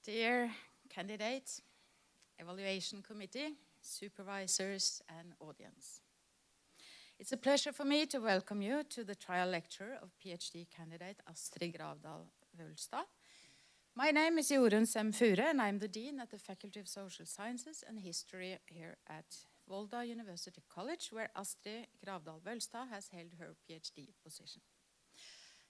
Dear candidates, evaluation committee, supervisors and audience. It's a pleasure for me to welcome you to the trial lecture of PhD candidate Astrid Gravdal Vølstad. My name is Jorunn Sem-Fure and I'm the Dean at the Faculty of Social Sciences and History here at Vølstad University College, where Astrid Gravdal Vølstad has held her PhD position.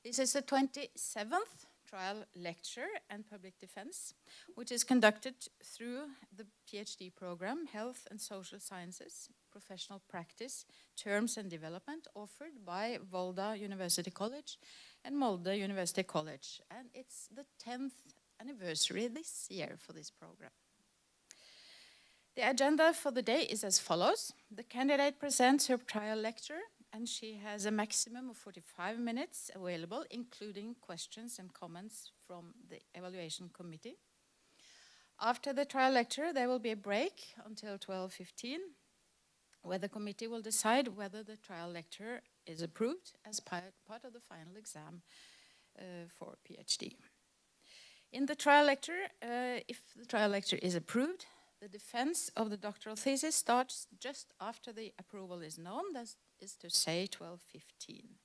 This is the 27th trial lecture and public defense, which is conducted through the PhD program, Health and Social Sciences, Professional Practice, Terms and Development, offered by Vølstad University College and Molde University College. And it's the 10th anniversary this year for this program. The agenda for the day is as follows. The candidate presents her trial lecture, and she has a maximum of 45 minutes available, including questions and comments from the evaluation committee. After the trial lecture, there will be a break until 12:15, where the committee will decide whether the trial lecture is approved as part of the final exam for PhD. In the trial lecture, if the trial lecture is approved, the defense of the doctoral thesis starts just after the approval is known, that is to say 12:15.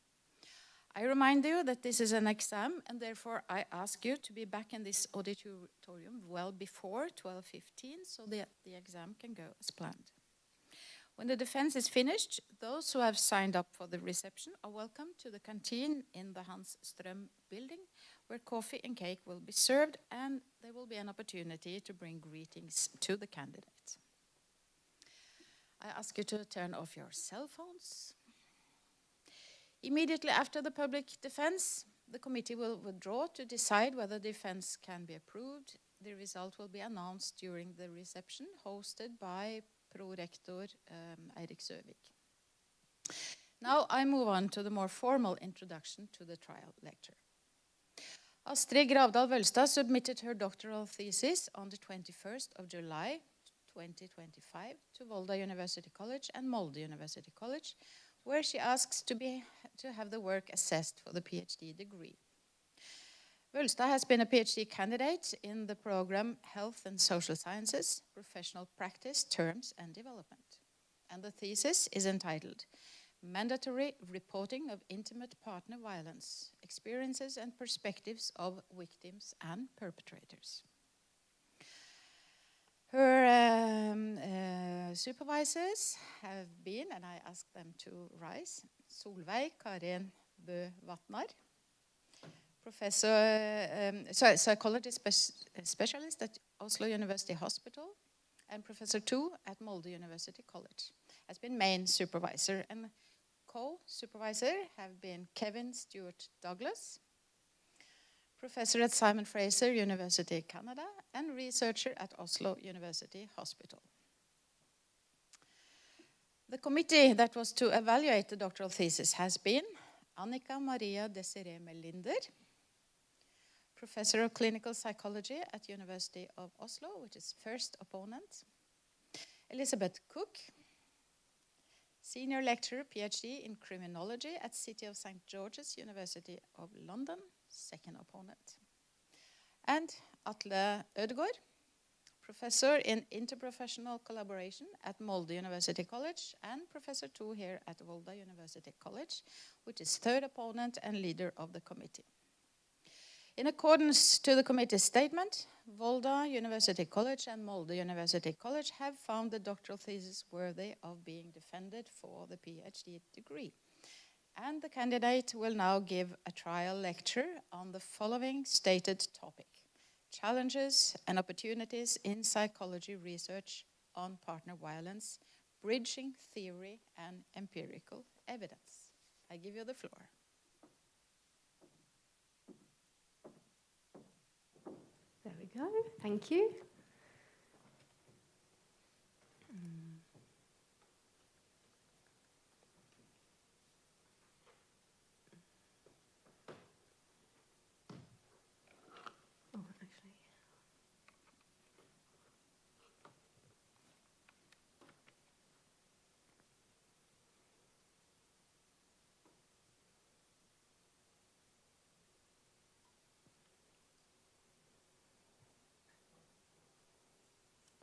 I remind you that this is an exam, and therefore I ask you to be back in this auditorium well before 12:15 so that the exam can go as planned. When the defense is finished, those who have signed up for the reception are welcome to the canteen in the Hans Strøm building, where coffee and cake will be served, and there will be an opportunity to bring greetings to the candidate. I ask you to turn off your cell phones. Immediately after the public defense, the committee will withdraw to decide whether the defense can be approved. The result will be announced during the reception hosted by Prorektor Eirik Søvik. Now I move on to the more formal introduction to the trial lecture. Astrid Gravdal Vølstad submitted her doctoral thesis on the 21st of July 2025 to Vølstad University College and Molde University College, where she asks to have the work assessed for the PhD degree. Vølstad has been a PhD candidate in the program Health and Social Sciences, Professional Practice, Terms and Development. And the thesis is entitled Mandatory Reporting of Intimate Partner Violence, Experiences and Perspectives of Victims and Perpetrators. Her supervisors have been, and I ask them to rise, Solveig Karin Bø Vatnar, psychology specialist at Oslo University Hospital, and Professor 2 at Molde University College, has been main supervisor, and co-supervisor have been Kevin Stewart Douglas, professor at Simon Fraser University, Canada, and researcher at Oslo University Hospital. The committee that was to evaluate the doctoral thesis has been Annika Maria Desiree Melinder, professor of clinical psychology at University of Oslo, which is first opponent, Elizabeth Cook, senior lecturer, PhD in criminology at City of St. George's University of London, second opponent, and Atle Ødegaard, professor in interprofessional collaboration at Molde University College and professor 2 here at Vølstad University College, which is third opponent and leader of the committee. In accordance to the committee's statement, Vølstad University College and Molde University College have found the doctoral thesis worthy of being defended for the PhD degree. And the candidate will now give a trial lecture on the following stated topic: challenges and opportunities in psychology research on partner violence, bridging theory and empirical evidence. I give you the floor. There we go. Thank you.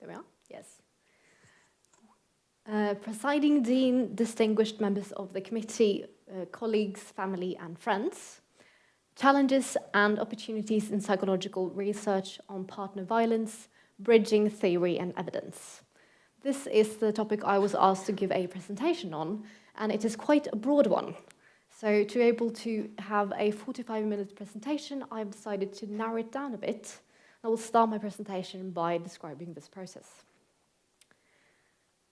There we are, yes. Presiding Dean, distinguished members of the committee, colleagues, family and friends, challenges and opportunities in psychological research on partner violence, bridging theory and evidence. This is the topic I was asked to give a presentation on, and it is quite a broad one. So to be able to have a 45-minute presentation, I've decided to narrow it down a bit. I will start my presentation by describing this process.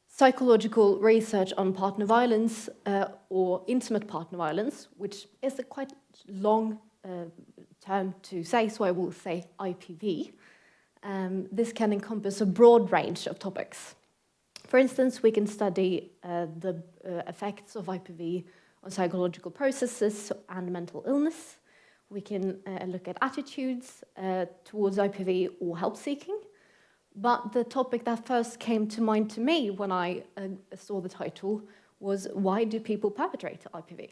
Psychological research on partner violence or intimate partner violence, which is a quite long term to say, so I will say IPV. This can encompass a broad range of topics. For instance, we can study the effects of IPV on psychological processes and mental illness. We can look at attitudes towards IPV or help seeking. But the topic that first came to mind to me when I saw the title was, why do people perpetrate IPV?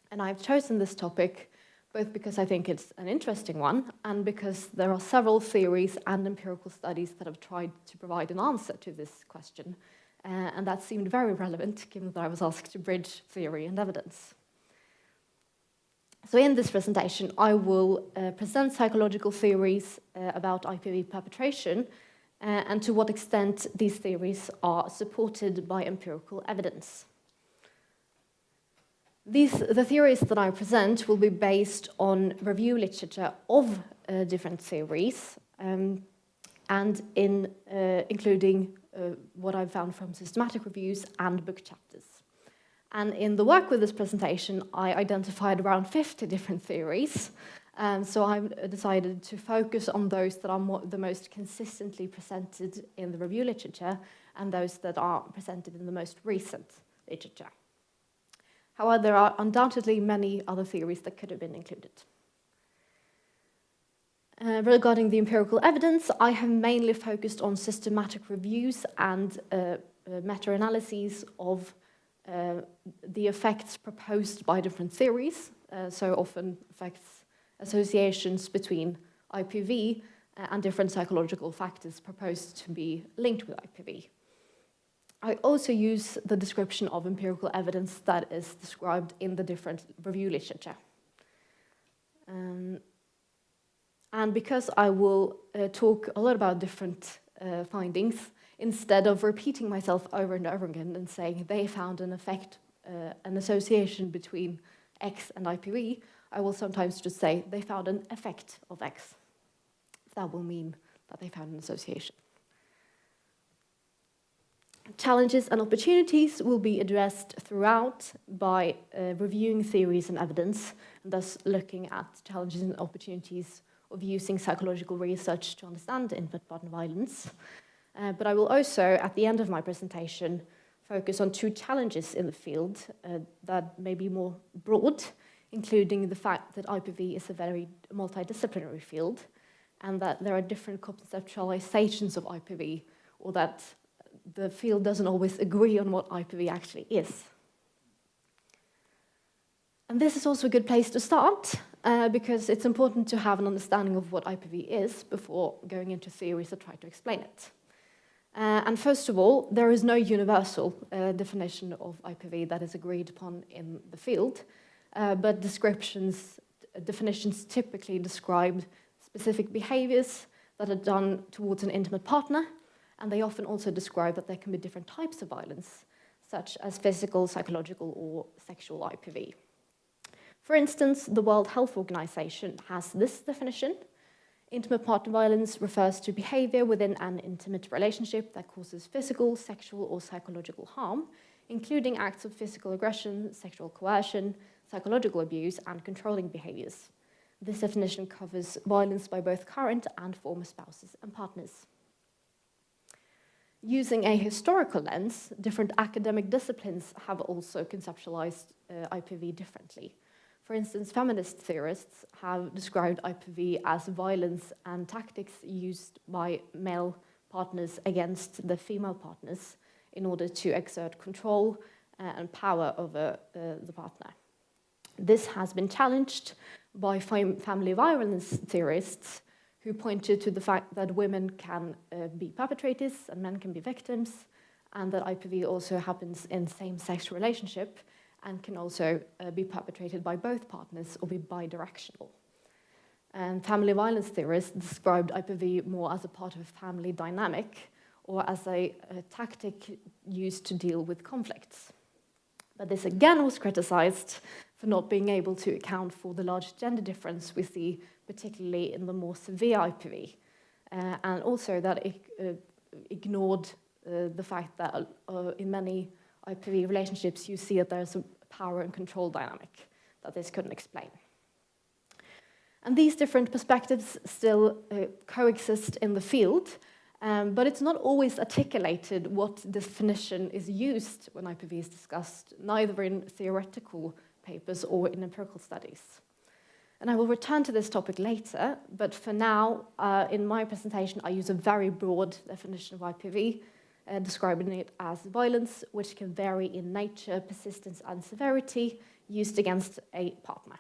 And I've chosen this topic both because I think it's an interesting one and because there are several theories and empirical studies that have tried to provide an answer to this question. And that seemed very relevant given that I was asked to bridge theory and evidence. So in this presentation, I will present psychological theories about IPV perpetration and to what extent these theories are supported by empirical evidence. The theories that I present will be based on review literature of different theories and including what I've found from systematic reviews and book chapters. And in the work with this presentation, I identified around 50 different theories. So I've decided to focus on those that are the most consistently presented in the review literature and those that are presented in the most recent literature. However, there are undoubtedly many other theories that could have been included. Regarding the empirical evidence, I have mainly focused on systematic reviews and meta-analyses of the effects proposed by different theories, so often effects associations between IPV and different psychological factors proposed to be linked with IPV. I also use the description of empirical evidence that is described in the different review literature. And because I will talk a lot about different findings, instead of repeating myself over and over again and saying they found an effect, an association between X and IPV, I will sometimes just say they found an effect of X. That will mean that they found an association. Challenges and opportunities will be addressed throughout by reviewing theories and evidence, and thus looking at challenges and opportunities of using psychological research to understand intimate partner violence. But I will also, at the end of my presentation, focus on two challenges in the field that may be more broad, including the fact that IPV is a very multidisciplinary field and that there are different conceptualizations of IPV, or that the field doesn't always agree on what IPV actually is. And this is also a good place to start because it's important to have an understanding of what IPV is before going into theories that try to explain it. And first of all, there is no universal definition of IPV that is agreed upon in the field, but definitions typically describe specific behaviors that are done towards an intimate partner, and they often also describe that there can be different types of violence, such as physical, psychological, or sexual IPV. For instance, the World Health Organization has this definition. Intimate partner violence refers to behavior within an intimate relationship that causes physical, sexual, or psychological harm, including acts of physical aggression, sexual coercion, psychological abuse, and controlling behaviors. This definition covers violence by both current and former spouses and partners. Using a historical lens, different academic disciplines have also conceptualized IPV differently. For instance, feminist theorists have described IPV as violence and tactics used by male partners against the female partners in order to exert control and power over the partner. This has been challenged by family violence theorists who pointed to the fact that women can be perpetrators and men can be victims, and that IPV also happens in same-sex relationship and can also be perpetrated by both partners or be bidirectional. And family violence theorists described IPV more as a part of a family dynamic or as a tactic used to deal with conflicts. But this again was criticized for not being able to account for the large gender difference we see, particularly in the more severe IPV, and also that it ignored the fact that in many IPV relationships you see that there's a power and control dynamic that this couldn't explain. And these different perspectives still coexist in the field, but it's not always articulated what definition is used when IPV is discussed, neither in theoretical papers or in empirical studies. And I will return to this topic later, but for now, in my presentation, I use a very broad definition of IPV, describing it as violence, which can vary in nature, persistence, and severity, used against a partner.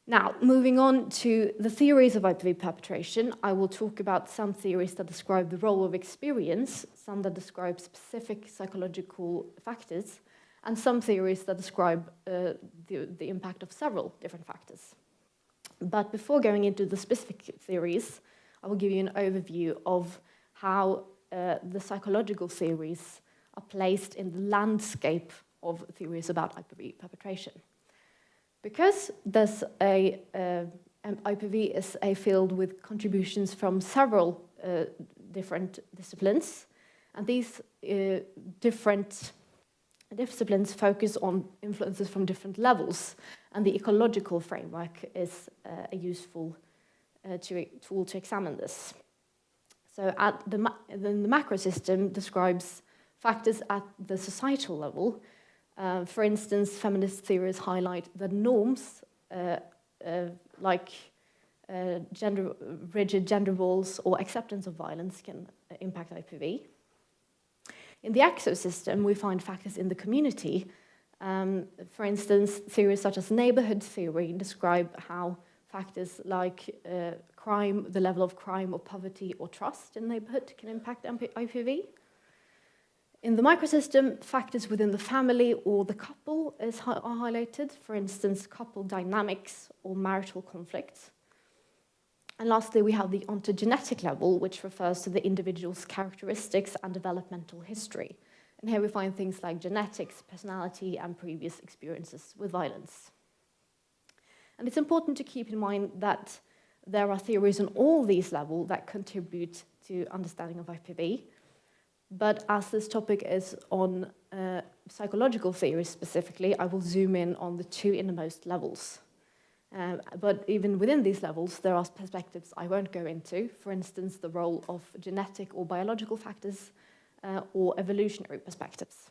Now, moving on to the theories of IPV perpetration, I will talk about some theories that describe the role of experience, some that describe specific psychological factors, and some theories that describe the impact of several different factors. But before going into the specific theories, I will give you an overview of how the psychological theories are placed in the landscape of theories about IPV perpetration. Because there's IPV is a field with contributions from several different disciplines, and these different disciplines focus on influences from different levels, and the ecological framework is a useful tool to examine this. So the macro system describes factors at the societal level. For instance, feminist theories highlight that norms like rigid gender roles or acceptance of violence can impact IPV. In the exosystem, we find factors in the community. For instance, theories such as neighborhood theory describe how factors like crime, the level of crime or poverty or trust in neighborhood can impact IPV. In the microsystem, factors within the family or the couple are highlighted, for instance, couple dynamics or marital conflicts. And lastly, we have the ontogenetic level, which refers to the individual's characteristics and developmental history. And here we find things like genetics, personality, and previous experiences with violence. And it's important to keep in mind that there are theories on all these levels that contribute to understanding of IPV. But as this topic is on psychological theories specifically, I will zoom in on the two innermost levels. But even within these levels, there are perspectives I won't go into. For instance, the role of genetic or biological factors or evolutionary perspectives.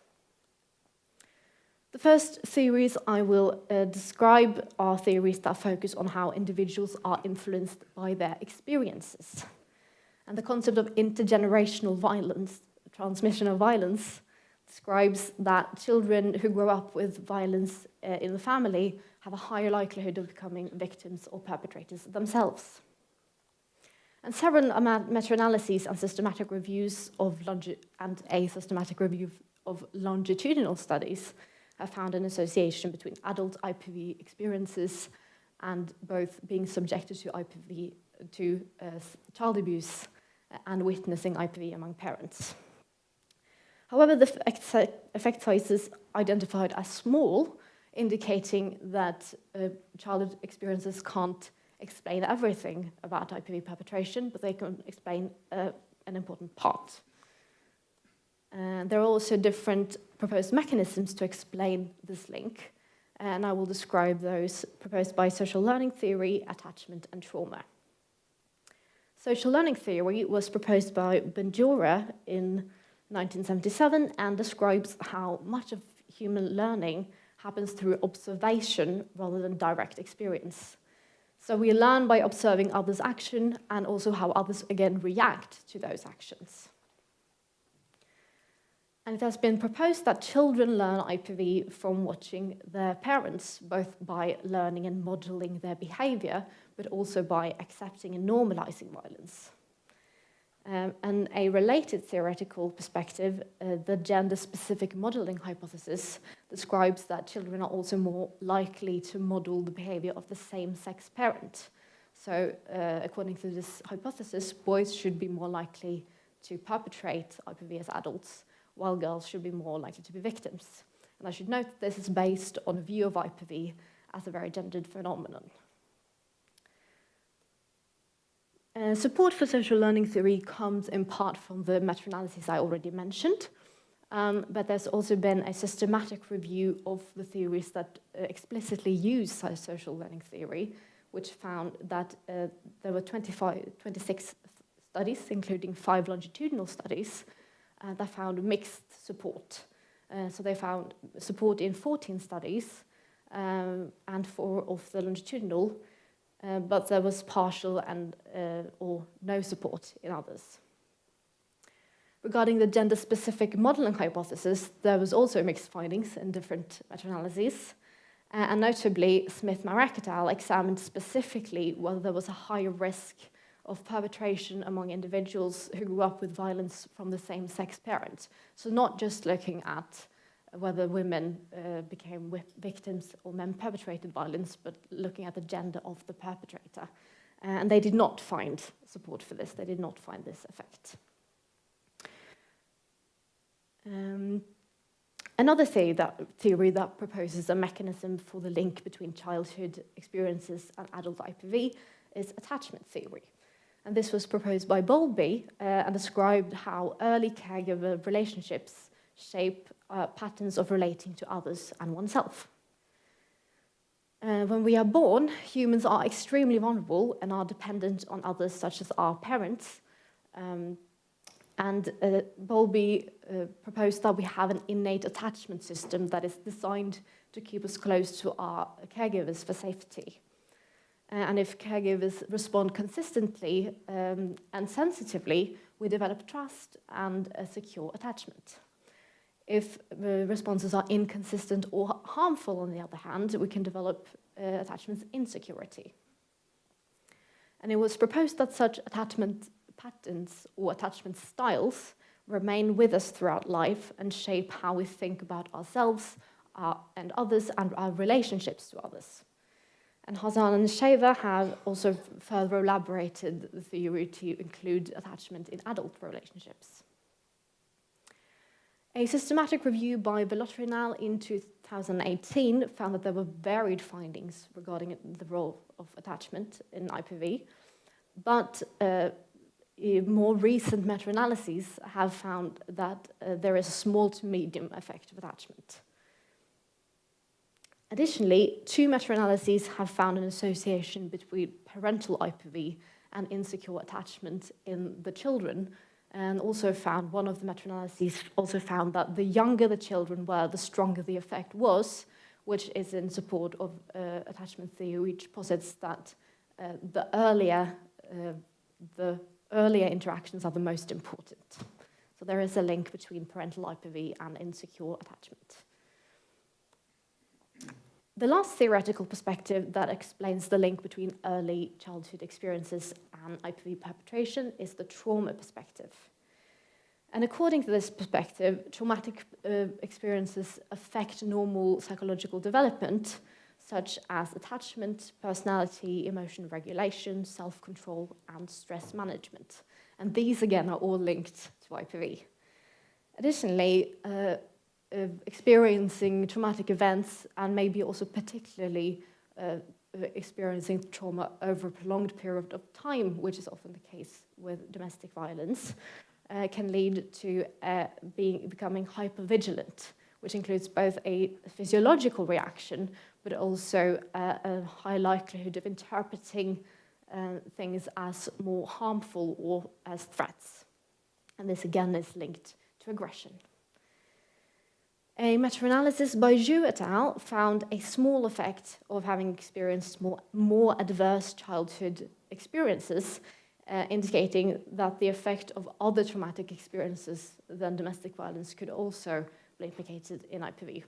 The first theories I will describe are theories that focus on how individuals are influenced by their experiences. And the concept of intergenerational violence, transmission of violence, describes that children who grow up with violence in the family have a higher likelihood of becoming victims or perpetrators themselves. And several meta-analyses and systematic reviews of longitudinal studies have found an association between adult IPV experiences and both being subjected to IPV, to child abuse and witnessing IPV among parents. However, the effect sizes identified as small, indicating that childhood experiences can't explain everything about IPV perpetration, but they can explain an important part. There are also different proposed mechanisms to explain this link, and I will describe those proposed by social learning theory, attachment, and trauma. Social learning theory was proposed by Bandura in 1977 and describes how much of human learning happens through observation rather than direct experience. So we learn by observing others' action and also how others again react to those actions. And it has been proposed that children learn IPV from watching their parents, both by learning and modeling their behavior, but also by accepting and normalizing violence. And a related theoretical perspective, the gender-specific modeling hypothesis, describes that children are also more likely to model the behavior of the same-sex parent. So, according to this hypothesis, boys should be more likely to perpetrate IPV as adults, while girls should be more likely to be victims. And I should note that this is based on a view of IPV as a very gendered phenomenon. Support for social learning theory comes in part from the meta-analyses I already mentioned, but there's also been a systematic review of the theories that explicitly use social learning theory, which found that there were 26 studies, including 5 longitudinal studies, that found mixed support. So they found support in 14 studies and 4 of the longitudinal, but there was partial and or no support in others. Regarding the gender-specific modeling hypothesis, there was also mixed findings in different meta-analyses, and notably, Smith-Marek et al. Examined specifically whether there was a higher risk of perpetration among individuals who grew up with violence from the same-sex parent. So not just looking at whether women became victims or men perpetrated violence, but looking at the gender of the perpetrator. And they did not find support for this. They did not find this effect. Another theory that proposes a mechanism for the link between childhood experiences and adult IPV is attachment theory. And this was proposed by Bowlby and described how early caregiver relationships shape patterns of relating to others and oneself. When we are born, humans are extremely vulnerable and are dependent on others, such as our parents. And Bowlby proposed that we have an innate attachment system that is designed to keep us close to our caregivers for safety. And if caregivers respond consistently and sensitively, we develop trust and a secure attachment. If responses are inconsistent or harmful, on the other hand, we can develop attachment insecurity. And it was proposed that such attachment patterns or attachment styles remain with us throughout life and shape how we think about ourselves and others and our relationships to others. And Hazan and Shaver have also further elaborated the theory to include attachment in adult relationships. A systematic review by Vølstad et al. In 2018 found that there were varied findings regarding the role of attachment in IPV, but more recent meta-analyses have found that there is a small to medium effect of attachment. Additionally, 2 meta-analyses have found an association between parental IPV and insecure attachment in the children, and also found, one of the meta-analyses also found that the younger the children were, the stronger the effect was, which is in support of attachment theory, which posits that the earlier interactions are the most important. So there is a link between parental IPV and insecure attachment. The last theoretical perspective that explains the link between early childhood experiences and IPV perpetration is the trauma perspective. And according to this perspective, traumatic experiences affect normal psychological development, such as attachment, personality, emotion regulation, self-control, and stress management. And these, again, are all linked to IPV. Additionally, experiencing traumatic events, and maybe also particularly experiencing trauma over a prolonged period of time, which is often the case with domestic violence, can lead to becoming hypervigilant, which includes both a physiological reaction, but also a high likelihood of interpreting things as more harmful or as threats. And this again is linked to aggression. A meta-analysis by Zhu et al. Found a small effect of having experienced more adverse childhood experiences indicating that the effect of other traumatic experiences than domestic violence could also be implicated in IPV.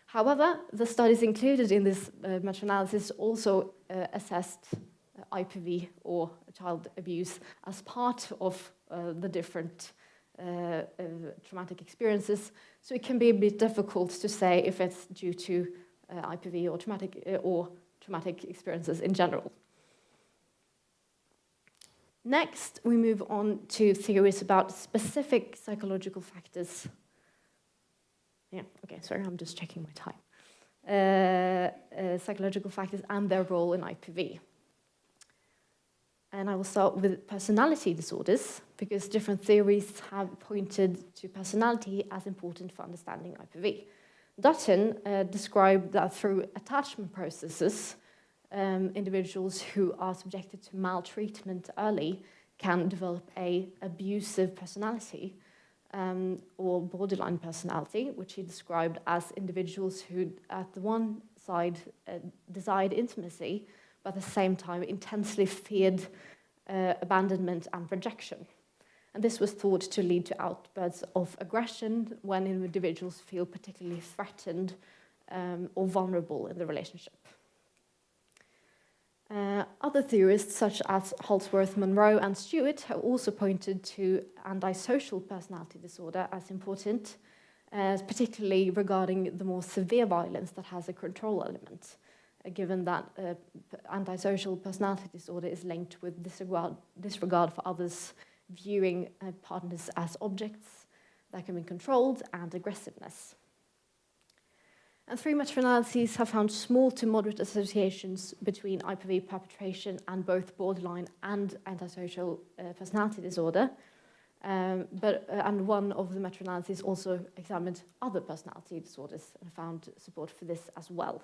However, the studies included in this meta-analysis also assessed IPV or child abuse as part of the different traumatic experiences, so it can be a bit difficult to say if it's due to IPV or traumatic experiences in general. Next, we move on to theories about specific psychological factors. Yeah, okay, sorry, I'm just checking my time. Psychological factors and their role in IPV. And I will start with personality disorders, because different theories have pointed to personality as important for understanding IPV. Dutton described that through attachment processes, individuals who are subjected to maltreatment early can develop an abusive personality or borderline personality, which he described as individuals who, at the one side, desired intimacy, but at the same time intensely feared abandonment and rejection. And this was thought to lead to outbursts of aggression when individuals feel particularly threatened or vulnerable in the relationship. Other theorists, such as Halsworth, Monroe, and Stewart, have also pointed to antisocial personality disorder as important, particularly regarding the more severe violence that has a control element, given that antisocial personality disorder is linked with disregard for others, viewing partners as objects that can be controlled, and aggressiveness. And 3 meta-analyses have found small to moderate associations between IPV perpetration and both borderline and antisocial personality disorder. And one of the meta-analyses also examined other personality disorders and found support for this as well.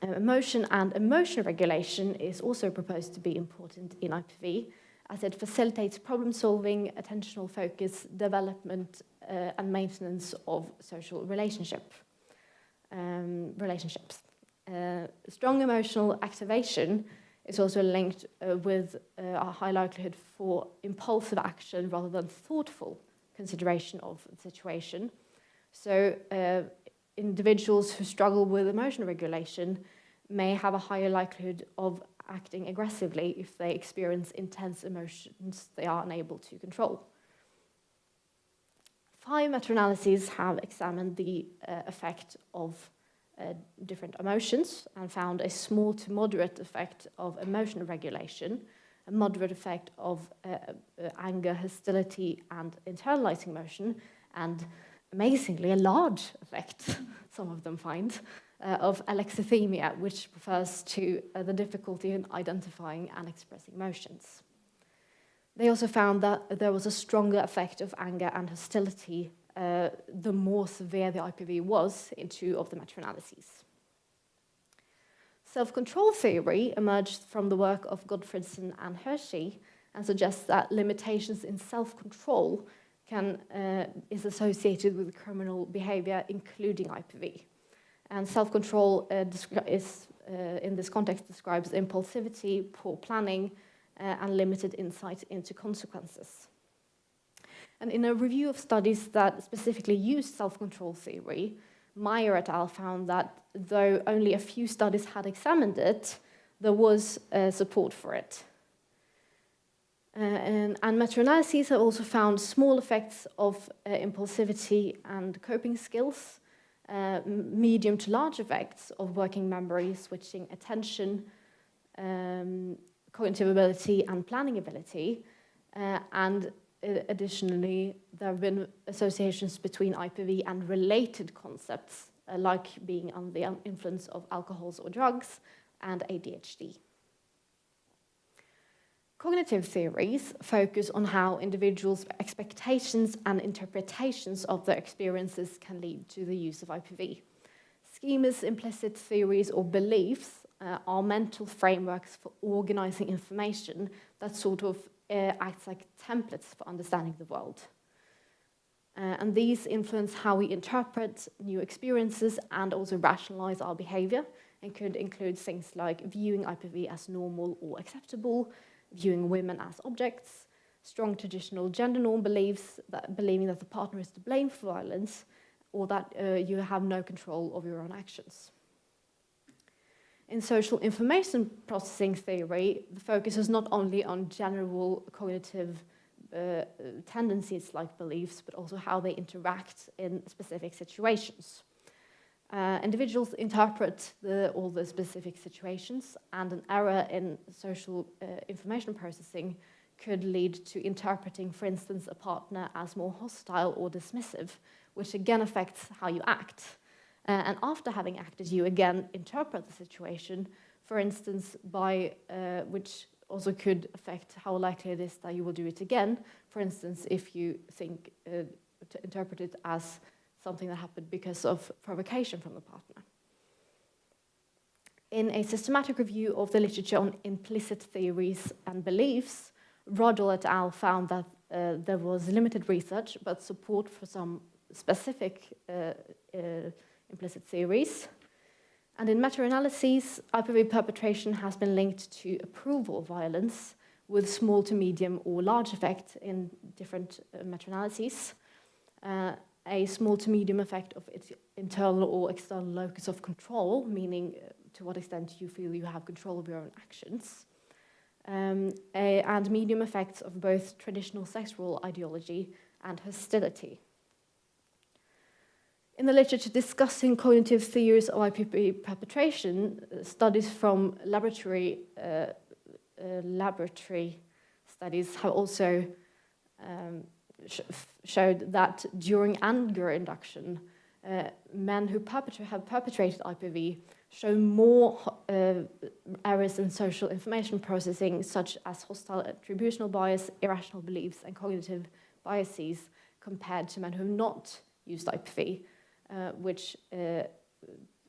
Emotion and emotion regulation is also proposed to be important in IPV, as it facilitates problem solving, attentional focus, development, and maintenance of social relationships. Strong emotional activation is also linked with a high likelihood for impulsive action rather than thoughtful consideration of the situation. So individuals who struggle with emotion regulation may have a higher likelihood of acting aggressively if they experience intense emotions they are unable to control. 5 meta-analyses have examined the effect of different emotions and found a small to moderate effect of emotion regulation, a moderate effect of anger, hostility, and internalizing emotion, and amazingly a large effect, some of them find, of alexithymia, which refers to the difficulty in identifying and expressing emotions. They also found that there was a stronger effect of anger and hostility the more severe the IPV was in 2 of the meta-analyses. Self-control theory emerged from the work of Gottfredson and Hershey and suggests that limitations in self-control is associated with criminal behavior, including IPV. And self-control in this context describes impulsivity, poor planning, and limited insight into consequences. And in a review of studies that specifically used self-control theory, Meyer et al. Found that though only a few studies had examined it, there was support for it. And meta-analyses have also found small effects of impulsivity and coping skills, medium to large effects of working memory, switching attention, cognitive ability, and planning ability. And additionally, there have been associations between IPV and related concepts, like being under the influence of alcohols or drugs, and ADHD. Cognitive theories focus on how individuals' expectations and interpretations of their experiences can lead to the use of IPV. Schemas, implicit theories, or beliefs are mental frameworks for organizing information that sort of acts like templates for understanding the world. And these influence how we interpret new experiences and also rationalize our behavior and could include things like viewing IPV as normal or acceptable, viewing women as objects, strong traditional gender norm beliefs, believing that the partner is to blame for violence, or that you have no control of your own actions. In social information processing theory, the focus is not only on general cognitive tendencies like beliefs, but also how they interact in specific situations. Individuals interpret all the specific situations, and an error in social information processing could lead to interpreting, for instance, a partner as more hostile or dismissive, which again affects how you act. And after having acted, you again interpret the situation, for instance, by which also could affect how likely it is that you will do it again. For instance, if you think to interpret it as something that happened because of provocation from the partner. In a systematic review of the literature on implicit theories and beliefs, Gravdal et al. Found that there was limited research, but support for some specific implicit theories. And in meta-analyses, IPV perpetration has been linked to approval of violence with small to medium or large effect in different meta-analyses. A small to medium effect of its internal or external locus of control, meaning to what extent you feel you have control of your own actions. And medium effects of both traditional sexual ideology and hostility. In the literature discussing cognitive theories of IPV perpetration, studies from laboratory studies have also showed that during anger induction, men who have perpetrated IPV show more errors in social information processing, such as hostile attributional bias, irrational beliefs, and cognitive biases, compared to men who have not used IPV, which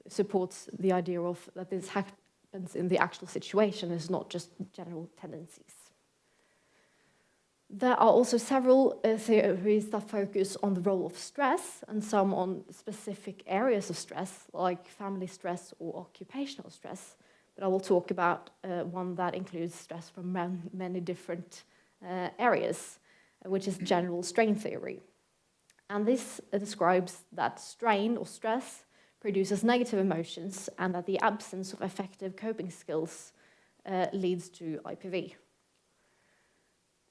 supports the idea of that this happens in the actual situation, is not just general tendencies. There are also several theories that focus on the role of stress, and some on specific areas of stress, like family stress or occupational stress. But I will talk about one that includes stress from many different areas, which is general strain theory. And this describes that strain or stress produces negative emotions, and that the absence of effective coping skills leads to IPV.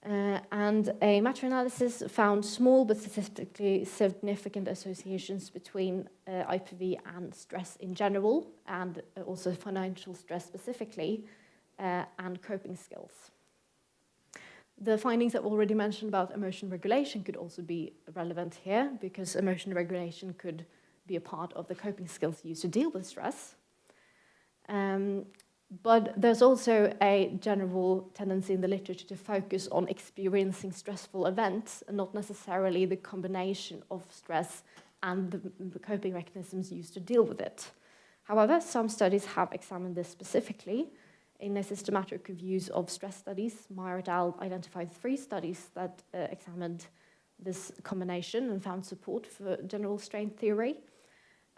And a meta-analysis found small but statistically significant associations between IPV and stress in general, and also financial stress specifically, and coping skills. The findings I've already mentioned about emotion regulation could also be relevant here, because emotion regulation could be a part of the coping skills used to deal with stress. But there's also a general tendency in the literature to focus on experiencing stressful events, and not necessarily the combination of stress and the coping mechanisms used to deal with it. However, some studies have examined this specifically. In a systematic reviews of stress studies, Meyer et al. Identified 3 studies that examined this combination and found support for general strain theory.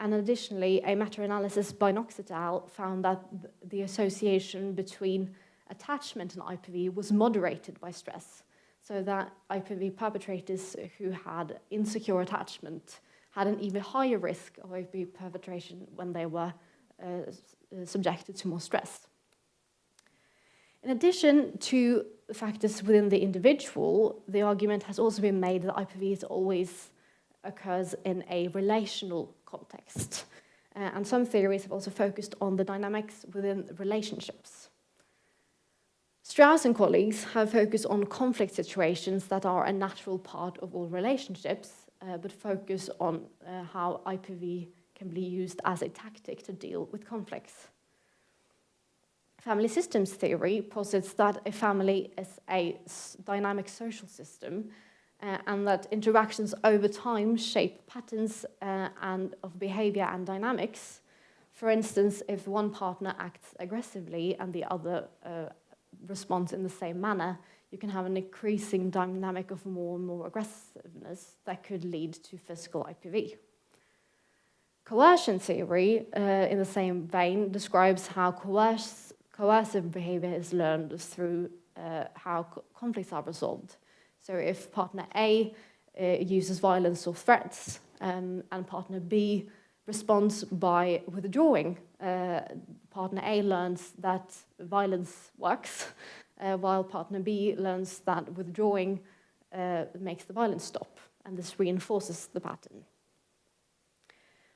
And additionally, a meta-analysis by Knox et al. Found that the association between attachment and IPV was moderated by stress, so that IPV perpetrators who had insecure attachment had an even higher risk of IPV perpetration when they were subjected to more stress. In addition to factors within the individual, the argument has also been made that IPV always occurs in a relational context. And some theories have also focused on the dynamics within relationships. Strauss and colleagues have focused on conflict situations that are a natural part of all relationships, but focus on how IPV can be used as a tactic to deal with conflicts. Family systems theory posits that a family is a dynamic social system, and that interactions over time shape patterns and of behavior and dynamics. For instance, if one partner acts aggressively and the other responds in the same manner, you can have an increasing dynamic of more and more aggressiveness that could lead to physical IPV. Coercion theory, in the same vein, describes how coercive behavior is learned through how conflicts are resolved. So if partner A uses violence or threats, and partner B responds by withdrawing, partner A learns that violence works, while partner B learns that withdrawing makes the violence stop, and this reinforces the pattern.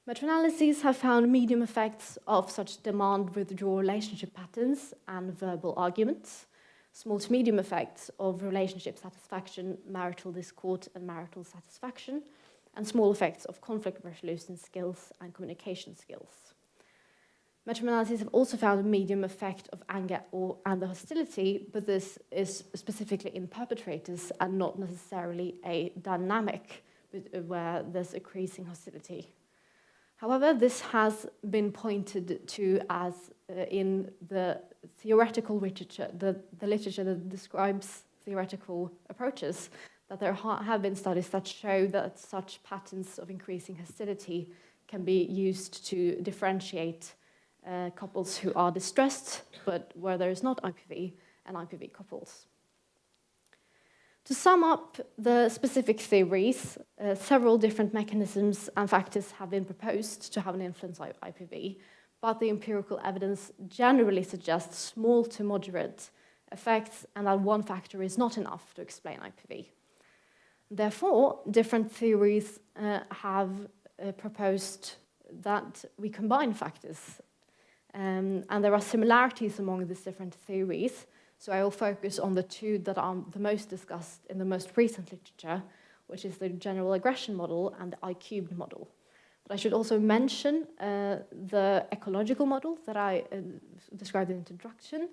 Meta-analyses have found medium effects of such demand-withdrawal relationship patterns and verbal arguments, small to medium effects of relationship satisfaction, marital discord, and marital satisfaction, and small effects of conflict resolution skills and communication skills. Meta-analyses have also found a medium effect of anger and hostility, but this is specifically in perpetrators and not necessarily a dynamic where there's increasing hostility. However, this has been pointed to as in the theoretical literature, the literature that describes theoretical approaches, that there have been studies that show that such patterns of increasing hostility can be used to differentiate couples who are distressed, but where there is not IPV, and IPV couples. To sum up the specific theories, several different mechanisms and factors have been proposed to have an influence on IPV, but the empirical evidence generally suggests small to moderate effects, and that one factor is not enough to explain IPV. Therefore, different theories have proposed that we combine factors, and there are similarities among these different theories. So I will focus on the two that are the most discussed in the most recent literature, which is the general aggression model and the I-cubed model. But I should also mention the ecological model that I described in the introduction,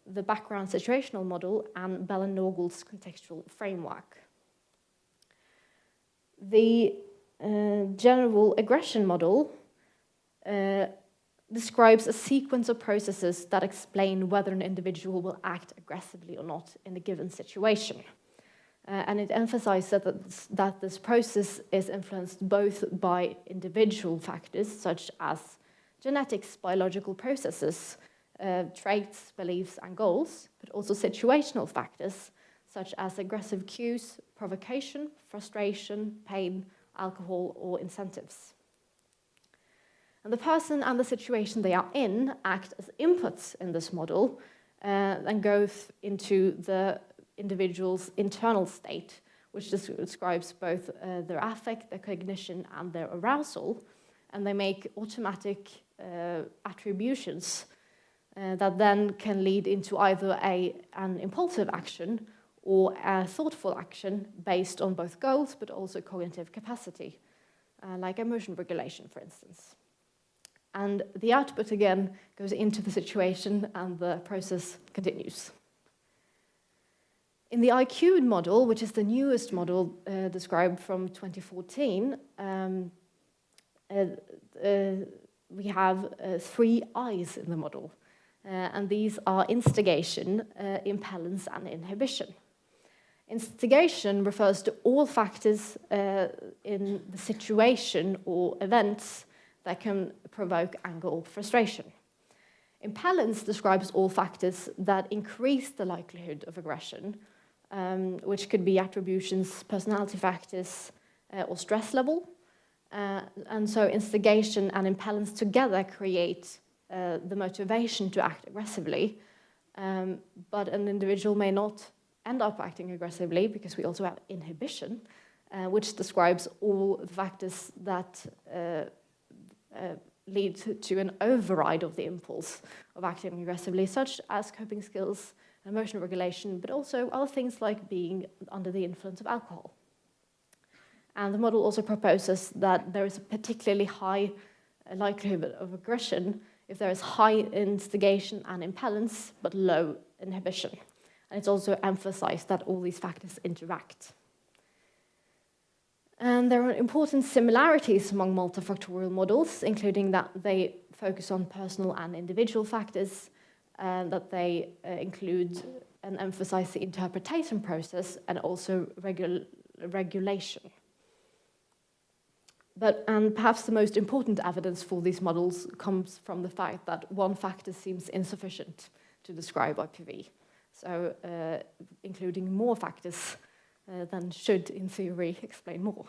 the background situational model, and Bell and Naugle's contextual framework. The general aggression model describes a sequence of processes that explain whether an individual will act aggressively or not in a given situation. And it emphasizes that this process is influenced both by individual factors, such as genetics, biological processes, traits, beliefs, and goals, but also situational factors, such as aggressive cues, provocation, frustration, pain, alcohol, or incentives. And the person and the situation they are in act as inputs in this model and go into the individual's internal state, which describes both their affect, their cognition, and their arousal. And they make automatic attributions that then can lead into either an impulsive action or a thoughtful action based on both goals but also cognitive capacity, like emotion regulation, for instance. And the output, again, goes into the situation and the process continues. In the I-cubed model, which is the newest model described from 2014, we have 3 I's in the model. And these are instigation, impellence, and inhibition. Instigation refers to all factors in the situation or events that can provoke anger or frustration. Impellence describes all factors that increase the likelihood of aggression, which could be attributions, personality factors, or stress level. And so instigation and impellence together create the motivation to act aggressively, but an individual may not end up acting aggressively because we also have inhibition, which describes all the factors that lead to an override of the impulse of acting aggressively, such as coping skills, emotional regulation, but also other things like being under the influence of alcohol. And the model also proposes that there is a particularly high likelihood of aggression if there is high instigation and impellence, but low inhibition. And it's also emphasized that all these factors interact. And there are important similarities among multifactorial models, including that they focus on personal and individual factors, and that they include and emphasize the interpretation process and also regulation. And perhaps the most important evidence for these models comes from the fact that one factor seems insufficient to describe IPV. So including more factors than should, in theory, explain more.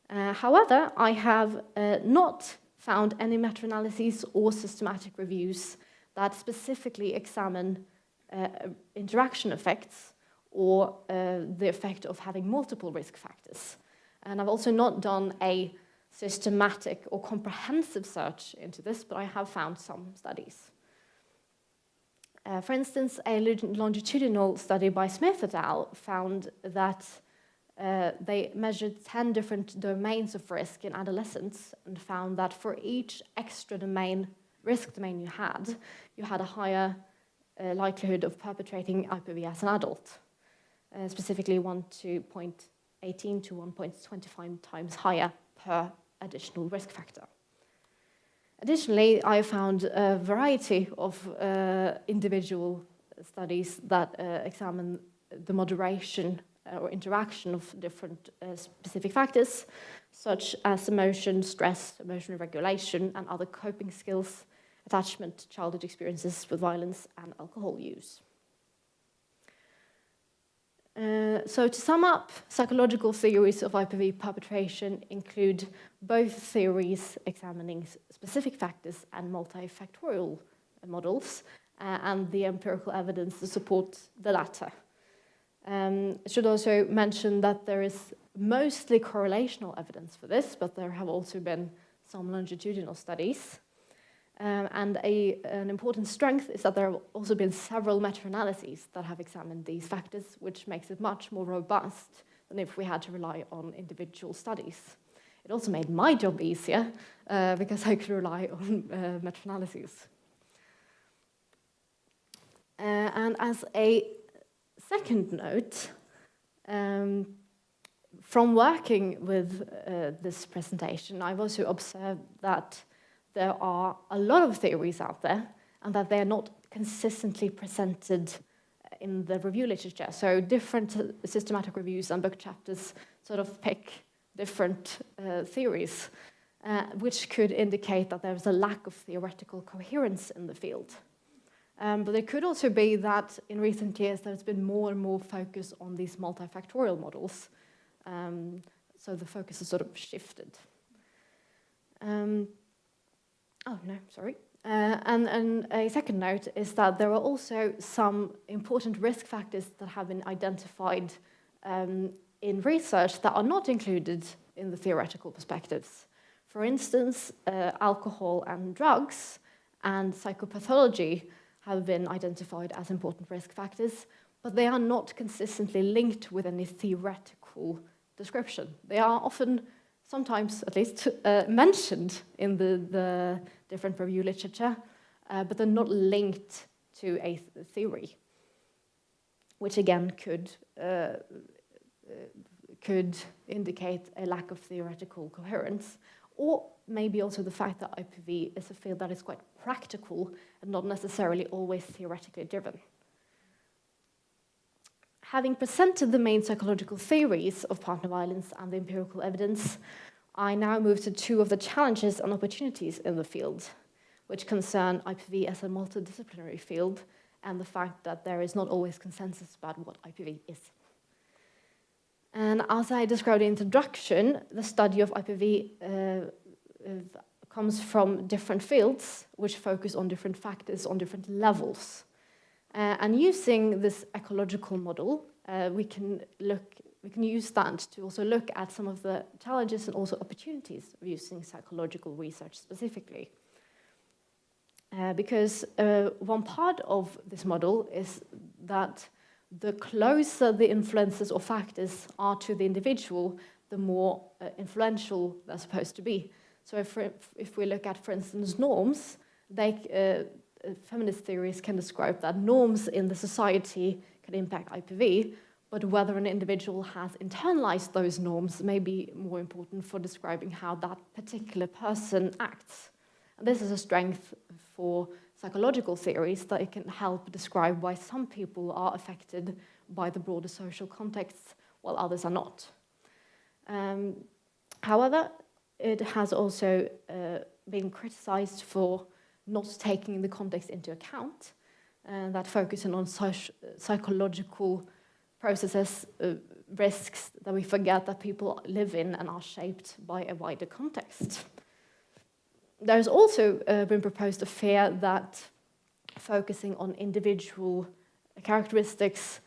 However, I have not found any meta-analyses or systematic reviews that specifically examine interaction effects or the effect of having multiple risk factors. And I've also not done a systematic or comprehensive search into this, but I have found some studies. For instance, a longitudinal study by Smith et al. Found that they measured 10 different domains of risk in adolescents and found that for each extra risk domain you had a higher likelihood of perpetrating IPV as an adult, specifically 1.18 to 1.25 times higher per additional risk factor. Additionally, I found a variety of individual studies that examine the moderation or interaction of different specific factors, such as emotion, stress, emotional regulation, and other coping skills, attachment, childhood experiences with violence, and alcohol use. So to sum up, psychological theories of IPV perpetration include both theories examining specific factors and multifactorial models, and the empirical evidence to support the latter. I should also mention that there is mostly correlational evidence for this, but there have also been some longitudinal studies. And an important strength is that there have also been several meta-analyses that have examined these factors, which makes it much more robust than if we had to rely on individual studies. It also made my job easier because I could rely on meta-analyses. And as a second note, from working with this presentation, I've also observed that there are a lot of theories out there and that they're not consistently presented in the review literature. So different systematic reviews and book chapters sort of pick different theories, which could indicate that there's a lack of theoretical coherence in the field. But it could also be that in recent years there's been more and more focus on these multifactorial models. So the focus has sort of shifted. And a second note is that there are also some important risk factors that have been identified in research that are not included in the theoretical perspectives. For instance, alcohol and drugs and psychopathology have been identified as important risk factors, but they are not consistently linked with any theoretical description. They are often, sometimes at least, mentioned in the different review literature, but they're not linked to a theory, which again could indicate a lack of theoretical coherence, or maybe also the fact that IPV is a field that is quite practical and not necessarily always theoretically driven. Having presented the main psychological theories of partner violence and the empirical evidence, I now move to two of the challenges and opportunities in the field, which concern IPV as a multidisciplinary field and the fact that there is not always consensus about what IPV is. And as I described in the introduction, the study of IPV comes from different fields which focus on different factors on different levels. And using this ecological model, we can use that to also look at some of the challenges and also opportunities of using psychological research specifically. Because one part of this model is that the closer the influences or factors are to the individual, the more influential they're supposed to be. So if we look at, for instance, norms, feminist theories can describe that norms in the society can impact IPV, but whether an individual has internalized those norms may be more important for describing how that particular person acts. And this is a strength for psychological theories, that it can help describe why some people are affected by the broader social context while others are not. However, it has also been criticized for not taking the context into account, and that focusing on psychological processes, risks that we forget that people live in and are shaped by a wider context. There's also been proposed a fear that focusing on individual characteristics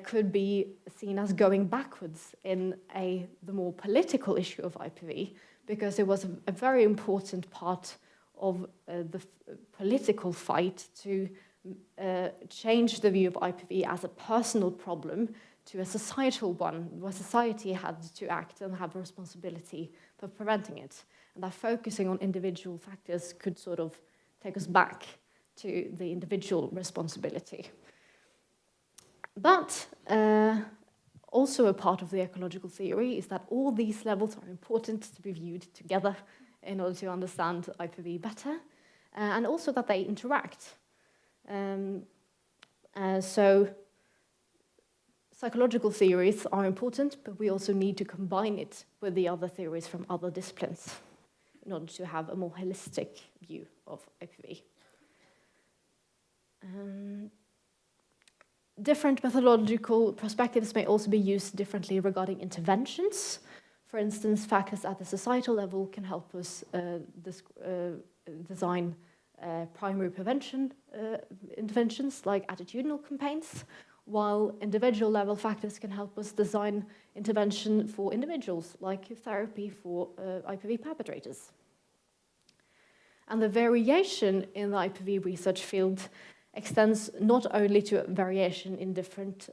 could be seen as going backwards in the more political issue of IPV, because it was a very important part of the political fight to change the view of IPV as a personal problem to a societal one, where society had to act and have a responsibility for preventing it. And that focusing on individual factors could sort of take us back to the individual responsibility. But also a part of the ecological theory is that all these levels are important to be viewed together in order to understand IPV better, and also that they interact. So psychological theories are important, but we also need to combine it with the other theories from other disciplines in order to have a more holistic view of IPV. Different methodological perspectives may also be used differently regarding interventions. For instance, factors at the societal level can help us design primary prevention interventions like attitudinal campaigns, while individual level factors can help us design intervention for individuals like therapy for IPV perpetrators. And the variation in the IPV research field extends not only to variation in different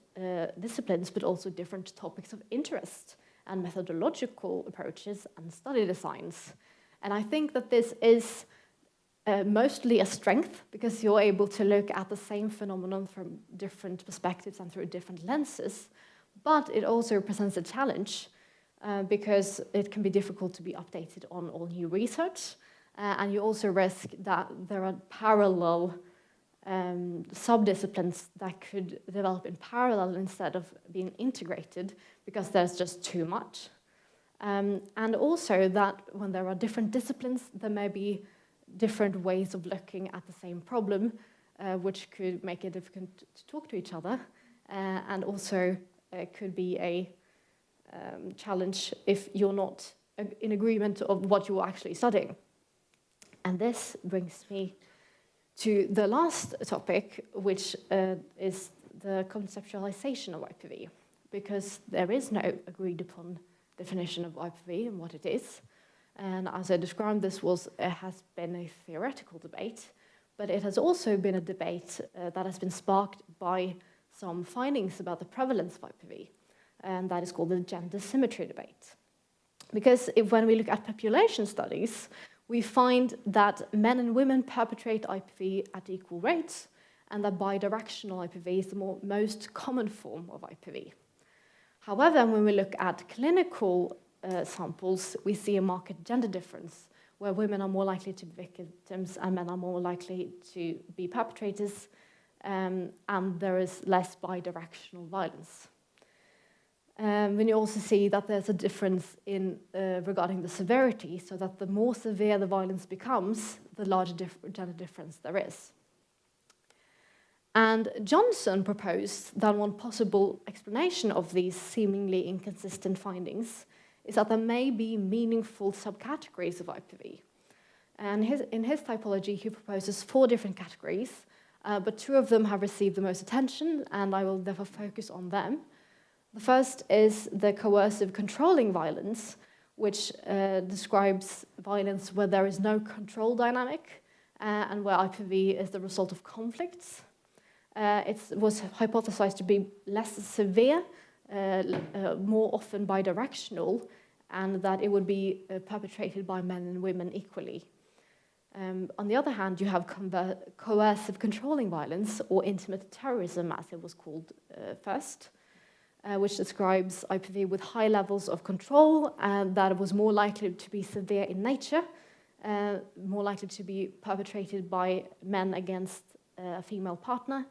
disciplines, but also different topics of interest and methodological approaches and study designs. And I think that this is mostly a strength, because you're able to look at the same phenomenon from different perspectives and through different lenses, but it also presents a challenge because it can be difficult to be updated on all new research, and you also risk that there are parallel subdisciplines that could develop in parallel instead of being integrated because there's just too much. And also that when there are different disciplines, there may be different ways of looking at the same problem, which could make it difficult to talk to each other, and also could be a challenge if you're not in agreement of what you're actually studying. And this brings me to the last topic, which is the conceptualization of IPV, because there is no agreed upon definition of IPV and what it is. And as I described, this has been a theoretical debate, but it has also been a debate that has been sparked by some findings about the prevalence of IPV, and that is called the gender symmetry debate. Because when we look at population studies, we find that men and women perpetrate IPV at equal rates, and that bidirectional IPV is the most common form of IPV. However, when we look at clinical samples, we see a marked gender difference, where women are more likely to be victims and men are more likely to be perpetrators, and there is less bidirectional violence. When you also see that there's a difference in regarding the severity, so that the more severe the violence becomes, the larger gender difference there is. And Johnson proposed that one possible explanation of these seemingly inconsistent findings is that there may be meaningful subcategories of IPV. And in his typology, he proposes 4 different categories, but 2 of them have received the most attention, and I will therefore focus on them. The first is the coercive controlling violence, which describes violence where there is no control dynamic and where IPV is the result of conflicts. It was hypothesized to be less severe, more often bidirectional, and that it would be perpetrated by men and women equally. On the other hand, you have coercive controlling violence, or intimate terrorism, as it was called first, which describes IPV with high levels of control, and that it was more likely to be severe in nature, more likely to be perpetrated by men against a female partner,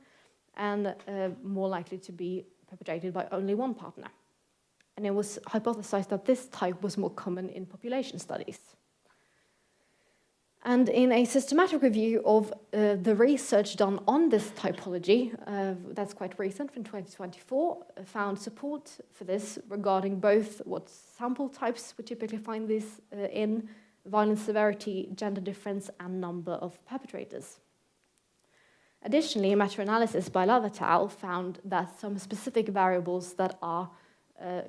and more likely to be perpetrated by only one partner. and it was hypothesized that this type was more common in population studies. And in a systematic review of the research done on this typology, that's quite recent, from 2024, found support for this regarding both what sample types we typically find this in, violence severity, gender difference, and number of perpetrators. Additionally, a meta-analysis by Love et al. Found that some specific variables that are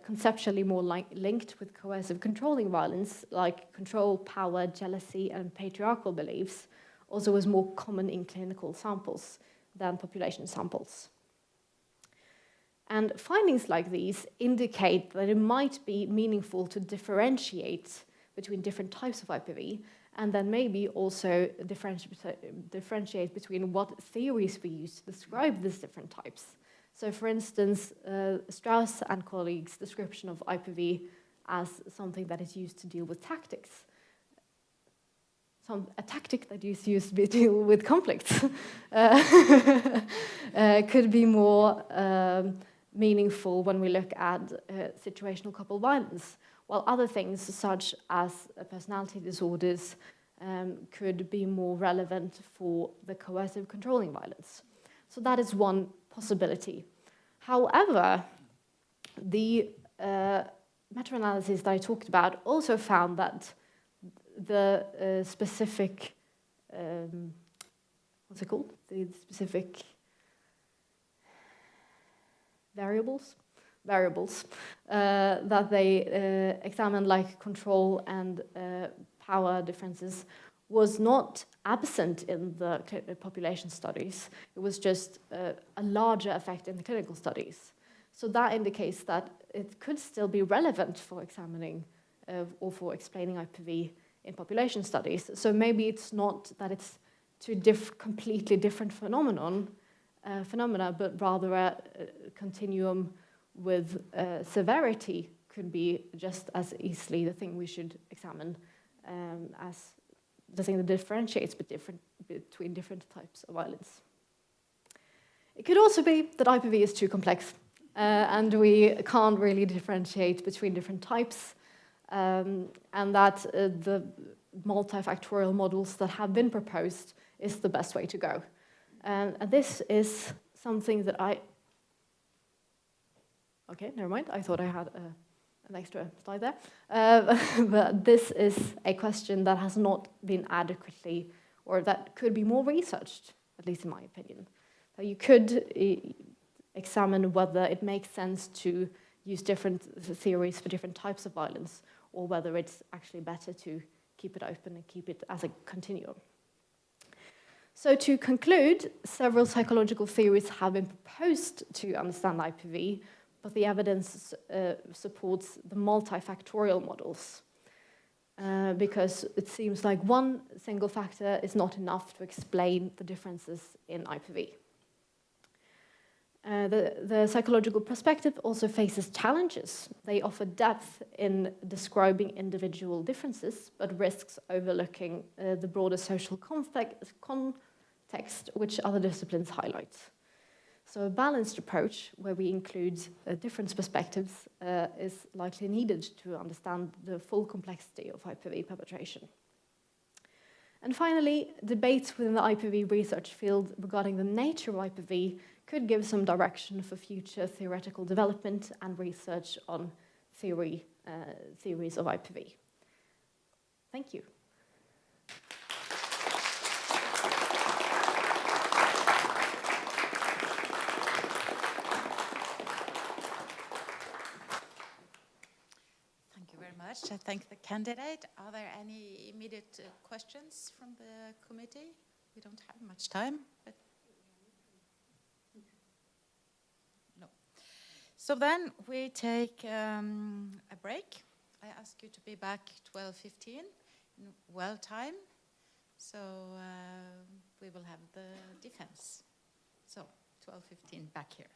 conceptually more linked with coercive controlling violence, like control, power, jealousy, and patriarchal beliefs, also was more common in clinical samples than population samples. And findings like these indicate that it might be meaningful to differentiate between different types of IPV, and then maybe also differentiate between what theories we use to describe these different types. So for instance, Strauss and colleagues' description of IPV as something that is used to deal with tactics. A tactic that is used to deal with conflicts could be more meaningful when we look at situational couple violence, while other things such as personality disorders could be more relevant for the coercive controlling violence. So that is one possibility. However, the meta-analysis that I talked about also found that the specific, what's it called? The specific variables that they examined, like control and power differences, was not absent in the population studies. It was just a larger effect in the clinical studies. So that indicates that it could still be relevant for examining or for explaining IPV in population studies. So maybe it's not that it's two completely different phenomena, but rather a continuum with severity could be just as easily the thing we should examine as the thing that differentiates between different types of violence. It could also be that IPV is too complex and we can't really differentiate between different types, and that the multifactorial models that have been proposed is the best way to go. And this is something that okay, never mind, I thought I had an extra slide there. But this is a question that has not been adequately, or that could be more researched, at least in my opinion. So you could examine whether it makes sense to use different theories for different types of violence, or whether it's actually better to keep it open and keep it as a continuum. So to conclude, several psychological theories have been proposed to understand IPV, but the evidence supports the multifactorial models because it seems like one single factor is not enough to explain the differences in IPV. The psychological perspective also faces challenges. They offer depth in describing individual differences, but risks overlooking the broader social context which other disciplines highlight. So a balanced approach where we include different perspectives is likely needed to understand the full complexity of IPV perpetration. And finally, debates within the IPV research field regarding the nature of IPV could give some direction for future theoretical development and research on theories of IPV. Thank you. I thank the candidate. Are there any immediate questions from the committee? We don't have much time, but no. So then we take a break. I ask you to be back 12:15 in well time. So we will have the defense. So 12:15 back here.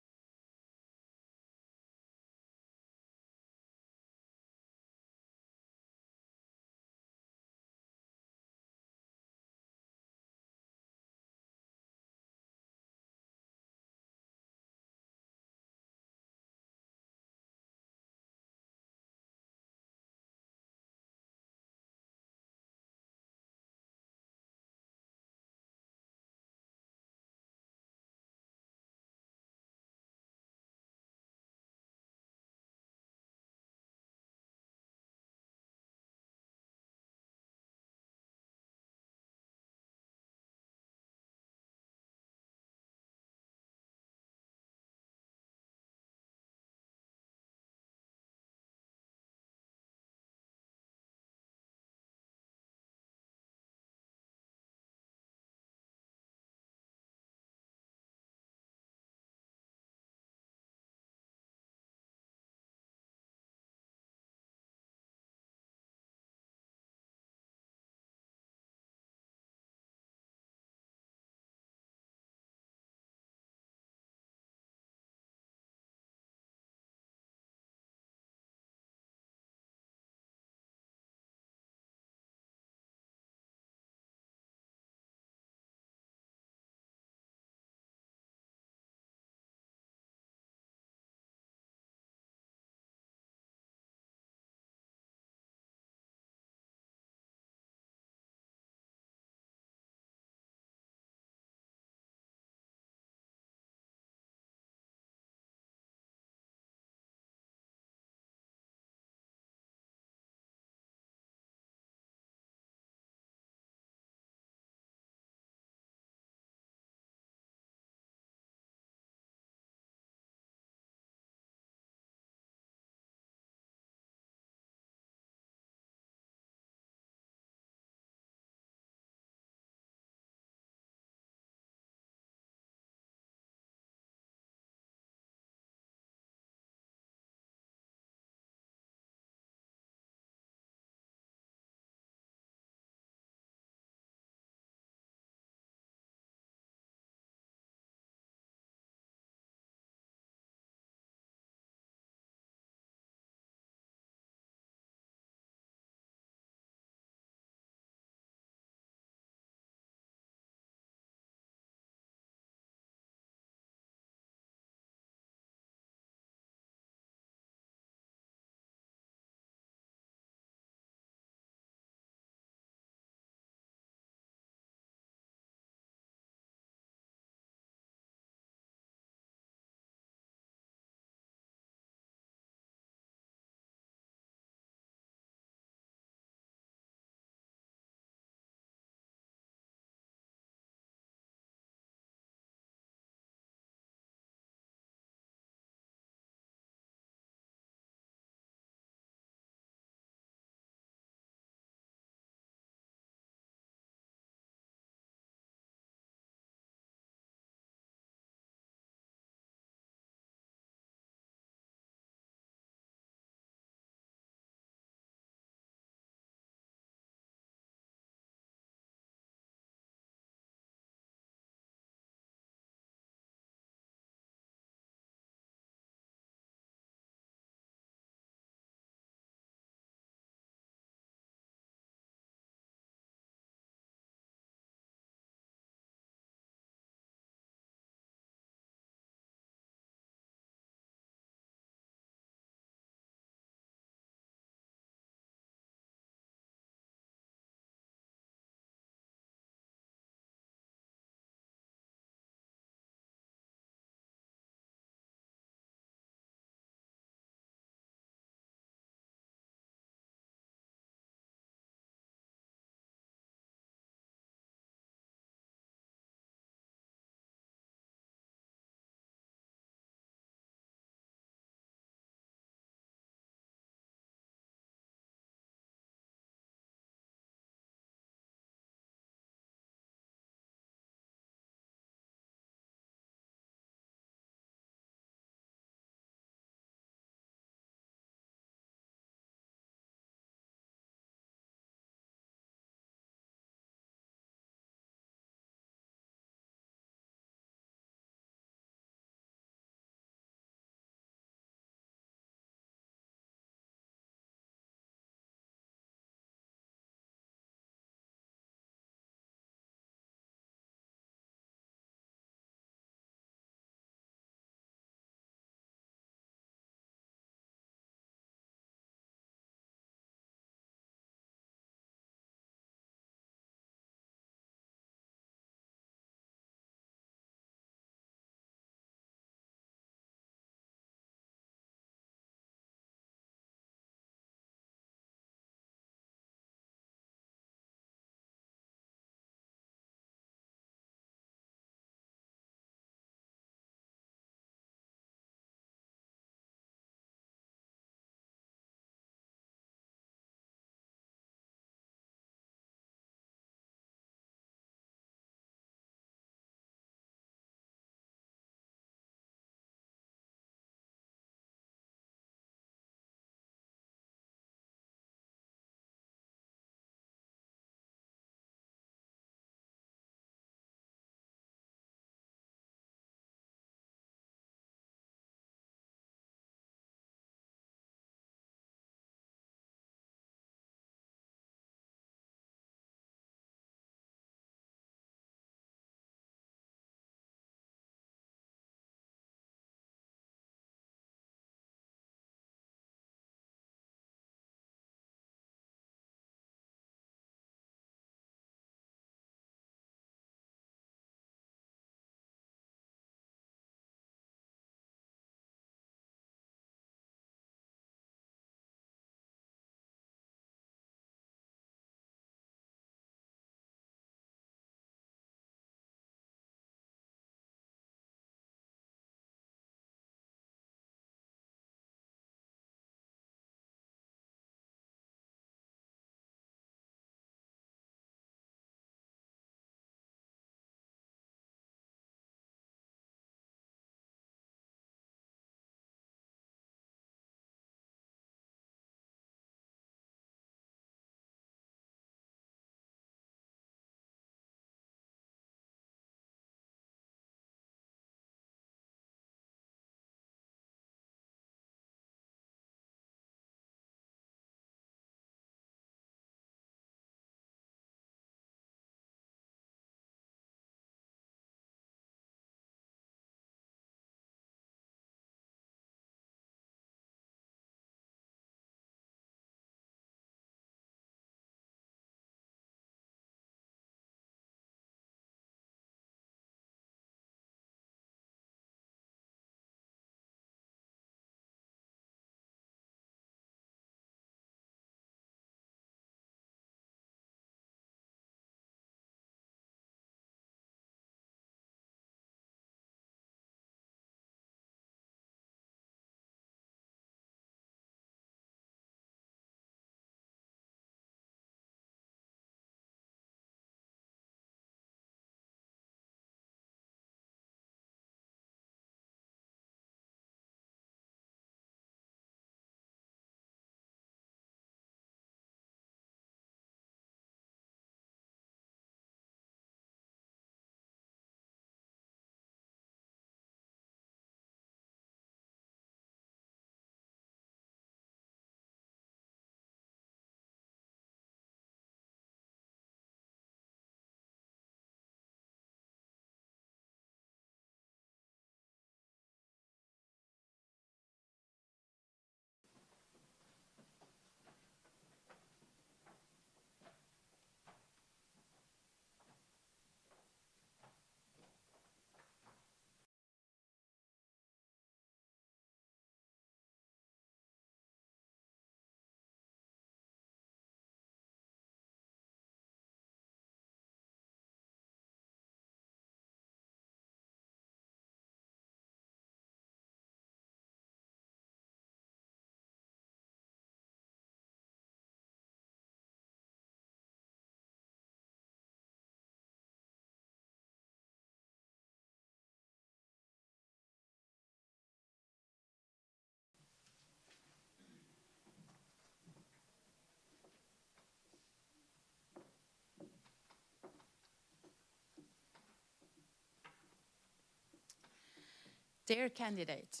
Dear candidate,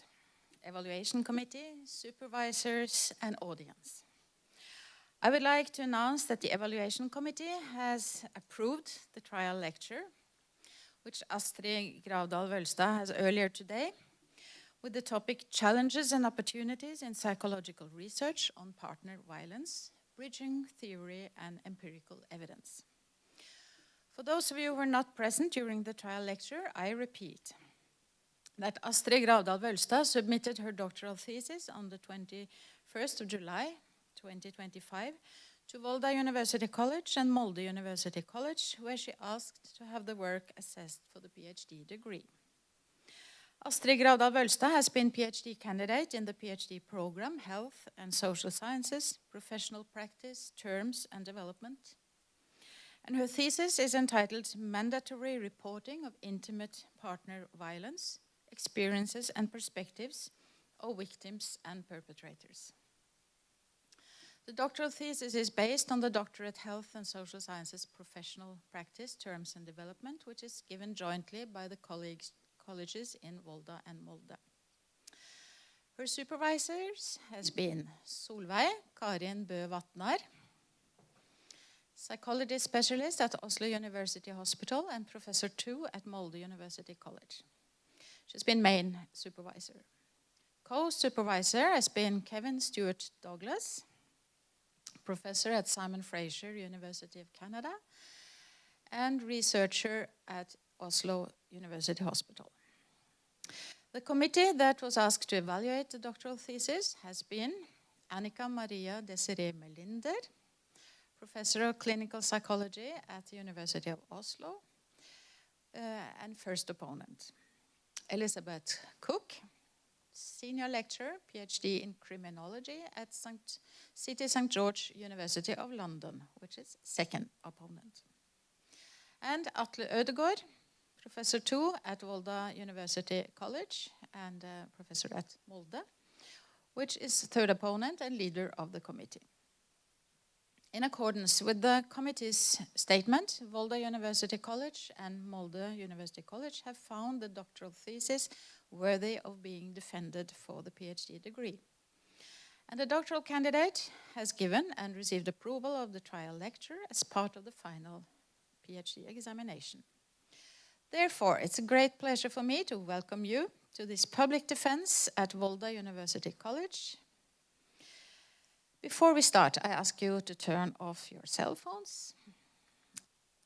evaluation committee, supervisors, and audience. I would like to announce that the evaluation committee has approved the trial lecture, which Astrid Gravdal Vølstad has earlier today, with the topic Challenges and Opportunities in Psychological Research on Partner Violence, Bridging Theory and Empirical Evidence. For those of you who were not present during the trial lecture, I repeat that Astrid Gravdal Vølstad submitted her doctoral thesis on the 21st of July 2025 to Vølstad University College and Molde University College, where she asked to have the work assessed for the PhD degree. Astrid Gravdal Vølstad has been PhD candidate in the PhD program Health and Social Sciences, Professional Practice, Terms and Development. And her thesis is entitled Mandatory Reporting of Intimate Partner Violence, Experiences and Perspectives of Victims and Perpetrators. The doctoral thesis is based on the Doctorate Health and Social Sciences Professional Practice, Terms and Development, which is given jointly by the colleges in Vølstad and Molde. Her supervisors has been Solveig Karin Bø Vatnar, psychology specialist at Oslo University Hospital and Professor 2 at Molde University College. She's been main supervisor. Co-supervisor has been Kevin Stewart Douglas, professor at Simon Fraser University of Canada, and researcher at Oslo University Hospital. The committee that was asked to evaluate the doctoral thesis has been Annika Maria Desiree Melinder, professor of clinical psychology at the University of Oslo, and first opponent. Elizabeth Cook, senior lecturer, PhD in criminology at City St. George University of London, which is second opponent. And Atle Ødegaard, professor 2 at Vølstad University College and professor at Molde, which is third opponent and leader of the committee. In accordance with the committee's statement, Vølstad University College and Molde University College have found the doctoral thesis worthy of being defended for the PhD degree. And the doctoral candidate has given and received approval of the trial lecture as part of the final PhD examination. Therefore, it's a great pleasure for me to welcome you to this public defense at Vølstad University College. Before we start, I ask you to turn off your cell phones.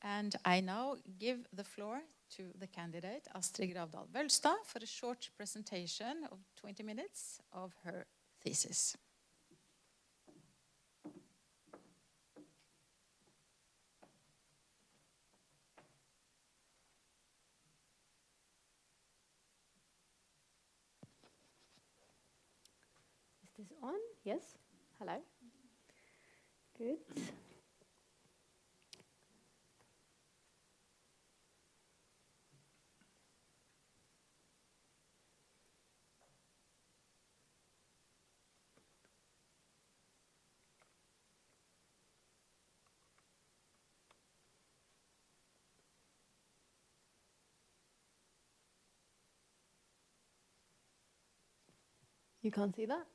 And I now give the floor to the candidate, Astrid Gravdal Vølstad, for a short presentation of 20 minutes of her thesis. Is this on? Yes? Hello. Good. You can't see that?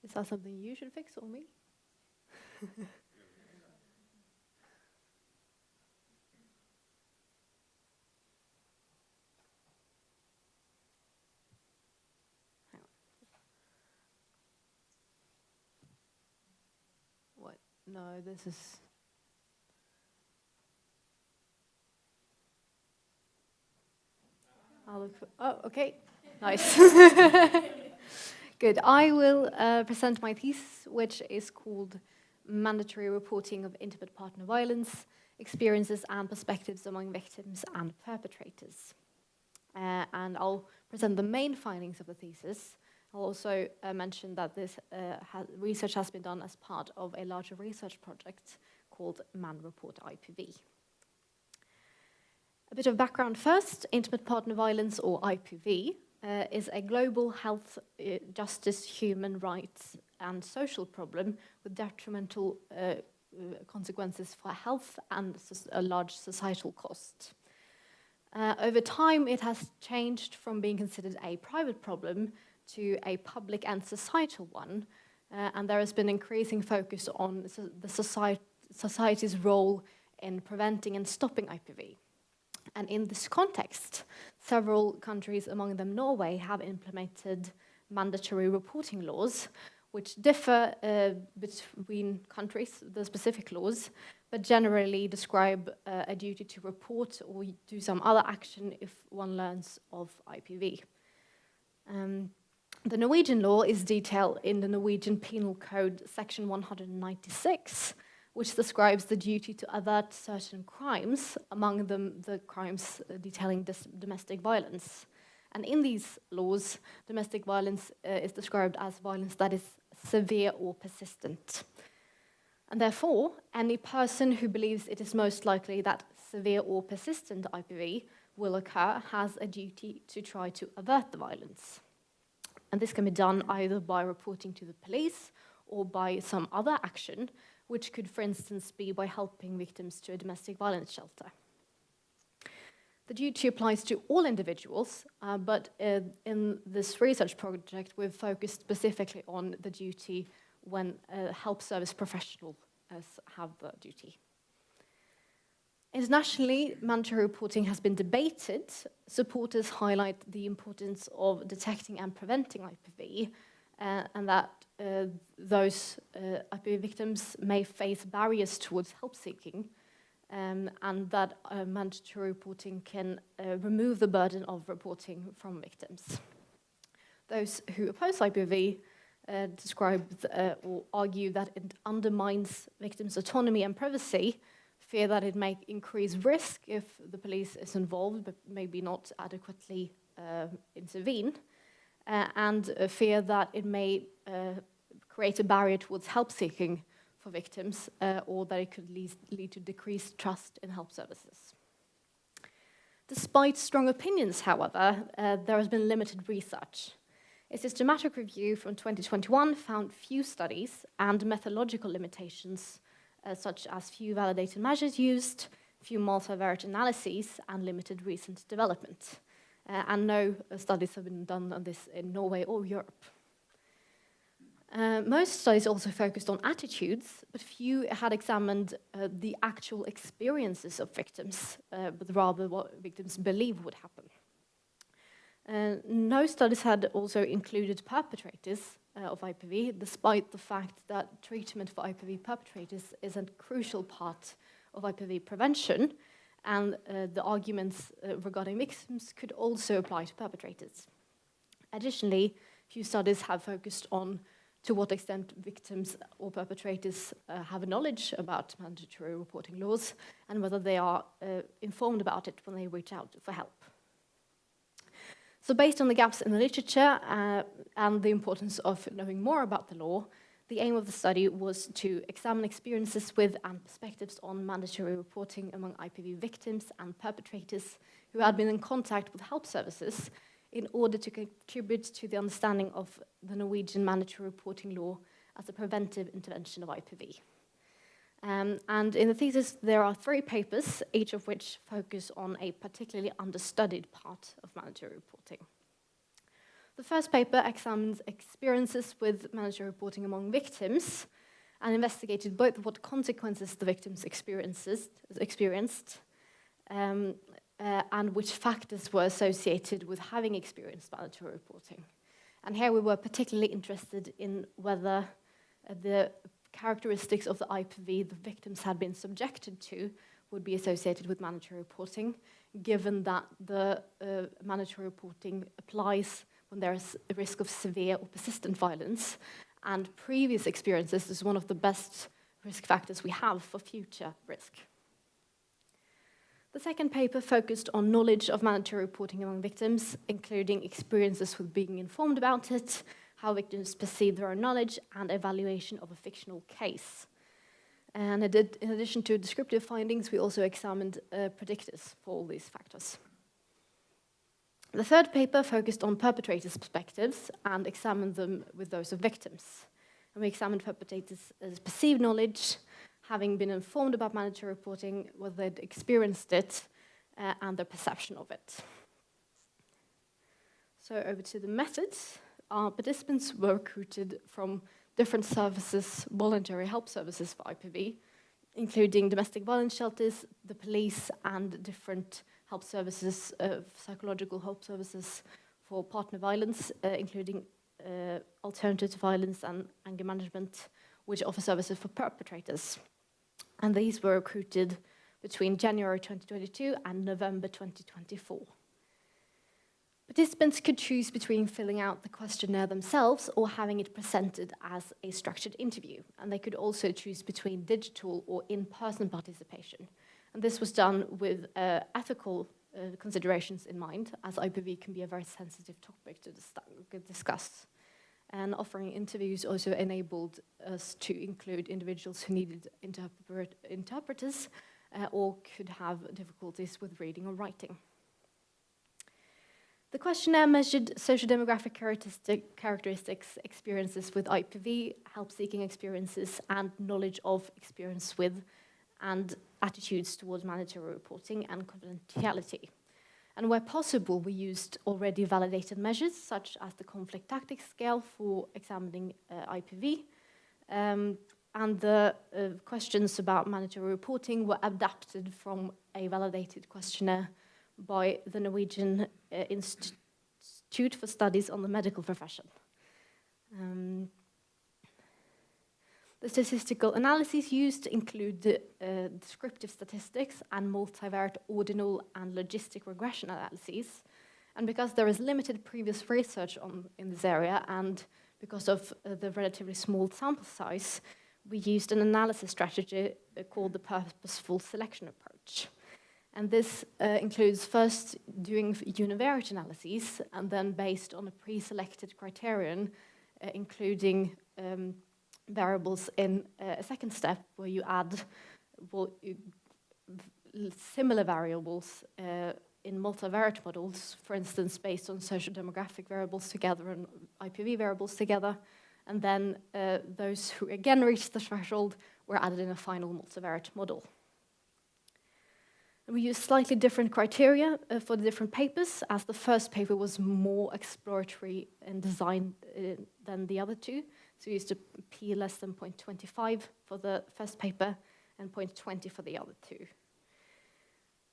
Is that something you should fix or me? Hang on. What? No, this is... I'll look for... Oh, okay. Nice. Good. I will present my thesis, which is called Mandatory Reporting of Intimate Partner Violence, Experiences and Perspectives Among Victims and Perpetrators. And I'll present the main findings of the thesis. I'll also mention that this research has been done as part of a larger research project called Man Report IPV. A bit of background first. Intimate partner violence, or IPV, is a global health, justice, human rights and social problem with detrimental consequences for health and a large societal cost. Over time, it has changed from being considered a private problem to a public and societal one, and there has been increasing focus on the society's role in preventing and stopping IPV. And in this context, several countries, among them Norway, have implemented mandatory reporting laws, which differ between countries, the specific laws, but generally describe a duty to report or do some other action if one learns of IPV. The Norwegian law is detailed in the Norwegian Penal Code section 196, which describes the duty to avert certain crimes, among them the crimes detailing domestic violence. And in these laws, domestic violence is described as violence that is severe or persistent. And therefore, any person who believes it is most likely that severe or persistent IPV will occur has a duty to try to avert the violence. And this can be done either by reporting to the police or by some other action, which could, for instance, be by helping victims to a domestic violence shelter. The duty applies to all individuals, but in this research project, we've focused specifically on the duty when help service professionals have the duty. Internationally, mandatory reporting has been debated. Supporters highlight the importance of detecting and preventing IPV, and that those IPV victims may face barriers towards help seeking, and that mandatory reporting can remove the burden of reporting from victims. Those who oppose IPV describe or argue that it undermines victims' autonomy and privacy, fear that it may increase risk if the police is involved but maybe not adequately intervene, and fear that it may create a barrier towards help seeking for victims, or that it could lead to decreased trust in help services. Despite strong opinions, however, there has been limited research. A systematic review from 2021 found few studies and methodological limitations, such as few validated measures used, few multivariate analyses, and limited recent development. And no studies have been done on this in Norway or Europe. Most studies also focused on attitudes, but few had examined the actual experiences of victims, but rather what victims believe would happen. No studies had also included perpetrators of IPV, despite the fact that treatment for IPV perpetrators is a crucial part of IPV prevention, and the arguments regarding victims could also apply to perpetrators. Additionally, few studies have focused on to what extent victims or perpetrators have knowledge about mandatory reporting laws and whether they are informed about it when they reach out for help. So based on the gaps in the literature and the importance of knowing more about the law, the aim of the study was to examine experiences with and perspectives on mandatory reporting among IPV victims and perpetrators who had been in contact with help services in order to contribute to the understanding of the Norwegian mandatory reporting law as a preventive intervention of IPV. And in the thesis, there are 3 papers, each of which focus on a particularly understudied part of mandatory reporting. The first paper examines experiences with mandatory reporting among victims and investigated both what consequences the victims experienced and which factors were associated with having experienced mandatory reporting. And here we were particularly interested in whether the characteristics of the IPV the victims had been subjected to would be associated with mandatory reporting, given that the mandatory reporting applies when there is a risk of severe or persistent violence, and previous experiences is one of the best risk factors we have for future risk. The second paper focused on knowledge of mandatory reporting among victims, including experiences with being informed about it, how victims perceive their own knowledge, and evaluation of a fictional case. And in addition to descriptive findings, we also examined predictors for all these factors. The third paper focused on perpetrators' perspectives and examined them with those of victims. And we examined perpetrators' perceived knowledge, having been informed about mandatory reporting, whether they'd experienced it, and their perception of it. So over to the methods. Our participants were recruited from different services, voluntary help services for IPV, including domestic violence shelters, the police, and different help services, psychological help services for partner violence, including alternative to violence and anger management, which offer services for perpetrators. And these were recruited between January 2022 and November 2024. Participants could choose between filling out the questionnaire themselves or having it presented as a structured interview. And they could also choose between digital or in-person participation. And this was done with ethical considerations in mind, as IPV can be a very sensitive topic to discuss. And offering interviews also enabled us to include individuals who needed interpreters or could have difficulties with reading or writing. The questionnaire measured socio-demographic characteristics, experiences with IPV, help-seeking experiences, and knowledge of experience with, and attitudes towards mandatory reporting and confidentiality. And where possible, we used already validated measures, such as the conflict tactics scale for examining IPV, and the questions about mandatory reporting were adapted from a validated questionnaire by the Norwegian Institute for Studies on the Medical Profession. The statistical analyses used include the descriptive statistics and multivariate ordinal and logistic regression analyses. And because there is limited previous research in this area, and because of the relatively small sample size, we used an analysis strategy called the purposeful selection approach. And this includes first doing univariate analyses, and then based on a pre-selected criterion, including variables in a second step where you add similar variables in multivariate models, for instance, based on social demographic variables together and IPV variables together, and then those who again reached the threshold were added in a final multivariate model. And we used slightly different criteria for the different papers, as the first paper was more exploratory in design than the other two. So we used a p less than 0.25 for the first paper and 0.20 for the other two.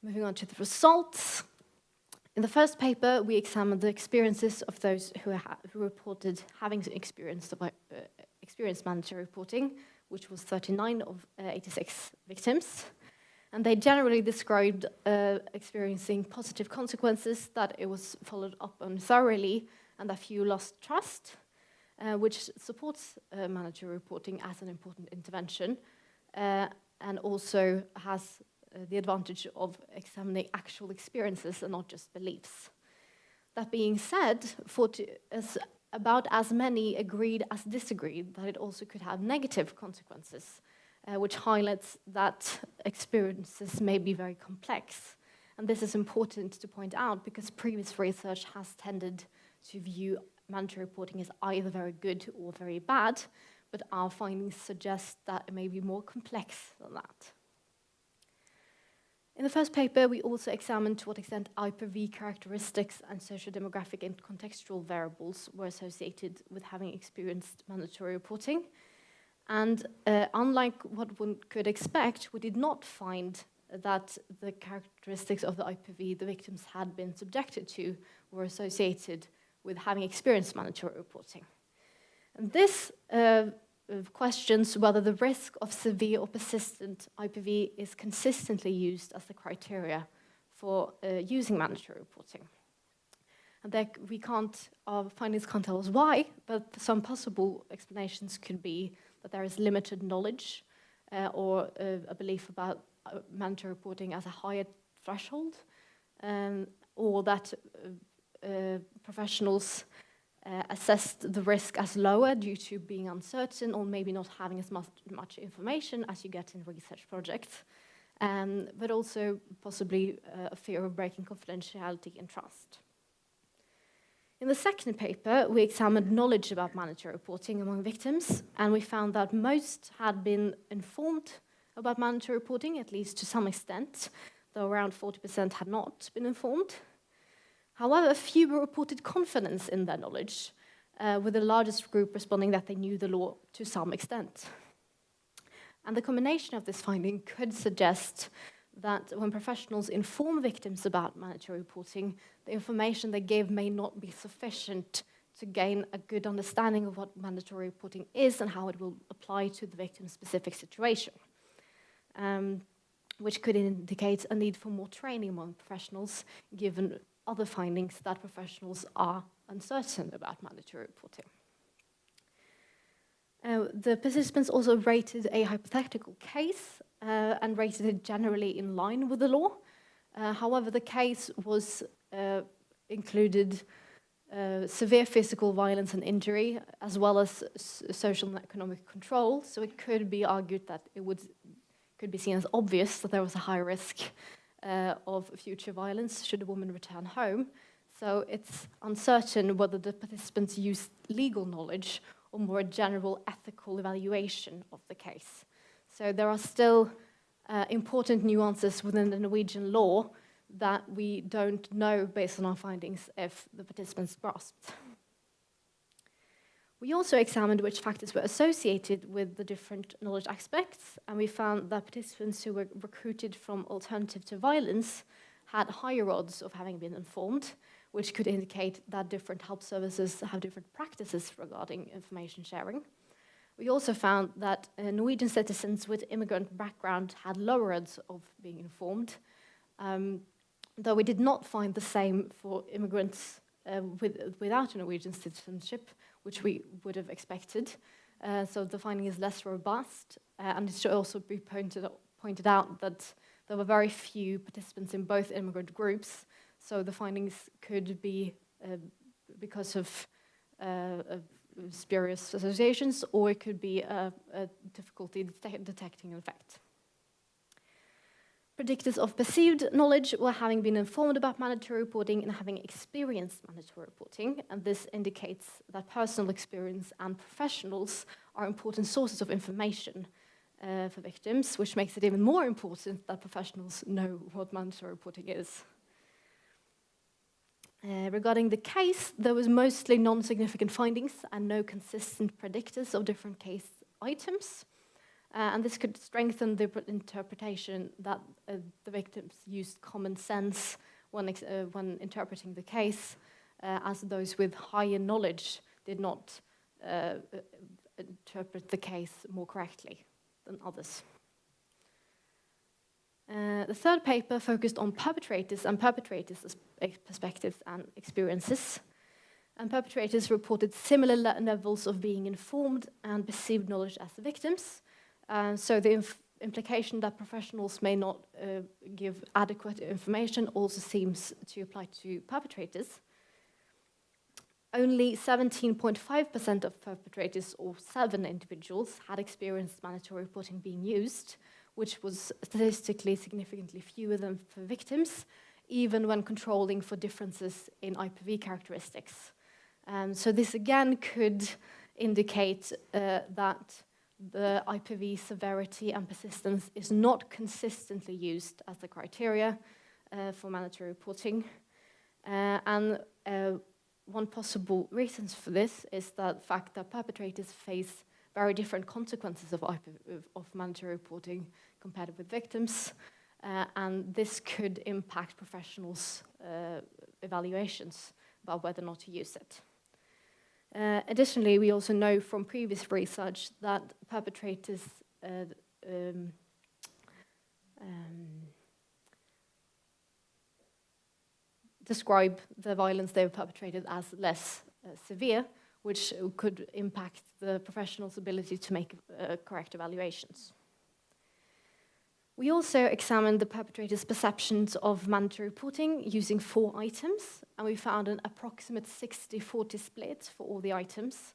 Moving on to the results. In the first paper, we examined the experiences of those who reported having experienced mandatory reporting, which was 39 of 86 victims. And they generally described experiencing positive consequences, that it was followed up on thoroughly, and a few lost trust, which supports mandatory reporting as an important intervention, and also has the advantage of examining actual experiences and not just beliefs. That being said, about as many agreed as disagreed that it also could have negative consequences, which highlights that experiences may be very complex. And this is important to point out because previous research has tended to view mandatory reporting as either very good or very bad, but our findings suggest that it may be more complex than that. In the first paper, we also examined to what extent IPV characteristics and socio-demographic and contextual variables were associated with having experienced mandatory reporting. And unlike what one could expect, we did not find that the characteristics of the IPV the victims had been subjected to were associated with having experienced mandatory reporting. And this questions whether the risk of severe or persistent IPV is consistently used as the criteria for using mandatory reporting. And our findings can't tell us why, but some possible explanations could be that there is limited knowledge or a belief about mandatory reporting as a higher threshold, or that professionals assessed the risk as lower due to being uncertain or maybe not having as much information as you get in research projects, but also possibly a fear of breaking confidentiality and trust. In the second paper, we examined knowledge about mandatory reporting among victims, and we found that most had been informed about mandatory reporting, at least to some extent, though around 40% had not been informed. However, fewer reported confidence in their knowledge, with the largest group responding that they knew the law to some extent. And the combination of this finding could suggest that when professionals inform victims about mandatory reporting, the information they give may not be sufficient to gain a good understanding of what mandatory reporting is and how it will apply to the victim's specific situation, which could indicate a need for more training among professionals, given other findings that professionals are uncertain about mandatory reporting. The participants also rated a hypothetical case and rated it generally in line with the law. However, the case was included severe physical violence and injury, as well as social and economic control. So it could be argued that could be seen as obvious that there was a high risk of future violence should a woman return home. So it's uncertain whether the participants used legal knowledge or more a general ethical evaluation of the case. So there are still important nuances within the Norwegian law that we don't know based on our findings if the participants grasped. We also examined which factors were associated with the different knowledge aspects, and we found that participants who were recruited from alternative to violence had higher odds of having been informed, which could indicate that different help services have different practices regarding information sharing. We also found that Norwegian citizens with immigrant background had lower odds of being informed, though we did not find the same for immigrants without a Norwegian citizenship, which we would have expected. So the finding is less robust, and it should also be pointed out that there were very few participants in both immigrant groups, so the findings could be because of spurious associations, or it could be a difficulty detecting an effect. Predictors of perceived knowledge were having been informed about mandatory reporting and having experienced mandatory reporting, and this indicates that personal experience and professionals are important sources of information for victims, which makes it even more important that professionals know what mandatory reporting is. Regarding the case, there was mostly non-significant findings and no consistent predictors of different case items. And this could strengthen the interpretation that the victims used common sense when interpreting the case, as those with higher knowledge did not interpret the case more correctly than others. The third paper focused on perpetrators and perpetrators' perspectives and experiences. And perpetrators reported similar levels of being informed and perceived knowledge as the victims. So the implication that professionals may not give adequate information also seems to apply to perpetrators. Only 17.5% of perpetrators, or 7 individuals, had experienced mandatory reporting being used, which was statistically significantly fewer than for victims, even when controlling for differences in IPV characteristics. So this again could indicate that the IPV severity and persistence is not consistently used as the criteria for mandatory reporting. One possible reason for this is the fact that perpetrators face very different consequences of mandatory reporting compared with victims, and this could impact professionals' evaluations about whether or not to use it. Additionally, we also know from previous research that perpetrators describe the violence they've perpetrated as less severe, which could impact the professional's ability to make correct evaluations. We also examined the perpetrators' perceptions of mandatory reporting using 4 items, and we found an approximate 60-40 split for all the items.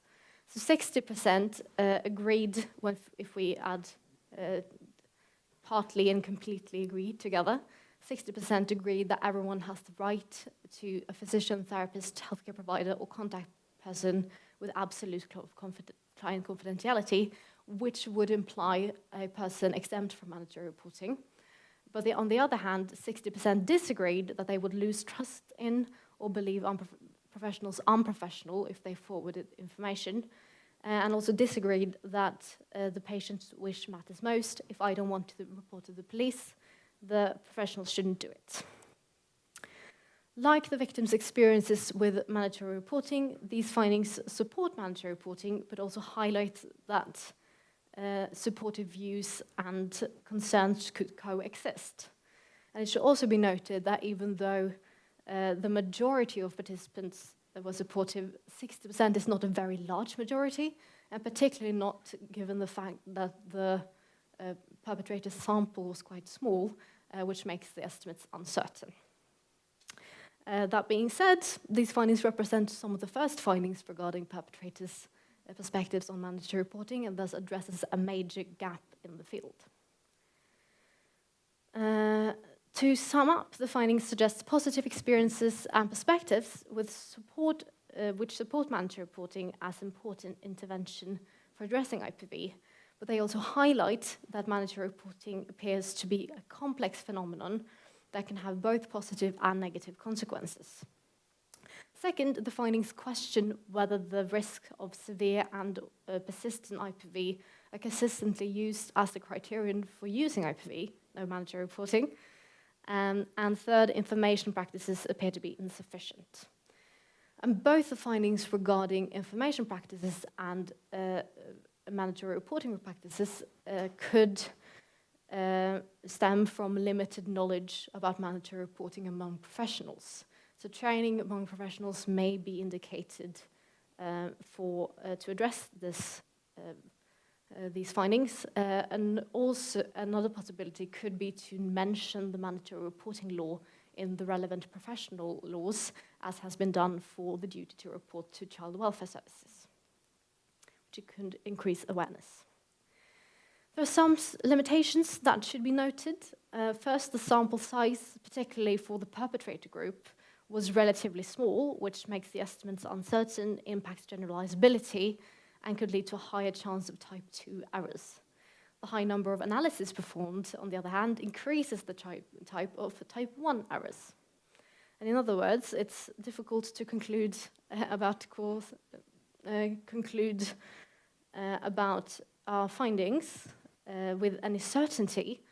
So 60% agreed, if we add partly and completely agreed together, 60% agreed that everyone has the right to a physician, therapist, healthcare provider, or contact person with absolute client confidentiality, which would imply a person exempt from mandatory reporting. But on the other hand, 60% disagreed that they would lose trust in or believe professionals unprofessional if they forwarded information, and also disagreed that the patient's wish matters most. If I don't want to report to the police, the professionals shouldn't do it. Like the victim's experiences with mandatory reporting, these findings support mandatory reporting, but also highlight that supportive views and concerns could coexist. And it should also be noted that even though the majority of participants were supportive, 60% is not a very large majority, and particularly not given the fact that the perpetrator sample was quite small, which makes the estimates uncertain. That being said, these findings represent some of the first findings regarding perpetrators' perspectives on mandatory reporting, and thus addresses a major gap in the field. To sum up, the findings suggest positive experiences and perspectives which support mandatory reporting as important intervention for addressing IPV, but they also highlight that mandatory reporting appears to be a complex phenomenon that can have both positive and negative consequences. Second, the findings question whether the risk of severe and persistent IPV are consistently used as the criterion for using IPV, no mandatory reporting. And third, information practices appear to be insufficient. And both the findings regarding information practices and mandatory reporting practices could stem from limited knowledge about mandatory reporting among professionals. So training among professionals may be indicated to address these findings. And also another possibility could be to mention the mandatory reporting law in the relevant professional laws, as has been done for the duty to report to child welfare services, which could increase awareness. There are some limitations that should be noted. First, the sample size, particularly for the perpetrator group, was relatively small, which makes the estimates uncertain, impacts generalizability, and could lead to a higher chance of type 2 errors. The high number of analyses performed, on the other hand, increases the type of type 1 errors. And in other words, it's difficult to conclude about our findings with any certainty.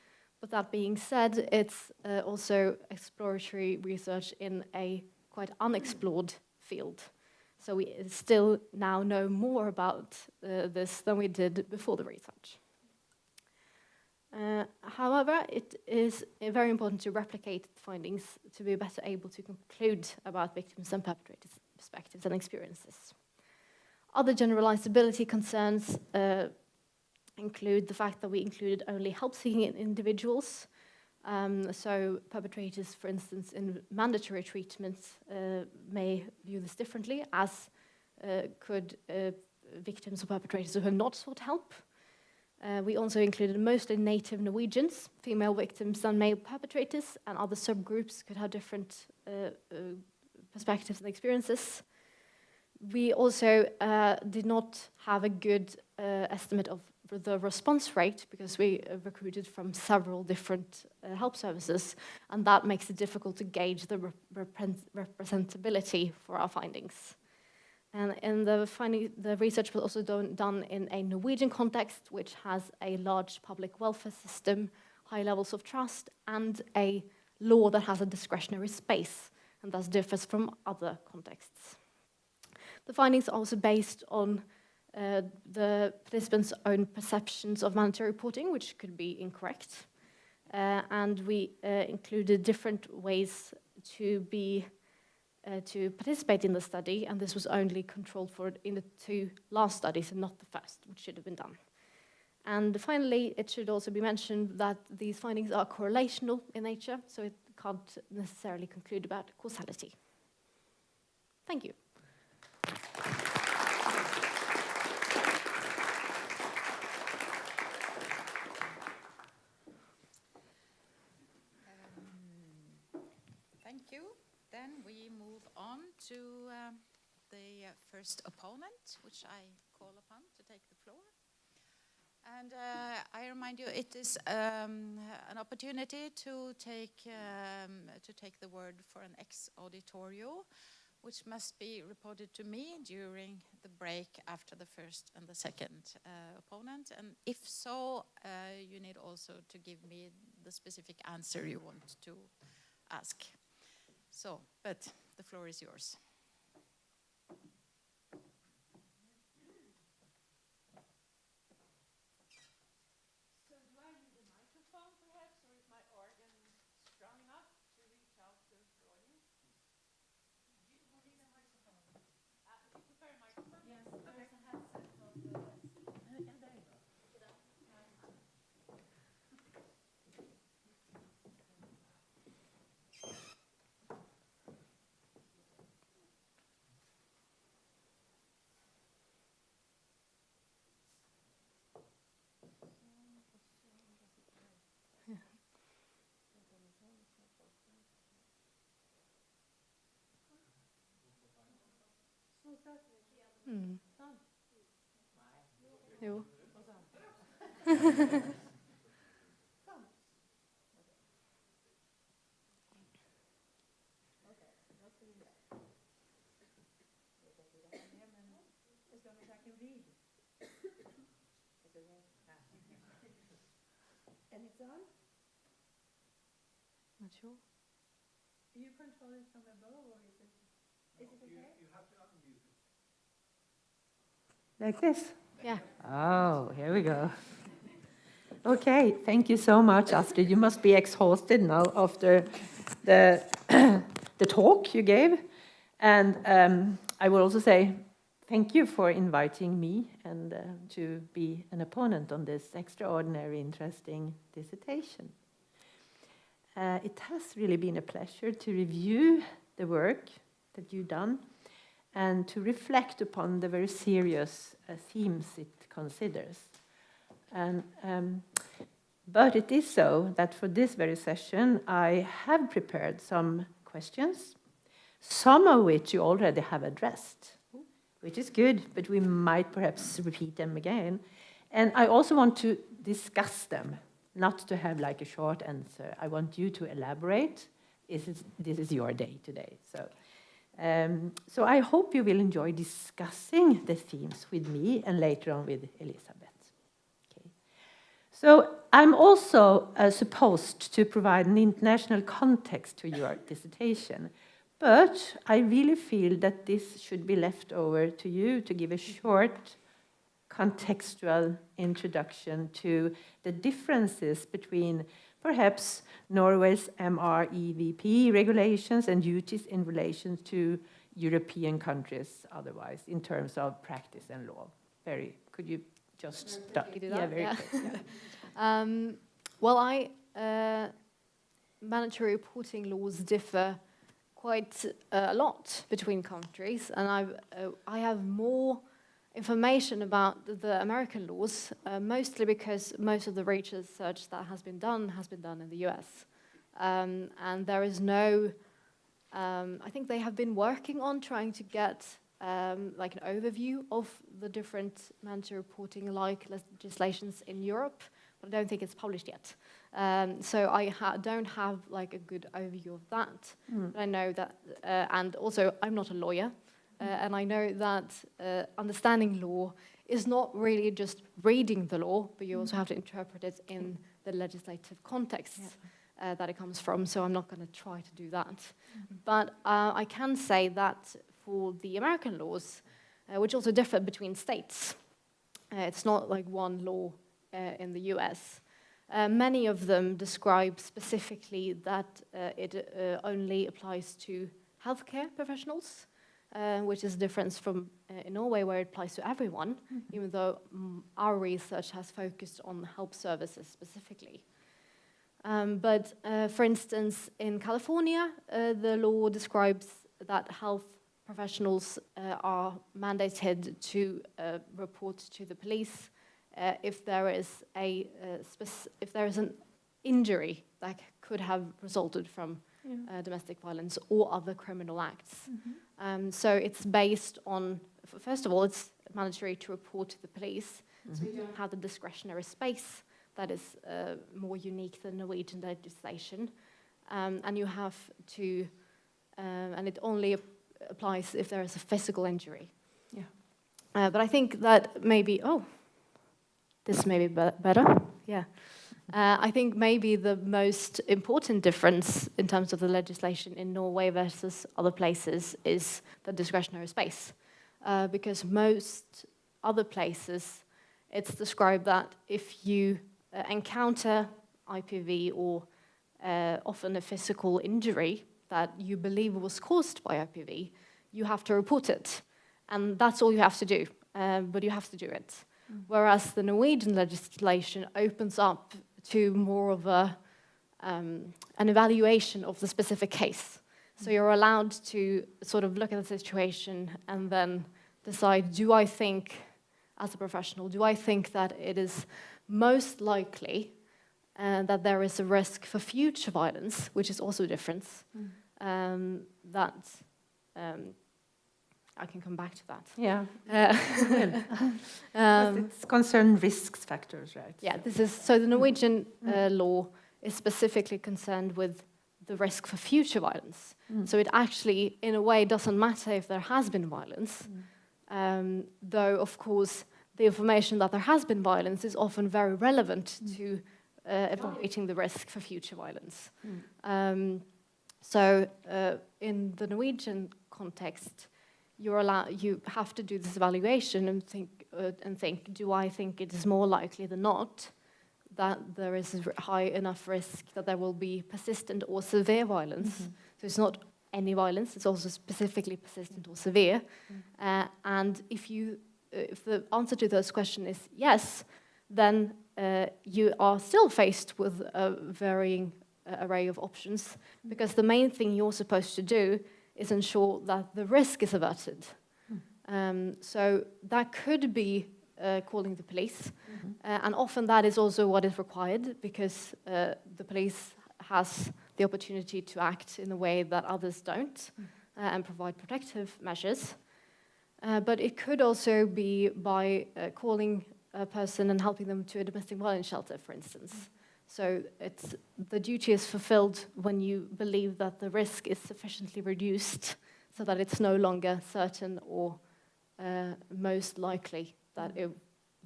But that being said, it's also exploratory research in a quite unexplored field. So we still now know more about this than we did before the research. However, it is very important to replicate the findings to be better able to conclude about victims and perpetrators' perspectives and experiences. Other generalizability concerns include the fact that we included only help-seeking individuals. So perpetrators, for instance, in mandatory treatments may view this differently, as could victims or perpetrators who have not sought help. We also included mostly native Norwegians, female victims and male perpetrators, and other subgroups could have different perspectives and experiences. We also did not have a good estimate of the response rate because we recruited from several different help services, and that makes it difficult to gauge the representability for our findings. And in the research was also done in a Norwegian context, which has a large public welfare system, high levels of trust, and a law that has a discretionary space, and thus differs from other contexts. The findings are also based on the participants' own perceptions of mandatory reporting, which could be incorrect. And we included different ways to participate in the study, and this was only controlled for in the 2 last studies and not the first, which should have been done. And finally, it should also be mentioned that these findings are correlational in nature, so it can't necessarily conclude about causality. Thank you. Thank you. Then we move on to the first opponent, which I call upon to take the floor. And I remind you, it is an opportunity to take the word for an ex auditorio, which must be reported to me during the break after the first and the second opponent. And if so, you need also to give me the specific answer you want to ask. So, but the floor is yours. Jo. And it's on? Not sure. Do you control it from above, or is it okay? You have to unmute it. Like this? Yeah. Oh, here we go. Okay, thank you so much, Astrid. You must be exhausted now after the the talk you gave. And I will also say thank you for inviting me and to be an opponent on this extraordinary, interesting dissertation. It has really been a pleasure to review the work that you've done and to reflect upon the very serious themes it considers. And, but it is so that for this very session, I have prepared some questions, some of which you already have addressed, which is good, but we might perhaps repeat them again. And I also want to discuss them, not to have like a short answer. I want you to elaborate. This is your day today. So I hope you will enjoy discussing the themes with me and later on with Elisabeth. Okay. So I'm also supposed to provide an international context to your dissertation, but I really feel that this should be left over to you to give a short contextual introduction to the differences between perhaps Norway's MREVP regulations and duties in relation to European countries otherwise in terms of practice and law. Could you just start? Yeah, very quick. Well, mandatory reporting laws differ quite a lot between countries, and I have more information about the American laws, mostly because most of the research that has been done in the US. And there is no, I think they have been working on trying to get like an overview of the different mandatory reporting legislations in Europe, but I don't think it's published yet. So I don't have like a good overview of that. But I know that, and also I'm not a lawyer, and I know that understanding law is not really just reading the law, but you also have to interpret it in the legislative context that it comes from. So I'm not going to try to do that. But I can say that for the American laws, which also differ between states, it's not like one law in the US. Many of them describe specifically that it only applies to healthcare professionals, which is a difference from in Norway where it applies to everyone, even though our research has focused on health services specifically. But for instance, in California, the law describes that health professionals are mandated to report to the police if there is an injury that could have resulted from domestic violence or other criminal acts. So it's based on, first of all, it's mandatory to report to the police, So you don't have the discretionary space that is more unique than Norwegian legislation. And you have to, and it only applies if there is a physical injury. Yeah. But I think that maybe, this may be better, yeah. I think maybe the most important difference in terms of the legislation in Norway versus other places is the discretionary space. Because most other places, it's described that if you encounter IPV or often a physical injury that you believe was caused by IPV, you have to report it. And that's all you have to do, but you have to do it. Whereas the Norwegian legislation opens up to more of an evaluation of the specific case. So you're allowed to sort of look at the situation and then decide, do I think, as a professional, do I think that it is most likely that there is a risk for future violence, which is also a difference, I can come back to that. Yeah. It's concerned risks factors, right? Yeah, so the Norwegian law is specifically concerned with the risk for future violence. So it actually, in a way, doesn't matter if there has been violence, though, of course, the information that there has been violence is often very relevant to evaluating the risk for future violence. So in the Norwegian context, you have to do this evaluation and think, do I think it is more likely than not that there is a high enough risk that there will be persistent or severe violence? So it's not any violence, it's also specifically persistent or severe. And if the answer to those questions is yes, then you are still faced with a varying array of options, because the main thing you're supposed to do is ensure that the risk is averted. So that could be calling the police, and often that is also what is required, because the police has the opportunity to act in a way that others don't, and provide protective measures. But it could also be by calling a person and helping them to a domestic violence shelter, for instance. So the duty is fulfilled when you believe that the risk is sufficiently reduced so that it's no longer certain or most likely that it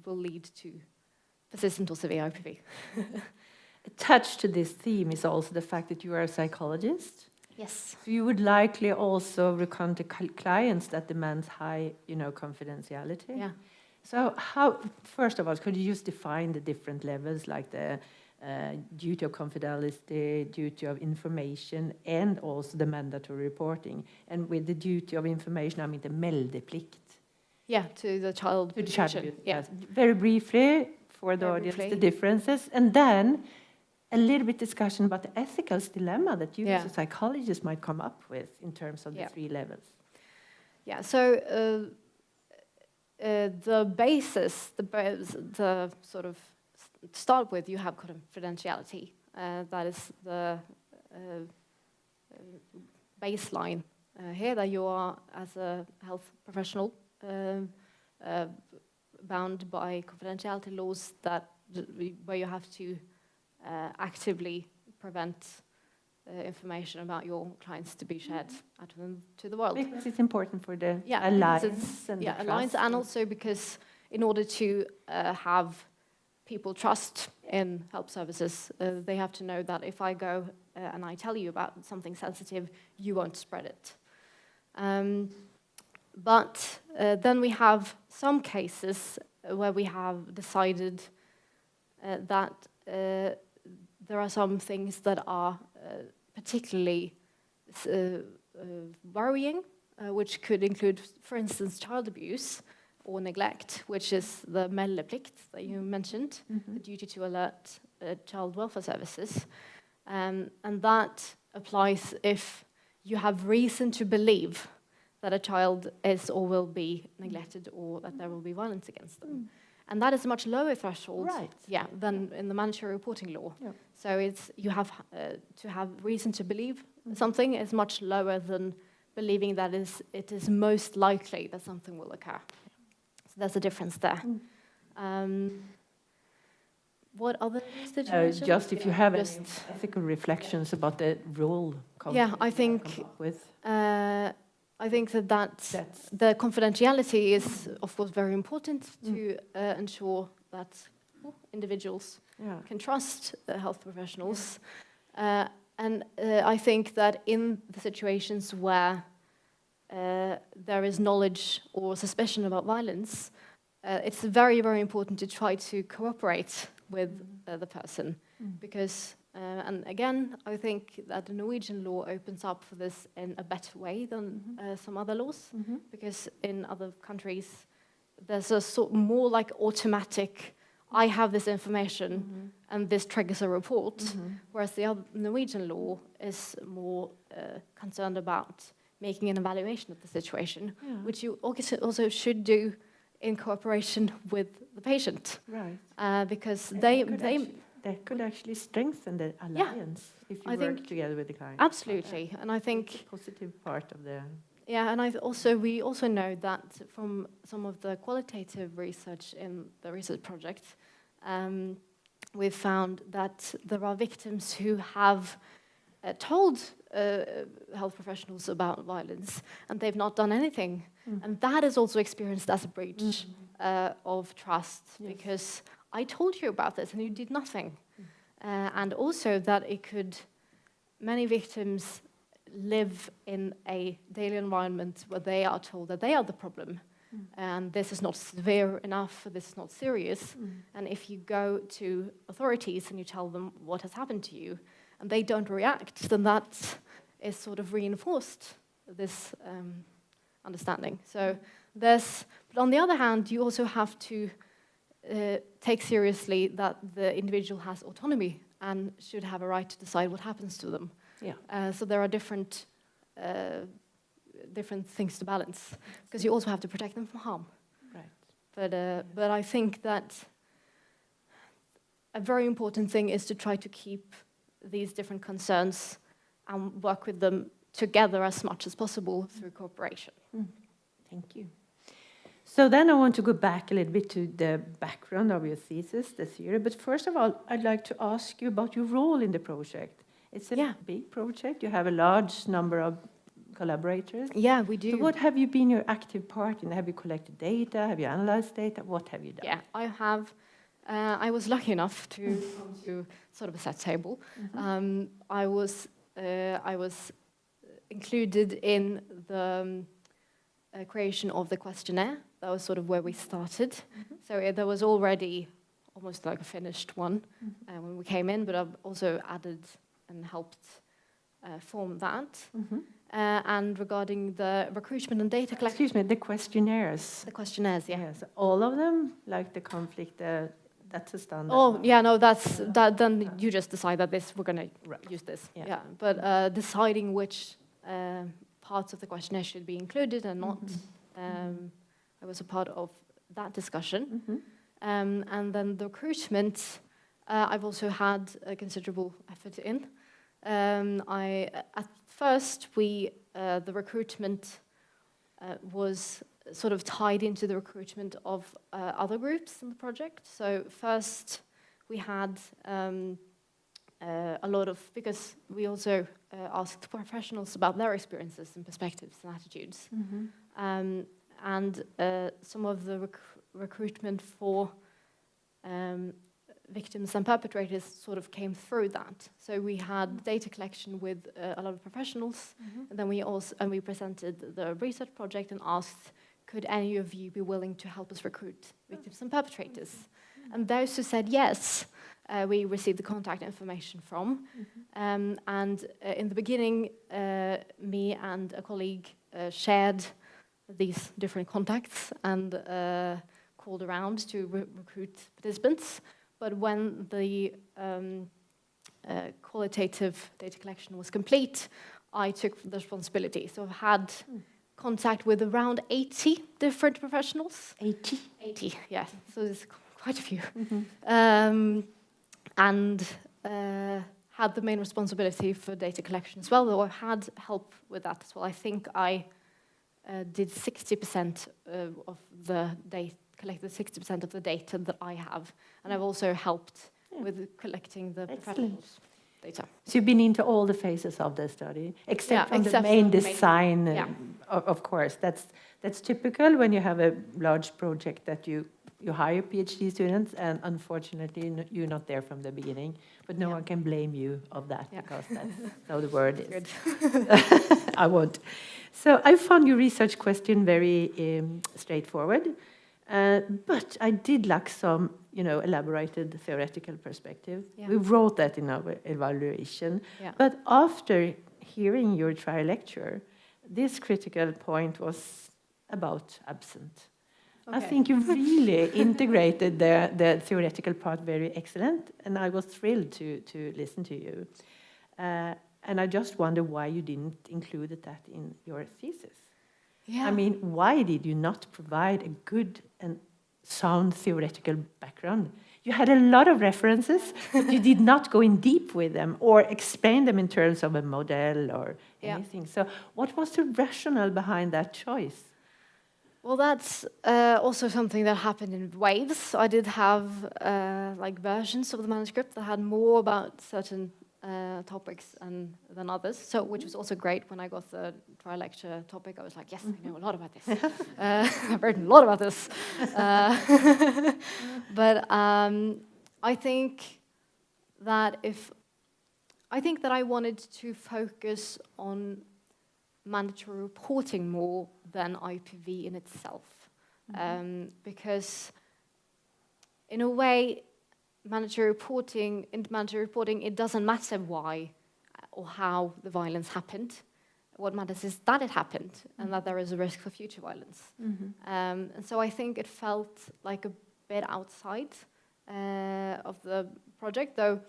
will lead to persistent or severe IPV. Attached to this theme is also the fact that you are a psychologist. Yes. So you would likely also encounter clients that demand high, confidentiality. Yeah. So how, first of all, could you just define the different levels, like the duty of confidentiality, duty of information, and also the mandatory reporting? And with the duty of information, I mean the meldeplikt. Yeah, to the child protection. Yeah. Yes. Very briefly, for the audience, the differences. And then a little bit discussion about the ethical dilemma that you as a psychologist might come up with in terms of the three levels. Yeah, so the basis, the sort of start with, you have confidentiality. That is the baseline here, that you are, as a health professional, bound by confidentiality laws where you have to actively prevent information about your clients to be shared out of them to the world. Because it's important for the alliance and the alliance, and also because in order to have people trust in help services, they have to know that if I go and I tell you about something sensitive, you won't spread it. But then we have some cases where we have decided that there are some things that are particularly worrying, which could include, for instance, child abuse or neglect, which is the meldeplikt that you mentioned, the duty to alert child welfare services. And that applies if you have reason to believe that a child is or will be neglected, or that there will be violence against them. And that is a much lower threshold than in the mandatory reporting law. Yeah. So you have to have reason to believe something is much lower than believing that it is most likely that something will occur. So there's a difference there. What other things did you mention? Just if you have any ethical reflections about the role. I think I think that the confidentiality is, of course, very important to ensure that individuals can trust health professionals. And I think that in the situations where there is knowledge or suspicion about violence, it's very, very important to try to cooperate with the person. Because, and again, I think that the Norwegian law opens up for this in a better way than some other laws. Because in other countries, there's a more like automatic, I have this information and this triggers a report, whereas the other Norwegian law is more concerned about making an evaluation of the situation, which you also should do in cooperation with the patient. Right. Because that could actually strengthen the alliance if you work together with the client. Absolutely, and I think it's a positive part of the. Yeah, and we also know that from some of the qualitative research in the research project, we've found that there are victims who have told health professionals about violence, and they've not done anything. And that is also experienced as a breach of trust, because I told you about this and you did nothing. And also that many victims live in a daily environment where they are told that they are the problem. And this is not severe enough, this is not serious. And if you go to authorities and you tell them what has happened to you, and they don't react, then that is sort of reinforced, this understanding. So but on the other hand, you also have to take seriously that the individual has autonomy and should have a right to decide what happens to them. So there are different things to balance, because you also have to protect them from harm. Right. But I think that a very important thing is to try to keep these different concerns and work with them together as much as possible through cooperation. Thank you. So then I want to go back a little bit to the background of your thesis, the theory. But first of all, I'd like to ask you about your role in the project. It's a big project. You have a large number of collaborators. Yeah, we do. So what have you been your active part in? Have you collected data? Have you analyzed data? What have you done? Yeah, I have. I was lucky enough to come to sort of a set table. I was included in the creation of the questionnaire. That was sort of where we started. So there was already almost like a finished one when we came in, but I've also added and helped form that. And regarding the recruitment and data collection... Excuse me, the questionnaires. The questionnaires, yeah. Yes, all of them, like the conflict, that's a standard. Oh, yeah, no, that. Then you just decide that we're going to use this. Yeah. But deciding which parts of the questionnaire should be included and not, I was a part of that discussion. And then the recruitment, I've also had a considerable effort in. At first, the recruitment was sort of tied into the recruitment of other groups in the project. So first, we had a lot of, because we also asked professionals about their experiences and perspectives and attitudes. And some of the recruitment for victims and perpetrators sort of came through that. So we had data collection with a lot of professionals, and then we presented the research project and asked, could any of you be willing to help us recruit victims and perpetrators? And those who said yes, we received the contact information from. And in the beginning, me and a colleague shared these different contacts and called around to recruit participants. But when the qualitative data collection was complete, I took the responsibility. So I've had contact with around 80 different professionals. 80? 80, yeah. So there's quite a few. And had the main responsibility for data collection as well, though I had help with that as well. I think I did 60% of the data collected 60% of the data that I have, and I've also helped with collecting the Perpetrators data. So you've been into all the phases of the study, except from the except main for the main- design. yeah. Of course, that's typical when you have a large project that you hire PhD students, and unfortunately you're not there from the beginning. But no one can blame you of that, because that's how the word is. Good. I won't. So I found your research question very straightforward, but I did lack some, elaborated theoretical perspective. Yeah. We wrote that in our evaluation. Yeah. But after hearing your trial lecture, this critical point was about absent. I Okay. think you really integrated the theoretical part very excellent, and I was thrilled to listen to you. And I just wonder why you didn't include that in your thesis. Yeah. I mean, why did you not provide a good and sound theoretical background? You had a lot of references, but you did not go in deep with them or explain them in terms of a model or anything. So what was the rationale behind that choice? Well, that's also something that happened in waves. So I did have versions of the manuscript that had more about certain topics than others. So, which was also great. When I got the trial lecture topic, I was like, yes, I know a lot about this. I've written a lot about this. But I think that I wanted to focus on mandatory reporting more than IPV in itself. Because in a way, mandatory reporting, it doesn't matter why or how the violence happened. What matters is that it happened and that there is a risk for future violence. And so I think it felt like a bit outside of the project, though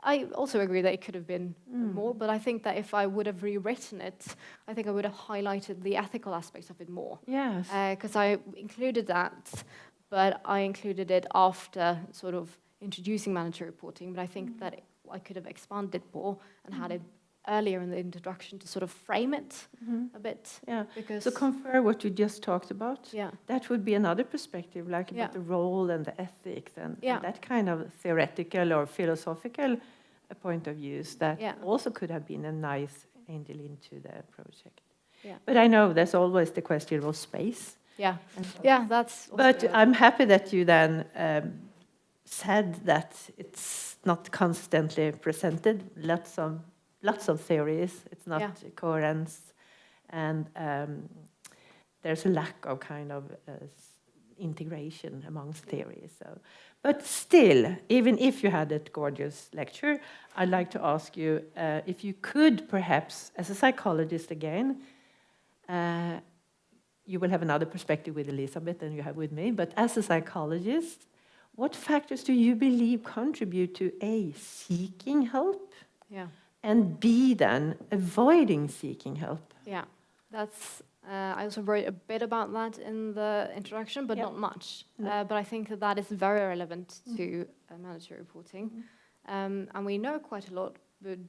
I also agree that it could have been more, but I think that if I would have rewritten it, I think I would have highlighted the ethical aspects of it more. Yes. Because I included that, but I included it after sort of introducing mandatory reporting, but I think that I could have expanded more and had it earlier in the introduction to sort of frame it a bit. Yeah. Because So compare what you just talked about. Yeah. That would be another perspective, like about the role and the ethics and that kind of theoretical or philosophical point of views that also could have been a nice angle into the project. Yeah. But I know there's always the question of space. Yeah. Yeah, that's also But I'm happy that you then said that it's not constantly presented. Lots of theories. It's not coherence, and there's a lack of kind of integration amongst theories. So, but still, even if you had that gorgeous lecture, I'd like to ask you if you could perhaps, as a psychologist again, you will have another perspective with Elisabeth than you have with me, but as a psychologist, what factors do you believe contribute to A, seeking help, and B, then avoiding seeking help? Yeah, that's. I also wrote a bit about that in the introduction, but not much. But I think that is very relevant to mandatory reporting. And we know quite a lot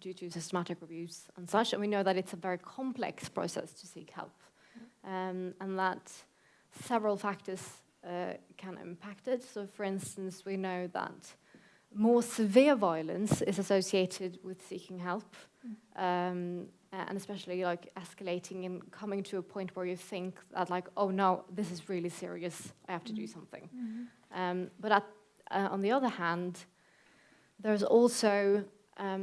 due to systematic reviews and such, and we know that it's a very complex process to seek help. And that several factors can impact it. So, for instance, we know that more severe violence is associated with seeking help, and especially like escalating and coming to a point where you think that, like, oh no, this is really serious, I have to do something. But on the other hand, there's also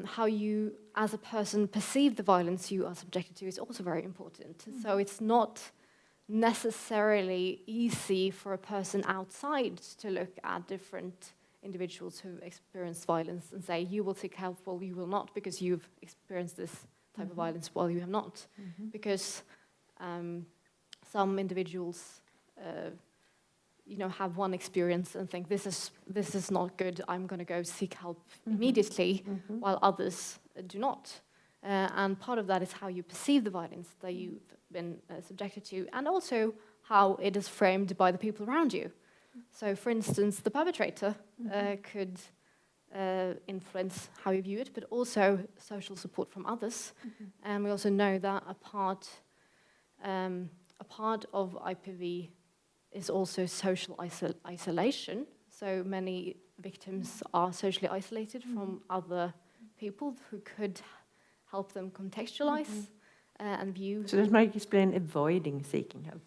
how you, as a person, perceive the violence you are subjected to is also very important. So it's not necessarily easy for a person outside to look at different individuals who experience violence and say, you will seek help, well, you will not, because you've experienced this type of violence while you have not. Because some individuals have one experience and think, this is not good, I'm going to go seek help immediately, while others do not. And part of that is how you perceive the violence that you've been subjected to, and also how it is framed by the people around you. So, for instance, the perpetrator could influence how you view it, but also social support from others. And we also know that a part of IPV is also social isolation. So many victims are socially isolated from other people who could help them contextualize and view. So that might explain avoiding seeking help.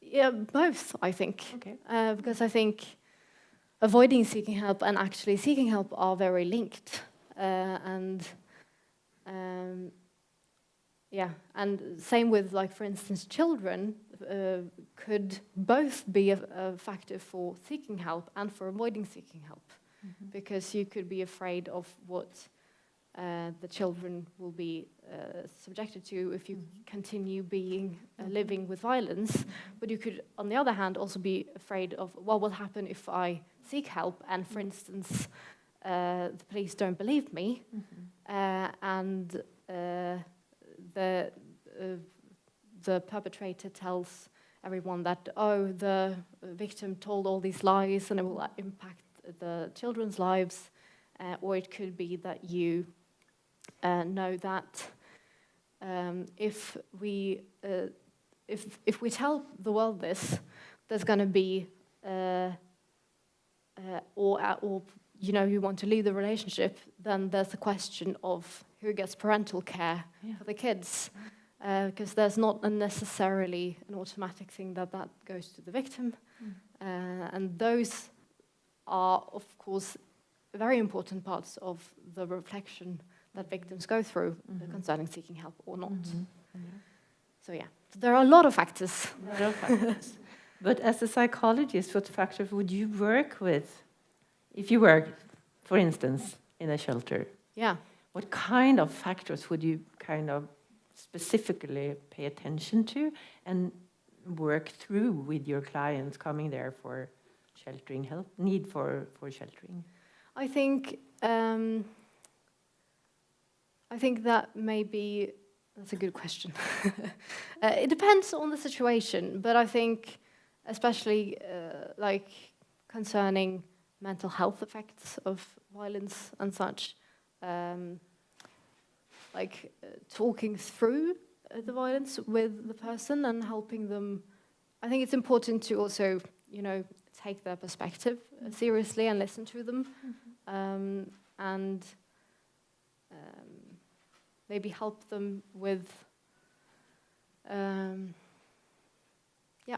Yeah, both, I think. Okay. Because I think avoiding seeking help and actually seeking help are very linked. And same with, like, for instance, children could both be a factor for seeking help and for avoiding seeking help. Because you could be afraid of what the children will be subjected to if you continue being living with violence. But you could, on the other hand, also be afraid of what will happen if I seek help and, for instance, the police don't believe me, and the perpetrator tells everyone that, oh, the victim told all these lies and it will impact the children's lives, or it could be that you know that if we tell the world this, there's going to be or you know, you want to leave the relationship, then there's the question of who gets parental care for the kids, because there's not necessarily an automatic thing that goes to the victim, and those are, of course, very important parts of the reflection that victims go through concerning seeking help or not. So yeah, there are a lot of factors. But as a psychologist, what factors would you work with if you work, for instance, in a shelter? Yeah. What kind of factors would you kind of specifically pay attention to and work through with your clients coming there for sheltering help, need for sheltering? I think that maybe that's a good question. It depends on the situation, but I think especially like concerning mental health effects of violence and such, like talking through the violence with the person and helping them. I think it's important to also, you know, take their perspective seriously and listen to them, and maybe help them with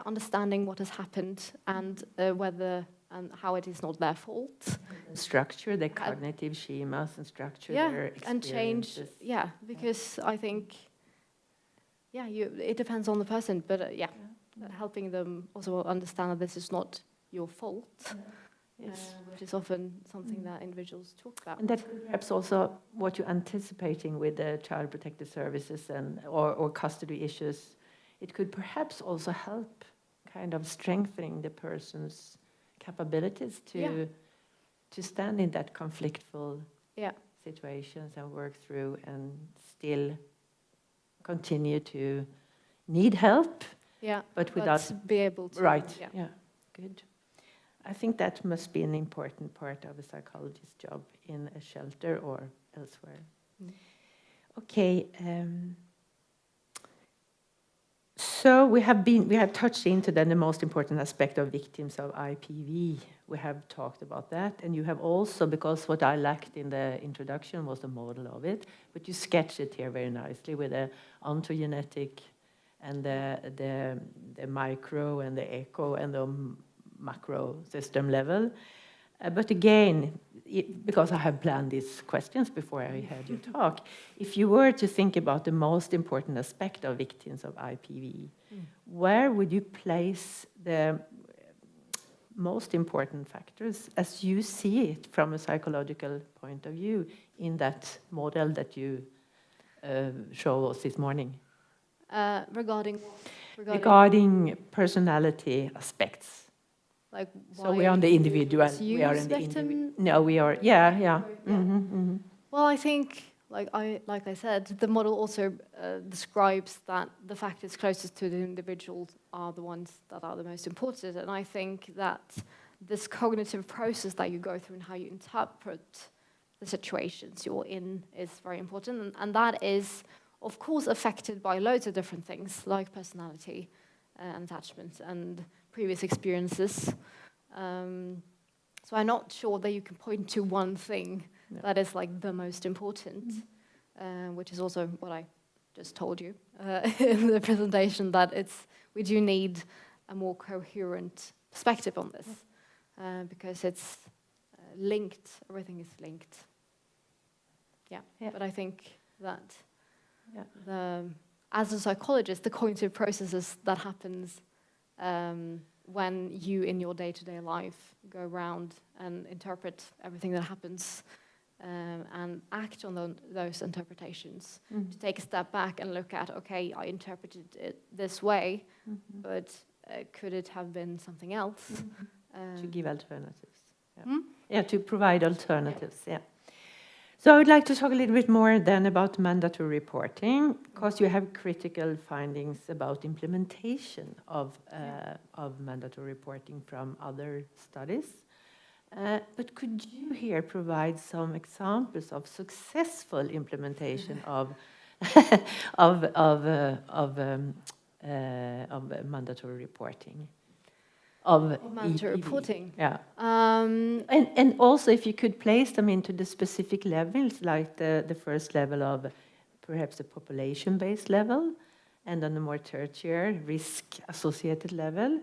understanding what has happened and whether and how it is not their fault. Structure their cognitive schemas and structure their experiences. And change, because I think, it depends on the person, but helping them also understand that this is not your fault, which is often something that individuals talk about. And that perhaps also what you're anticipating with the child protective services and or custody issues, it could perhaps also help kind of strengthening the person's capabilities to stand in that conflictful situations and work through and still continue to need help, but without be able to. Right. Yeah. Good. I think that must be an important part of a psychologist's job in a shelter or elsewhere. Okay. So we have touched into then the most important aspect of victims of IPV. We have talked about that, and you have also, because what I lacked in the introduction was the model of it, but you sketch it here very nicely with the ontogenetic and the micro and the eco and the macro system level. But again, because I have planned these questions before I heard you talk, if you were to think about the most important aspect of victims of IPV, where would you place the most important factors as you see it from a psychological point of view in that model that you showed us this morning? Regarding personality aspects. Like, so we are on the individual. We are in the victim. No, we are. Yeah. Well, I think, like I said, the model also describes that the factors closest to the individual are the ones that are the most important. And I think that this cognitive process that you go through and how you interpret the situations you're in is very important, and that is, of course, affected by loads of different things like personality. and attachments and previous experiences. So I'm not sure that you can point to one thing that is like the most important, which is also what I just told you in the presentation, that we do need a more coherent perspective on this, because it's linked, everything is linked. But I think that as a psychologist, the cognitive processes that happens when you in your day-to-day life go around and interpret everything that happens and act on those interpretations, to take a step back and look at, okay, I interpreted it this way, but could it have been something else? To give alternatives. To provide alternatives, So I would like to talk a little bit more then about mandatory reporting, because you have critical findings about implementation of mandatory reporting from other studies. But could you here provide some examples of successful implementation of mandatory reporting? Of mandatory reporting. And also if you could place them into the specific levels, like the first level of perhaps a population-based level, and on the more tertiary risk-associated level,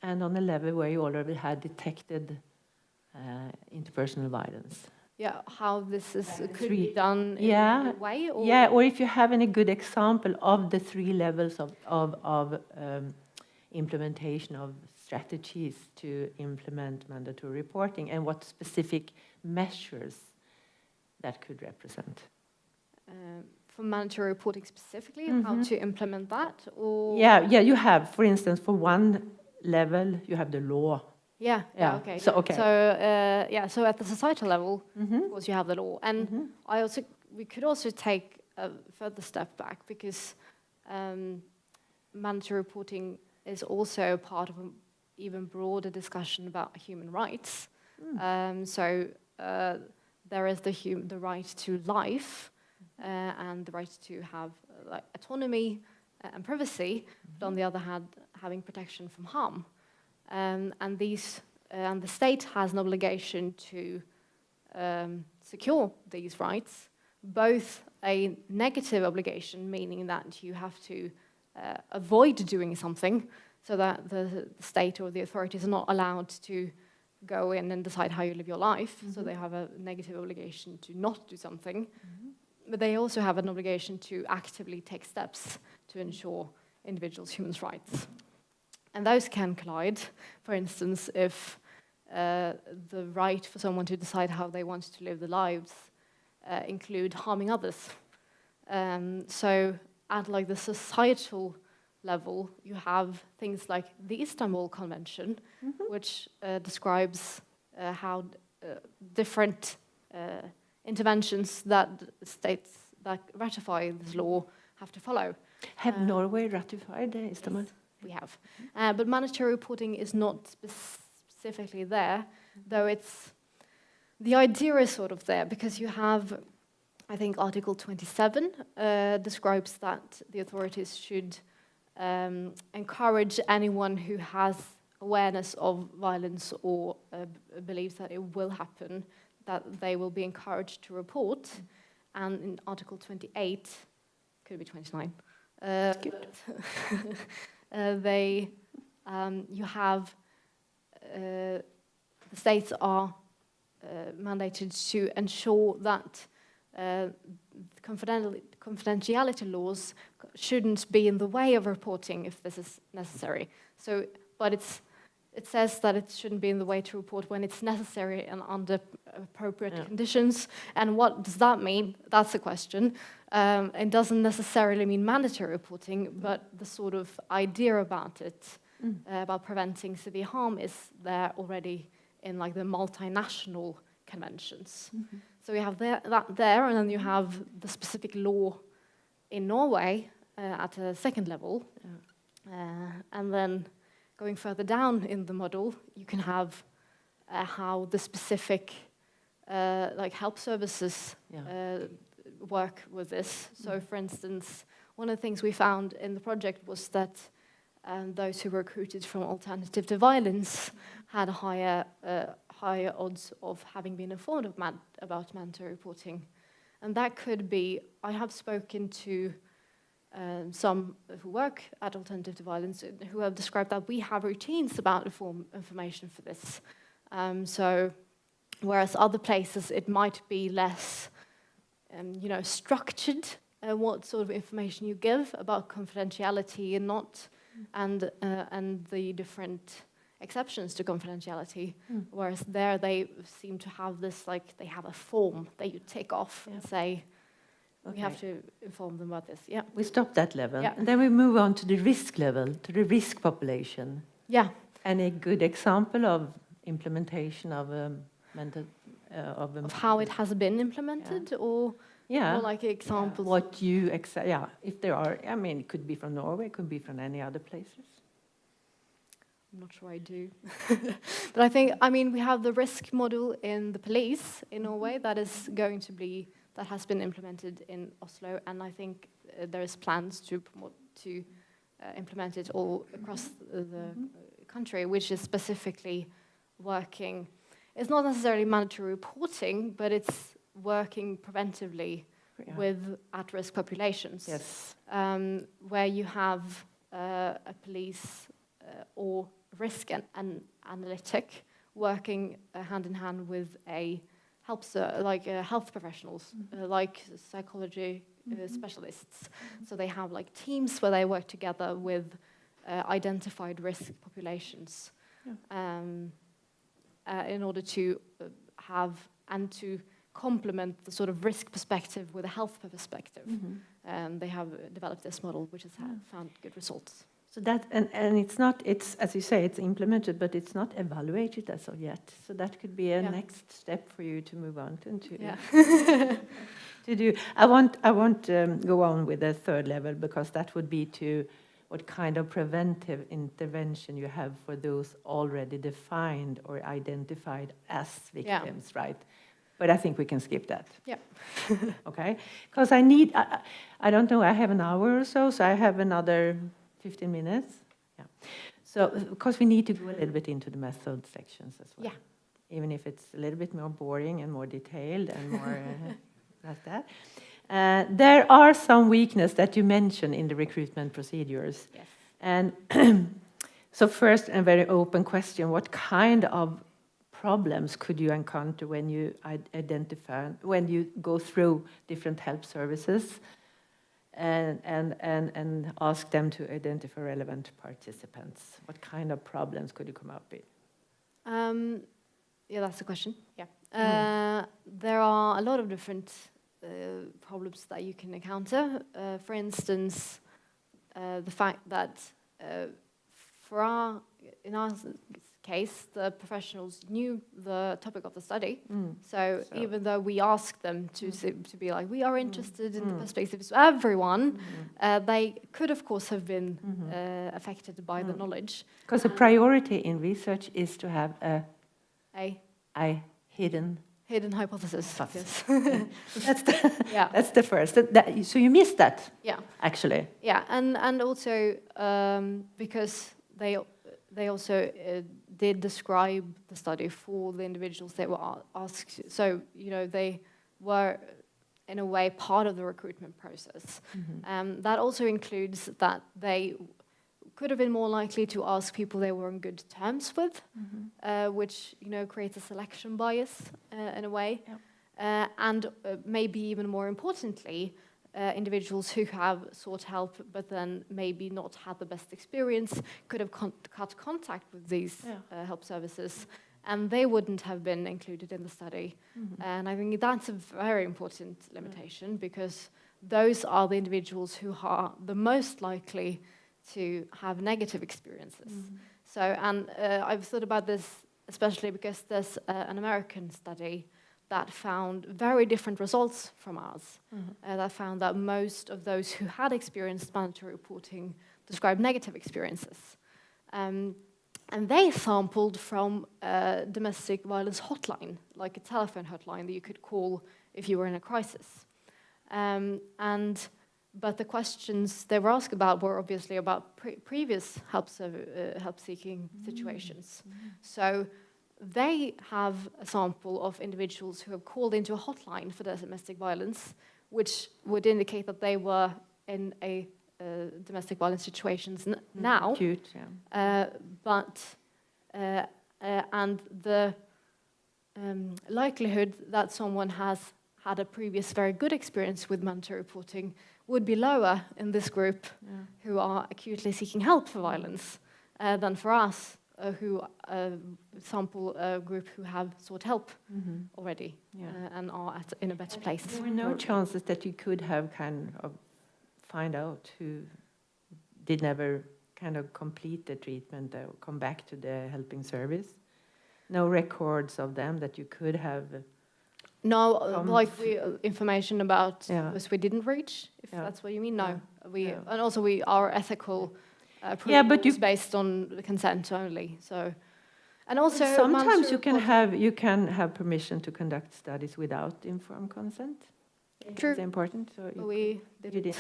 and on a level where you already had detected interpersonal violence. How this could be done in a way? Or? Or if you have any good example of the three levels of implementation of strategies to implement mandatory reporting, and what specific measures that could represent. For mandatory reporting specifically, how to implement that? Or you have, for instance, for one level, you have the law. Okay. So at the societal level, of course, you have the law. And we could also take a further step back, because mandatory reporting is also part of an even broader discussion about human rights. There is the right to life and the right to have autonomy and privacy, but on the other hand, having protection from harm. And the state has an obligation to secure these rights, both a negative obligation, meaning that you have to avoid doing something, so that the state or the authorities are not allowed to go in and decide how you live your life. So they have a negative obligation to not do something. But they also have an obligation to actively take steps to ensure individuals' human rights. And those can collide. For instance, if the right for someone to decide how they want to live their lives include harming others. So at the societal level, you have things like the Istanbul Convention, which describes how different interventions that states that ratify this law have to follow. Have Norway ratified the Istanbul? Yes, we have. But mandatory reporting is not specifically there, though the idea is sort of there, because you have, I think, Article 27 describes that the authorities should encourage anyone who has awareness of violence or believes that it will happen, that they will be encouraged to report. And in Article 28, could be 29, you have the states are mandated to ensure that confidentiality laws shouldn't be in the way of reporting if this is necessary. So, but it says that it shouldn't be in the way to report when it's necessary and under appropriate conditions. And what does that mean? That's the question. It doesn't necessarily mean mandatory reporting, but the sort of idea about it, about preventing severe harm, is there already in the multinational conventions. So we have that there, and then you have the specific law in Norway at a second level. And then going further down in the model, you can have how the specific help services work with this. So for instance, one of the things we found in the project was that those who were recruited from alternative to violence had a higher odds of having been informed about mandatory reporting. And that could be, I have spoken to some who work at Alternative to Violence who have described that we have routines about information for this. So whereas other places it might be less structured what sort of information you give about confidentiality and not, and the different exceptions to confidentiality, whereas there they seem to have this, like, they have a form that you tick off and say, we have to inform them about this. Yeah. We stop that level. Yeah. And then we move on to the risk level, to the risk population. Yeah. Any good example of implementation of a mental... of how it has been implemented, or like examples? What you... if there are... I mean, it could be from Norway, it could be from any other places. I'm not sure I do. But I think, we have the risk model in the police in Norway that is going to be... that has been implemented in Oslo, and I think there is plans to implement it all across the country, which is specifically working. It's not necessarily mandatory reporting, but it's working preventively with at-risk populations. Yes. Where you have a police or risk and analytic working hand in hand with a health professionals, like psychology specialists. So they have like teams where they work together with identified risk populations in order to have and to complement the sort of risk perspective with a health perspective. They have developed this model, which has found good results. So that, and it's not, it's, as you say, it's implemented, but it's not evaluated as of yet. So that could be a next step for you to move on to to do. I won't go on with the third level, because that would be to what kind of preventive intervention you have for those already defined or identified as victims, right? But I think we can skip that. Yeah. Okay? Because I don't know, I have an hour or so I have another 15 minutes. Yeah. So, because we need to go a little bit into the method sections as well. Yeah. Even if it's a little bit more boring and more detailed and more like that. There are some weaknesses that you mentioned in the recruitment procedures. Yes. And so first, a very open question, what kind of problems could you encounter when you when you go through different help services and ask them to identify relevant participants? What kind of problems could you come up with? Yeah, that's the question. Yeah. There are a lot of different problems that you can encounter. For instance, the fact that in our case, the professionals knew the topic of the study. So even though we asked them to be like, we are interested in the perspectives of everyone, they could, of course, have been affected by the knowledge. Because a priority in research is to have a hidden hypothesis. Yes. That's the first. So you missed that. Yeah. Actually. Yeah, and also because they also did describe the study for the individuals they were asked. So they were in a way part of the recruitment process. That also includes that they could have been more likely to ask people they were on good terms with, which creates a selection bias in a way, and maybe even more importantly, individuals who have sought help but then maybe not had the best experience could have cut contact with these help services, and they wouldn't have been included in the study. And I think that's a very important limitation, because those are the individuals who are the most likely to have negative experiences. So, and I've thought about this especially because there's an American study that found very different results from ours. That found that most of those who had experienced mandatory reporting described negative experiences. And they sampled from a domestic violence hotline, like a telephone hotline that you could call if you were in a crisis. And but the questions they were asked about were obviously about previous help-seeking situations. So they have a sample of individuals who have called into a hotline for domestic violence, which would indicate that they were in a domestic violence situations now. Acute, yeah. And the likelihood that someone has had a previous very good experience with mandatory reporting would be lower in this group who are acutely seeking help for violence than for us, who sample a group who have sought help already and are in a better place. There were no chances that you could have kind of find out who did never kind of complete the treatment or come back to the helping service? No records of them that you could have? No, information about those we didn't reach, if that's what you mean. No, and also our ethical approval is based on the consent only. So, and also sometimes you can have permission to conduct studies without informed consent. True. It's important. So we did.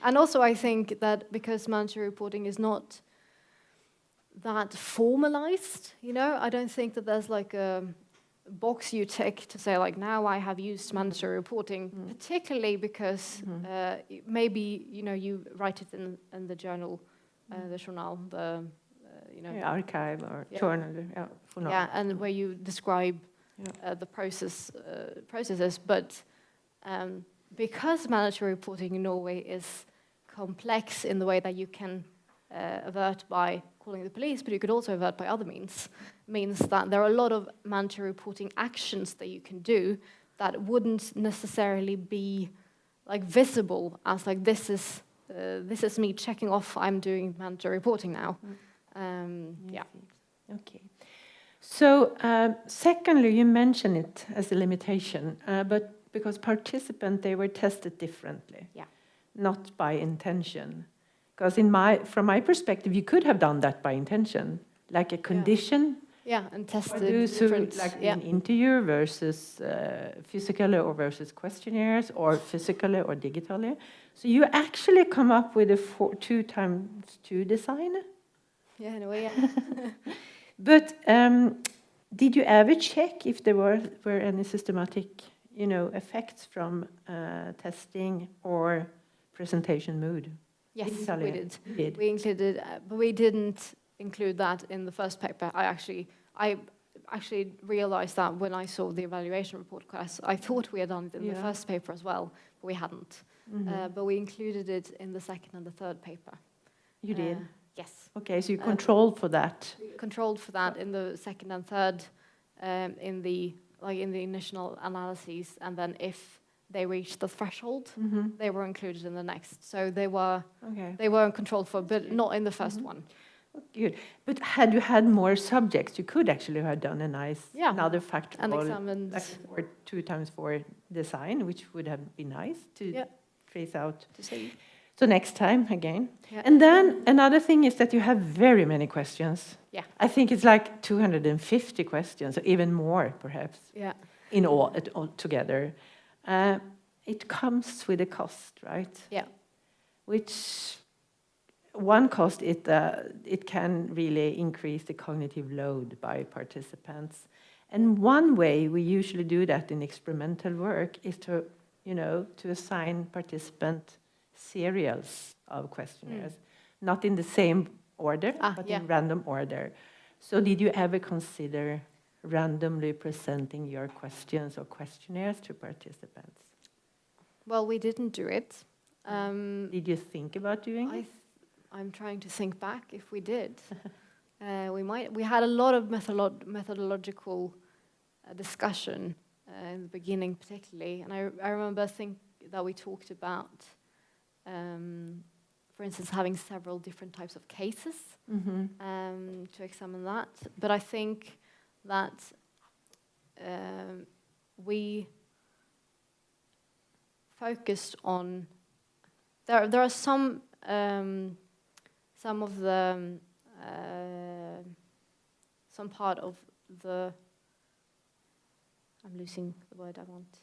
And also, I think that because mandatory reporting is not that formalized, I don't think that there's like a box you tick to say like, now I have used mandatory reporting, particularly because maybe you write it in the journal, the journal, the archive or journal, and where you describe the processes, but because mandatory reporting in Norway is complex in the way that you can avert by calling the police, but you could also avert by other means that there are a lot of mandatory reporting actions that you can do that wouldn't necessarily be like visible as like this is me checking off I'm doing mandatory reporting now. Okay. So secondly, you mentioned it as a limitation, but because participants, they were tested differently, not by intention. Because from my perspective, you could have done that by intention, like a condition. And tested different. Like an interview versus physically or versus questionnaires, or physically or digitally. So you actually come up with a 2x2 design. Yeah, in a way, But did you ever check if there were any systematic effects from testing or presentation mood? Yes, Italy. we did. We included, but we didn't include that in the first paper. I actually realized that when I saw the evaluation report class. I thought we had done it in the first paper as well, but we hadn't. But we included it in the second and the third paper. You did? Yes. Okay, so you controlled for that. Controlled for that in the second and third, in the initial analyses, and then if they reached the threshold, they were included in the next. So they were controlled for, but not in the first one. Good. But had you had more subjects, you could actually have done a nice another factorial and examined 2x4 design, which would have been nice to trace out. To see. So next time again. And then another thing is that you have very many questions. Yeah. I think it's like 250 questions, or even more perhaps. Yeah. In all together. It comes with a cost, right? Yeah. Which one cost, it can really increase the cognitive load by participants. And one way we usually do that in experimental work is to assign participant serials of questionnaires, not in the same order, but in random order. So did you ever consider randomly presenting your questions or questionnaires to participants? Well, we didn't do it. Did you think about doing it? I'm trying to think back if we did. We had a lot of methodological discussion in the beginning, particularly, and I remember that we talked about, for instance, having several different types of cases to examine that. But I think that we focused on there are some of the some part of the I'm losing the word I want.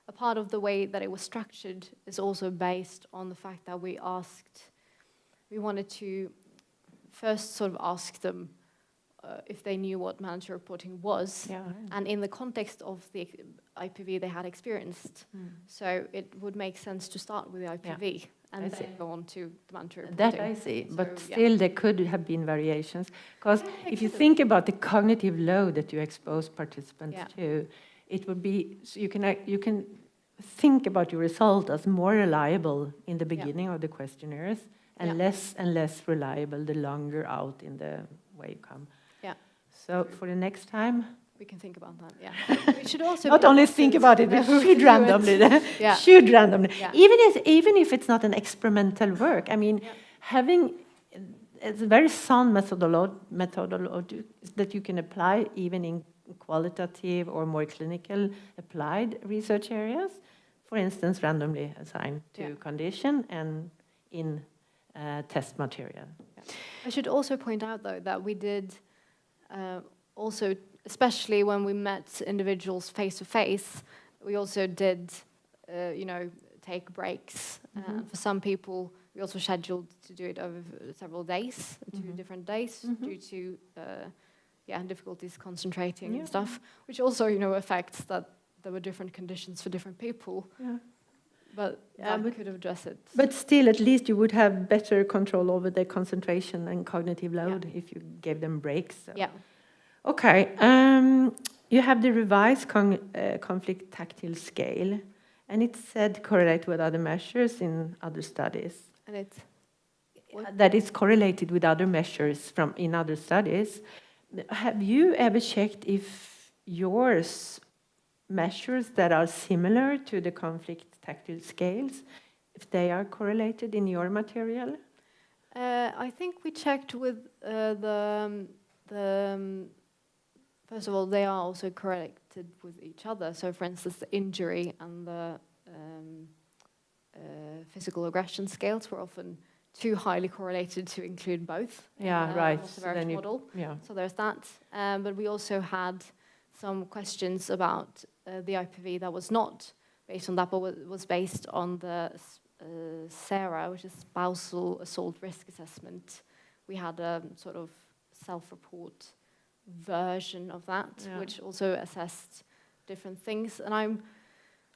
A a part of the way that it was structured is also based on the fact that we wanted to first sort of ask them if they knew what mandatory reporting was, and in the context of the IPV they had experienced. So it would make sense to start with the IPV and then go on to the mandatory reporting. That I see, So, but still there could have been variations. Because if you could think about the cognitive load that you expose participants to, it would be, so you can think about your result as more reliable in the beginning of the questionnaires, and less reliable the longer out in the way you come. Yeah. So for the next time, we can think about that. Yeah. We should also not only think about it, we should randomly. Should randomly. Yeah. Even if it's not an experimental work. I mean, having it's a very sound methodology that you can apply even in qualitative or more clinical applied research areas. For instance, randomly assigned to condition and in test material. I should also point out, though, that we did also, especially when we met individuals face to face, we also did, take breaks. For some people, we also scheduled to do it over several days, 2 different days, due to difficulties concentrating and stuff, which also, affects that there were different conditions for different people. Yeah. But we could address it. But still, at least you would have better control over their concentration and cognitive load if you gave them breaks. So. Yeah. Okay. You have the revised conflict tactile scale, and it said correlate with other measures in other studies. And it's that is correlated with other measures in other studies. Have you ever checked if yours measures that are similar to the conflict tactile scales, if they are correlated in your material? I think we checked with first of all, they are also correlated with each other. So, for instance, the injury and the physical aggression scales were often too highly correlated to include both. Yeah, right. The severity model. So there's that. But we also had some questions about the IPV that was not based on that, but was based on the SARA, which is Spousal Assault Risk Assessment. We had a sort of self-report version of that, which also assessed different things. And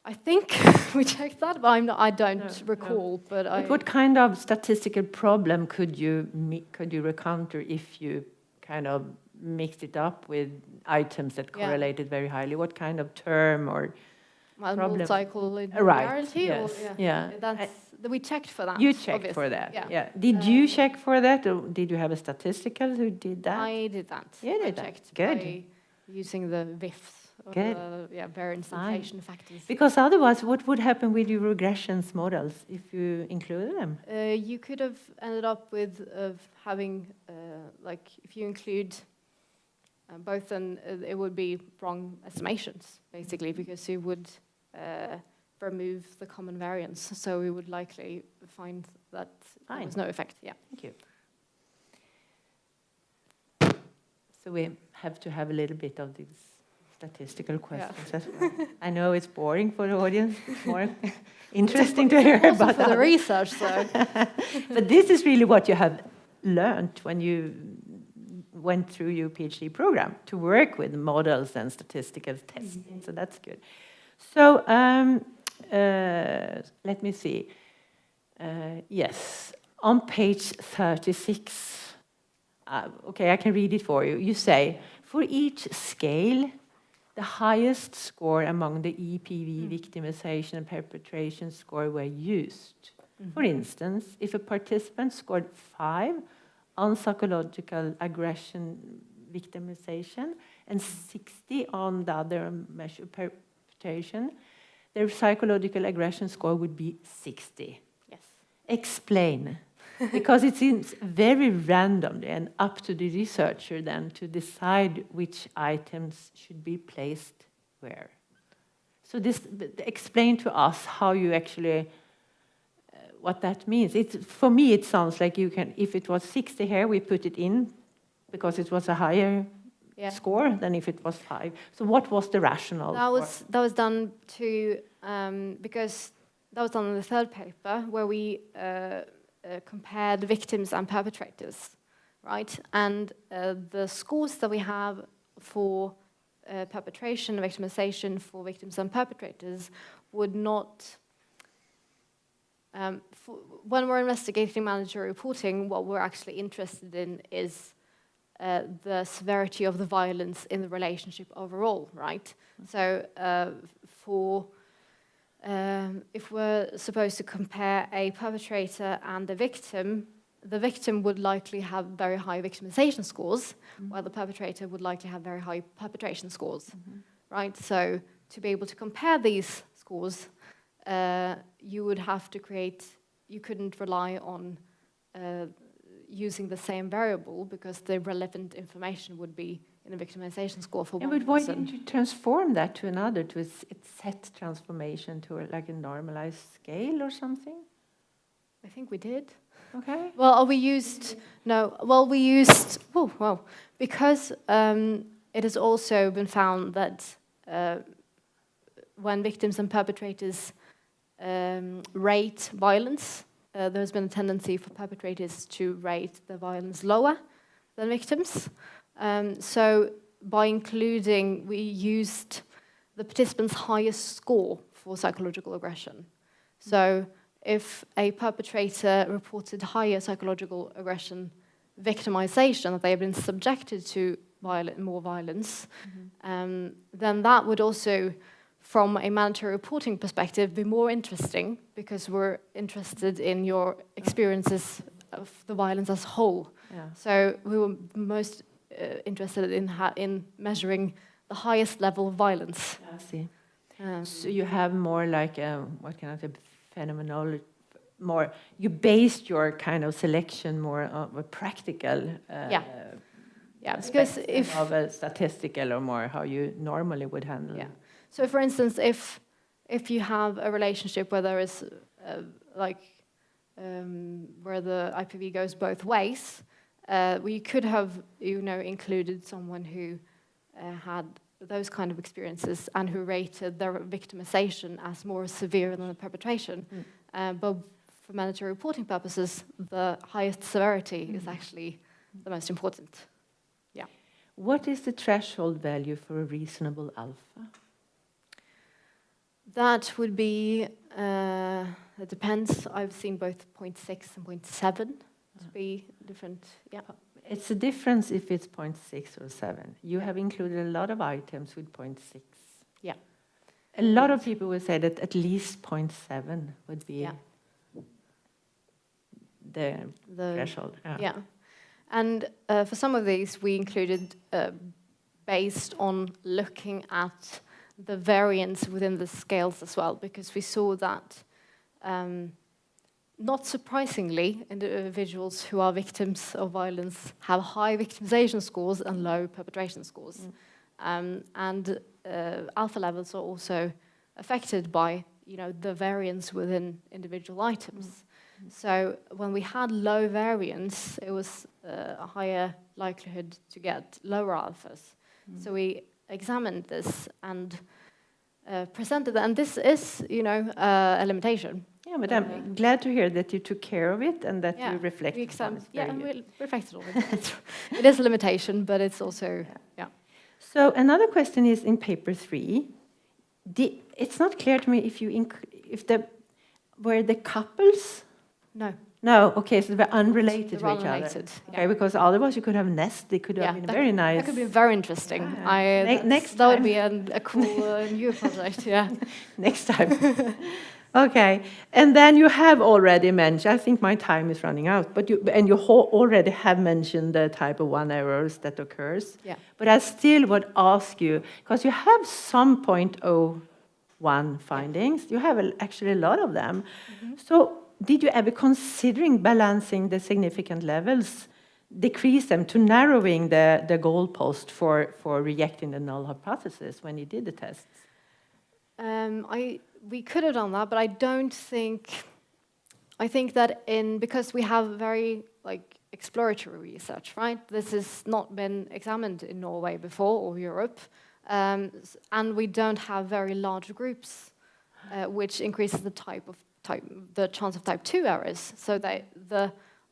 I think we checked that, but I don't recall. No. But what kind of statistical problem could you encounter if you kind of mixed it up with items that correlated very highly? What kind of term or problem? Multi-cycle linearity? Right. Yes. We checked for that. You checked for that. Yeah. Did you check for that, or did you have a statistical who did that? I did that. You did that. Good. By using the VIFs. Good. Variance inflation factors. Because otherwise, what would happen with your regressions models if you included them? You could have ended up with having, if you include both, then it would be wrong estimations, basically, because you would remove the common variance. So we would likely find that there was no effect. Yeah. Thank you. So we have to have a little bit of these statistical questions as well. I know it's boring for the audience. It's more interesting to hear about for the research, though. But this is really what you have learned when you went through your PhD program, to work with models and statistical testing. So that's good. So let me see. Yes, on page 36. Okay, I can read it for you. You say, for each scale, the highest score among the EPV victimization and perpetration score were used. For instance, if a participant scored 5 on psychological aggression victimization and 60 on the other measure, perpetration, their psychological aggression score would be 60. Yes. Explain. Because it seems very randomly and up to the researcher then to decide which items should be placed where. So explain to us how you actually, what that means. For me, it sounds like you can, if it was 60 here, we put it in because it was a higher score than if it was 5. So what was the rationale? That was done to because that was done in the third paper where we compared victims and perpetrators, right? And the scores that we have for perpetration, victimization for victims and perpetrators would not. When we're investigating mandatory reporting, what we're actually interested in is the severity of the violence in the relationship overall, right? So if we're supposed to compare a perpetrator and a victim, the victim would likely have very high victimization scores, while the perpetrator would likely have very high perpetration scores, right? So to be able to compare these scores, you would have to you couldn't rely on using the same variable because the relevant information would be in a victimization score for one person. But why didn't you transform that to another, to a set transformation to like a normalized scale or something? I think we did. Okay. Well, because it has also been found that when victims and perpetrators rate violence, there's been a tendency for perpetrators to rate the violence lower than victims. So by including, we used the participant's highest score for psychological aggression. So if a perpetrator reported higher psychological aggression victimization, that they have been subjected to more violence, then that would also, from a mandatory reporting perspective, be more interesting because we're interested in your experiences of the violence as a whole. Yeah. So we were most interested in measuring the highest level of violence. I see. So you have more like, what kind of a phenomenology, more, you based your kind of selection more on a practical because of a statistical or more how you normally would handle it. So for instance, if you have a relationship where there is where the IPV goes both ways, we could have included someone who had those kind of experiences and who rated their victimization as more severe than the perpetration. But for mandatory reporting purposes, the highest severity is actually the most important. Yeah. What is the threshold value for a reasonable alpha? That would be, it depends. I've seen both 0.6 and 0.7 to be different, It's a difference if it's 0.6 or 7. You have included a lot of items with 0.6. Yeah. A lot of people would say that at least 0.7 would be the threshold. Yeah. And for some of these, we included based on looking at the variance within the scales as well, because we saw that, not surprisingly, individuals who are victims of violence have high victimization scores and low perpetration scores. And alpha levels are also affected by, the variance within individual items. So when we had low variance, it was a higher likelihood to get lower alphas. So we examined this and presented it, and this is, a limitation. Yeah, but I'm glad to hear that you took care of it and that you reflected on it. We reflected on it. It is a limitation, but it's also, So another question is in paper 3. It's not clear to me if were the couples? No. No, okay, so they were unrelated to each other. Unrelated, Okay, because otherwise you could have nest. They could have been very nice. That could be very interesting. Next that would time. be a cool new project. Yeah. Next time. Okay, and then you have already mentioned. I think my time is running out, but you already have mentioned the type of 1 errors that occurs. Yeah. But I still would ask you, because you have some 0.01 findings. You have actually a lot of them. So did you ever considering balancing the significant levels, decrease them to narrowing the goalpost for rejecting the null hypothesis when you did the tests? We could have done that, but I don't think. I think that because we have very exploratory research, right? This has not been examined in Norway before or Europe, and we don't have very large groups, which increases the chance of type 2 errors. So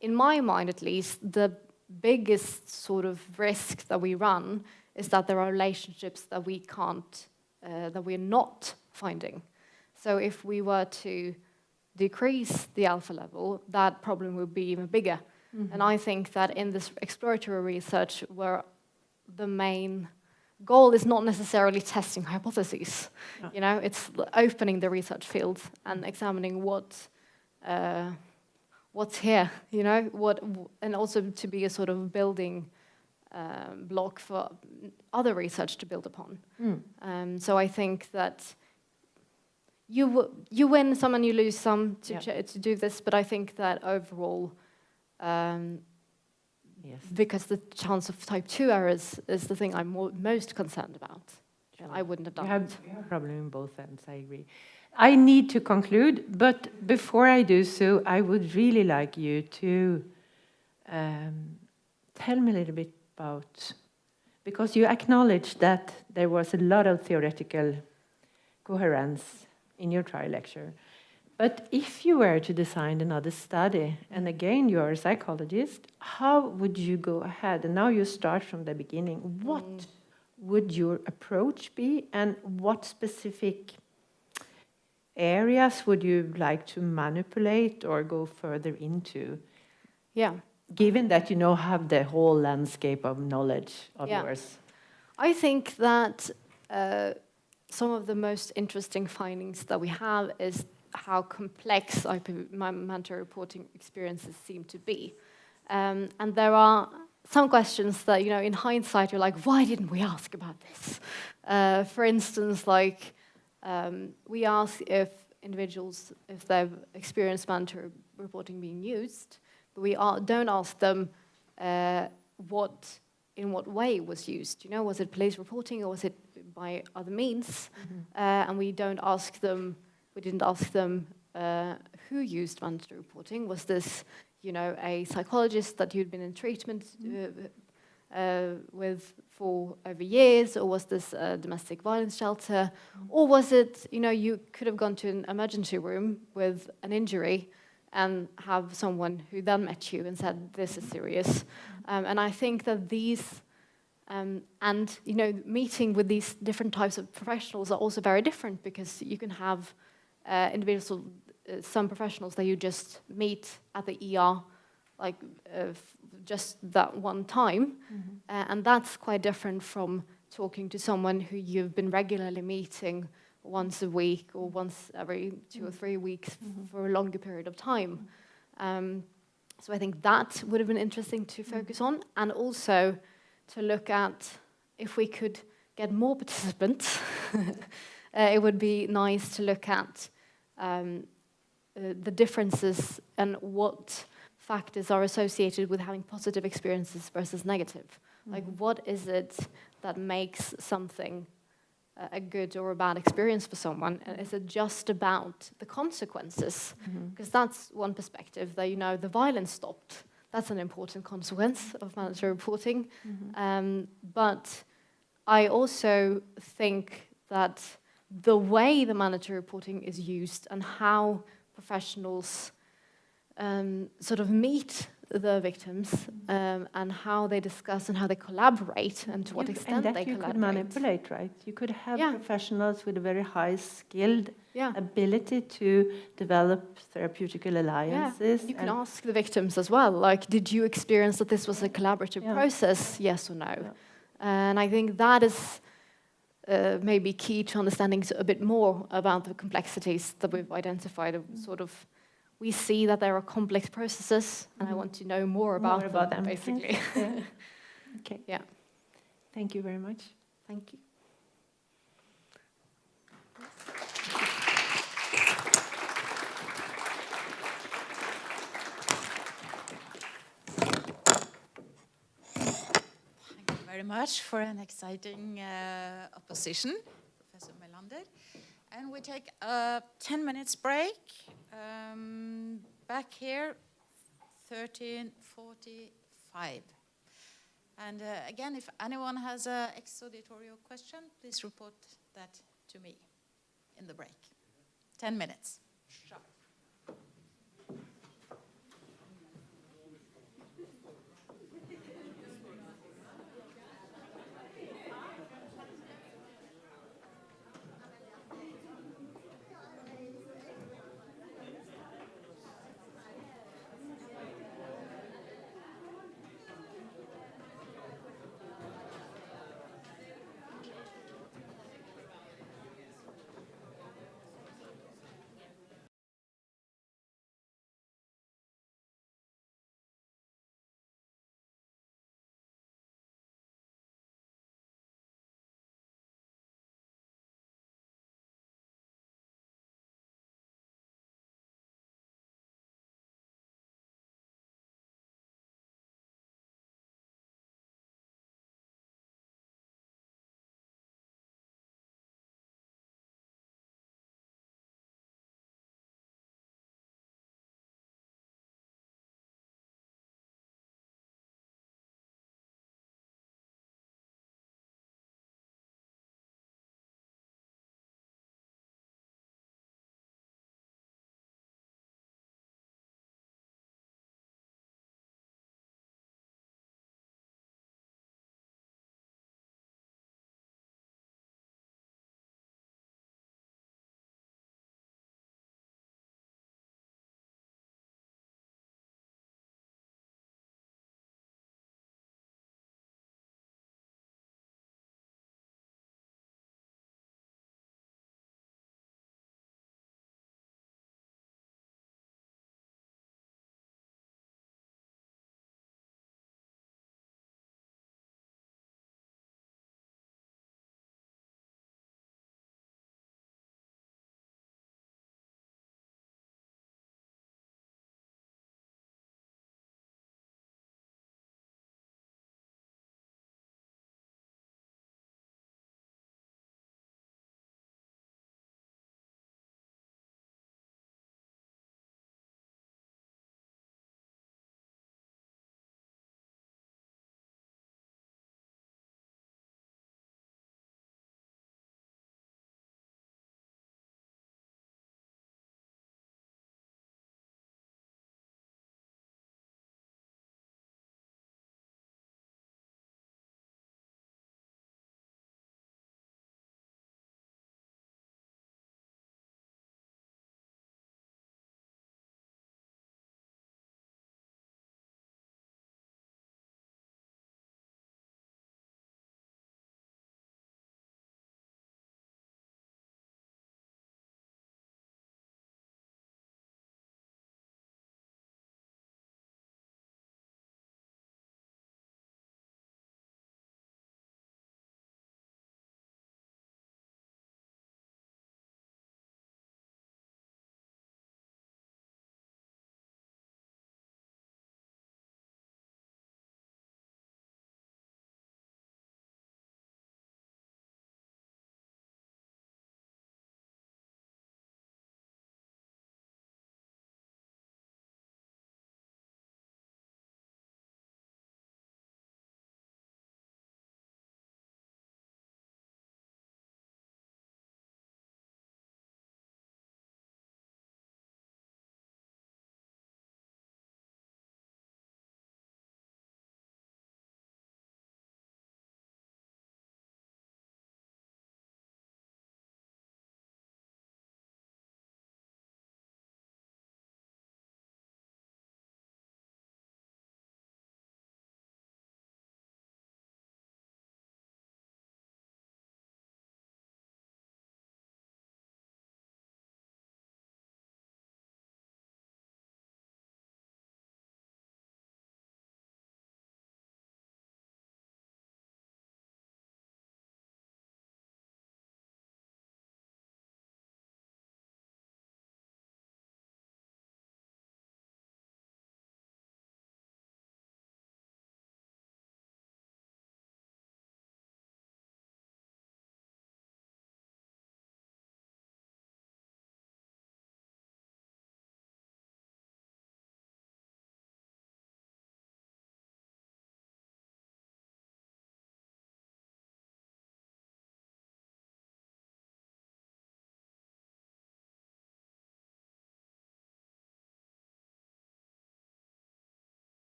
in my mind at least, the biggest sort of risk that we run is that there are relationships that we can't, that we're not finding. So if we were to decrease the alpha level, that problem would be even bigger. Mm-hmm. And I think that in this exploratory research, where the main goal is not necessarily testing hypotheses, you know, it's opening the research field and examining what's here, you know, and also to be a sort of building block for other research to build upon. So I think that you win some and you lose some to do this, but I think that overall, because the chance of type 2 errors is the thing I'm most concerned about. Sure. I wouldn't have done it. You have a problem in both ends, I agree. I need to conclude, but before I do so, I would really like you to tell me a little bit about, because you acknowledged that there was a lot of theoretical coherence in your trial lecture. But if you were to design another study, and again you're a psychologist, how would you go ahead? And now you start from the beginning. What would your approach be, and what specific areas would you like to manipulate or go further into? Yeah. Given that you now have the whole landscape of knowledge of yours. I think that some of the most interesting findings that we have is how complex mandatory reporting experiences seem to be. And there are some questions that, you know, in hindsight, you're like, why didn't we ask about this? For instance, like, we ask if individuals, if they've experienced mandatory reporting being used, but we don't ask them in what way it was used. You know, was it police reporting or was it by other means? And we didn't ask them who used mandatory reporting. Was this, you know, a psychologist that you'd been in treatment with for over years, or was this a domestic violence shelter, or was it, you know, you could have gone to an emergency room with an injury and have someone who then met you and said, this is serious. And I think that these, and, you know, meeting with these different types of professionals are also very different, because you can have individuals, some professionals that you just meet at the ER, like just that one time, and that's quite different from talking to someone who you've been regularly meeting once a week or once every 2 or 3 weeks for a longer period of time. So I think that would have been interesting to focus on, and also to look at if we could get more participants. It would be nice to look at the differences and what factors are associated with having positive experiences versus negative. Like, what is it that makes something a good or a bad experience for someone? And is it just about the consequences? Because that's one perspective, that, you know, the violence stopped. That's an important consequence of mandatory reporting. But I also think that the way the mandatory reporting is used and how professionals sort of meet the victims and how they discuss and how they collaborate and to what extent they collaborate. You could manipulate, right? You could have professionals with a very high skilled ability to develop therapeutical alliances. You can ask the victims as well, like, did you experience that this was a collaborative process, yes or no? And I think that is maybe key to understanding a bit more about the complexities that we've identified. Of sort of, we see that there are complex processes, and I want to know more about them, basically. Okay. Yeah. Thank you very much. Thank you. Thank you very much for an exciting opposition, Professor Melander. And we take a 10 minutes break. Back here 13:45. And again, if anyone has an ex-auditorial question, please report that to me in the break. 10 minutes. Sharp.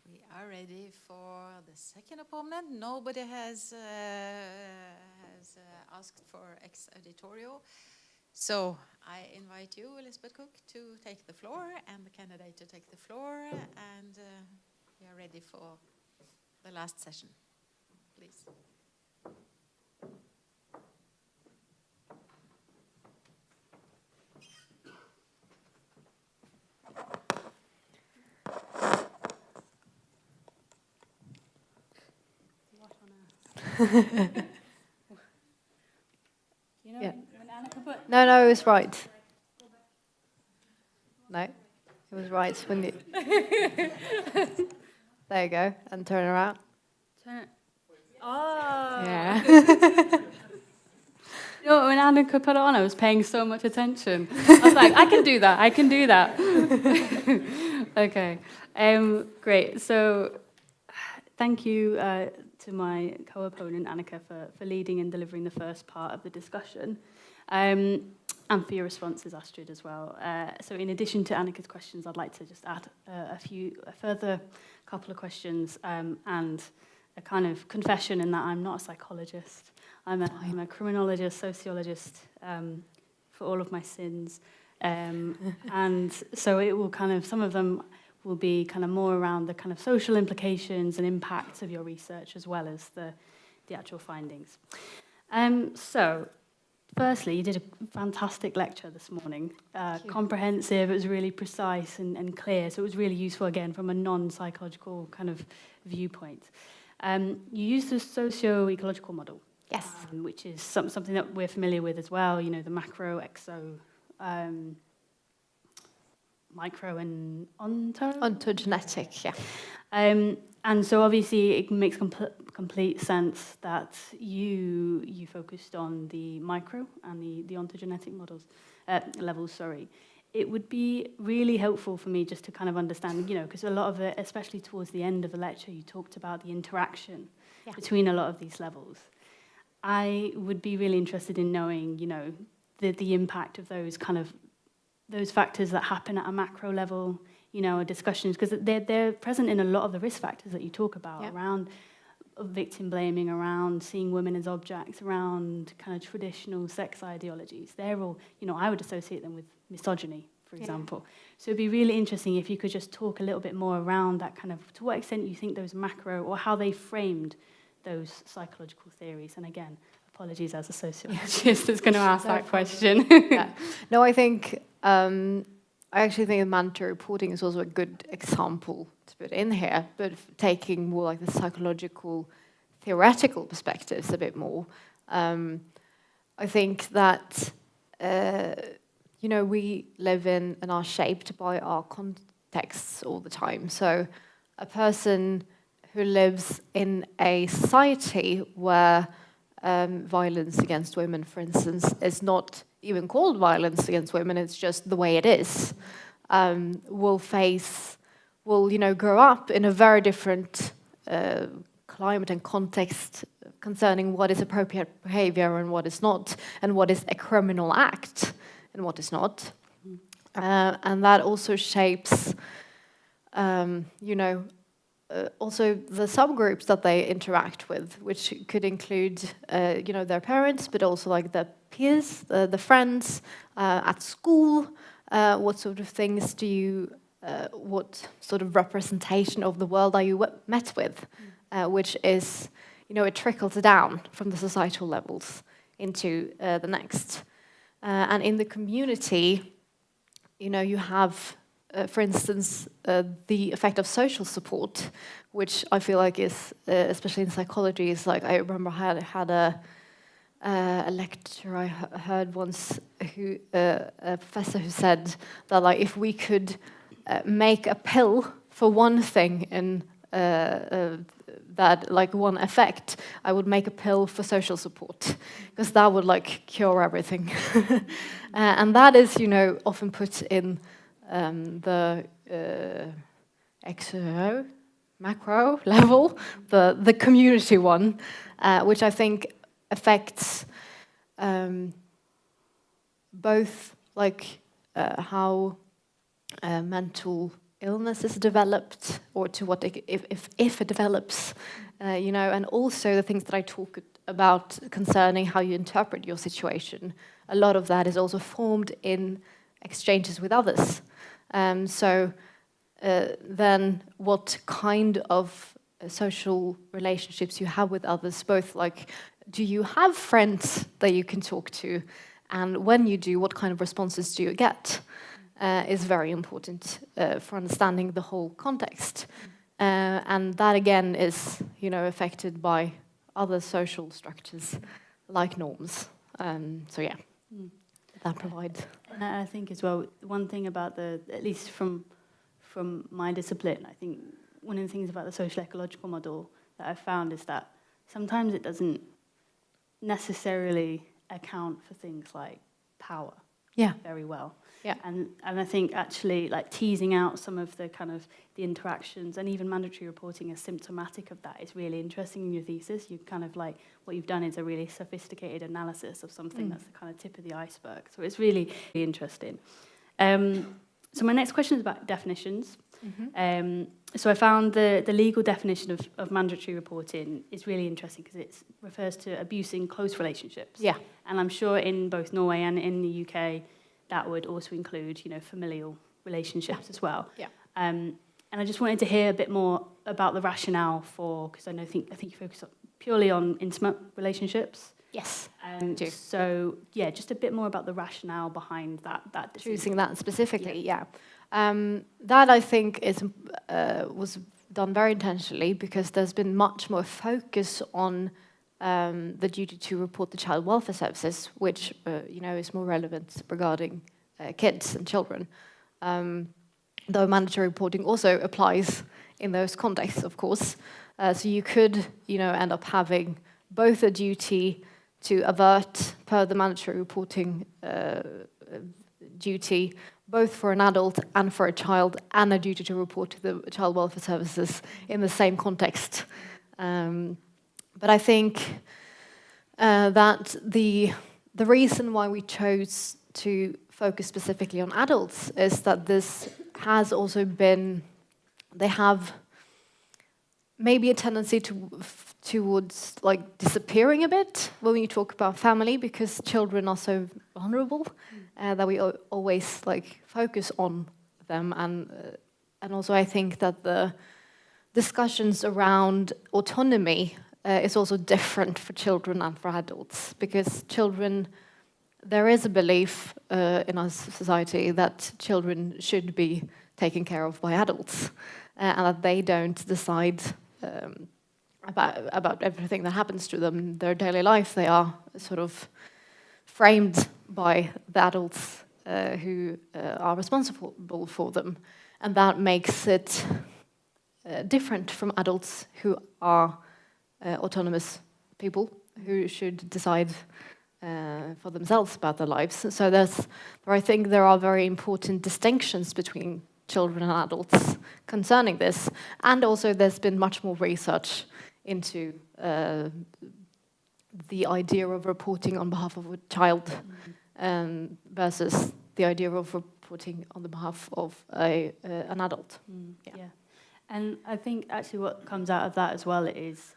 We are ready for the second opponent. Nobody has asked for ex auditorio. So I invite you, Elizabeth Cook, to take the floor and the candidate to take the floor, and we are ready for the last session. Please. You know, Yeah. when Annika put No, it was right. No, it was right when you. There you go, and turn around. turn. Oh. Yeah. You know, when Annika put it on, I was paying so much attention. I was like, I can do that. I can do that. Okay. Great. So, thank you to my co-opponent Annika for leading and delivering the first part of the discussion, and for your responses, Astrid, as well. So, in addition to Annika's questions, I'd like to just add a further couple of questions and a kind of confession in that I'm not a psychologist. I'm a criminologist, sociologist for all of my sins. And so it will kind of, some of them will be kind of more around the kind of social implications and impacts of your research as well as the actual findings. So, firstly, you did a fantastic lecture this morning. Comprehensive, it was really precise and clear, so it was really useful, again, from a non-psychological kind of viewpoint. You used the socio-ecological model. Yes. Which is something that we're familiar with as well, you know, the macro, exo, micro and Ontogenetic, yeah. And so obviously it makes complete sense that you focused on the micro and the ontogenetic levels, sorry. It would be really helpful for me just to kind of understand, you know, because a lot of it, especially towards the end of the lecture, you talked about the interaction between a lot of these levels. I would be really interested in knowing, you know, the impact of those kind of, those factors that happen at a macro level, you know, discussions, because they're present in a lot of the risk factors that you talk about, around victim blaming, around seeing women as objects, around kind of traditional sex ideologies. They're all, you know, I would associate them with misogyny, for example. So it'd be really interesting if you could just talk a little bit more around that kind of, to what extent you think those macro, or how they framed those psychological theories. And again, apologies as a sociologist that's going to ask that question. No, I think, I actually think the mandatory reporting is also a good example to put in here, but taking more like the psychological, theoretical perspectives a bit more. I think that, you know, we live in and are shaped by our contexts all the time. So a person who lives in a society where violence against women, for instance, is not even called violence against women, it's just the way it is, will, you know, grow up in a very different climate and context concerning what is appropriate behavior and what is not, and what is a criminal act and what is not. And that also shapes, you know, also the subgroups that they interact with, which could include, you know, their parents, but also like their peers, the friends at school. What sort of things do you, what sort of representation of the world are you met with, which is, you know, it trickles down from the societal levels into the next. And in the community, you know, you have, for instance, the effect of social support, which I feel like is, especially in psychology, is like, I remember I had a lecture I heard once, who a professor who said that, like, if we could make a pill for one thing in that, like, one effect, I would make a pill for social support, because that would, like, cure everything. And that is, you know, often put in the exo, macro level, the community one, which I think affects both, like, how mental illness is developed, or to what if it develops, you know, and also the things that I talk about concerning how you interpret your situation. A lot of that is also formed in exchanges with others. Then what kind of social relationships you have with others, both like, do you have friends that you can talk to? And when you do, what kind of responses do you get? Is very important for understanding the whole context. And that again is, you know, affected by other social structures like norms. So yeah, that provides. And I think as well, one thing about at least from my discipline, I think one of the things about the social ecological model that I've found is that sometimes it doesn't necessarily account for things like power very well. Yeah. And I think actually like teasing out some of the kind of the interactions and even mandatory reporting as symptomatic of that is really interesting in your thesis. You kind of like, what you've done is a really sophisticated analysis of something that's the kind of tip of the iceberg. So it's really, really interesting. So my next question is about definitions. So I found the legal definition of mandatory reporting is really interesting because it refers to abuse in close relationships. Yeah. And I'm sure in both Norway and in the UK, that would also include, you know, familial relationships as well. Yeah. And I just wanted to hear a bit more about the rationale for, because I think you focus purely on intimate relationships. Yes. So yeah, just a bit more about the rationale behind that decision. Choosing that specifically, yeah. That I think was done very intentionally because there's been much more focus on the duty to report the child welfare services, which you know is more relevant regarding kids and children. Though mandatory reporting also applies in those contexts, of course. So you could, you know, end up having both a duty to avert per the mandatory reporting duty, both for an adult and for a child, and a duty to report to the child welfare services in the same context. But I think that the reason why we chose to focus specifically on adults is that this has also been, they have maybe a tendency towards like disappearing a bit when we talk about family, because children are so vulnerable that we always like focus on them, and also I think that the discussions around autonomy is also different for children and for adults, because children, there is a belief in our society that children should be taken care of by adults, and that they don't decide about everything that happens to them in their daily life. They are sort of framed by the adults who are responsible for them, and that makes it different from adults who are autonomous people who should decide for themselves about their lives. So I think there are very important distinctions between children and adults concerning this, and also there's been much more research into the idea of reporting on behalf of a child versus the idea of reporting on the behalf of an adult. Yeah. And I think actually what comes out of that as well is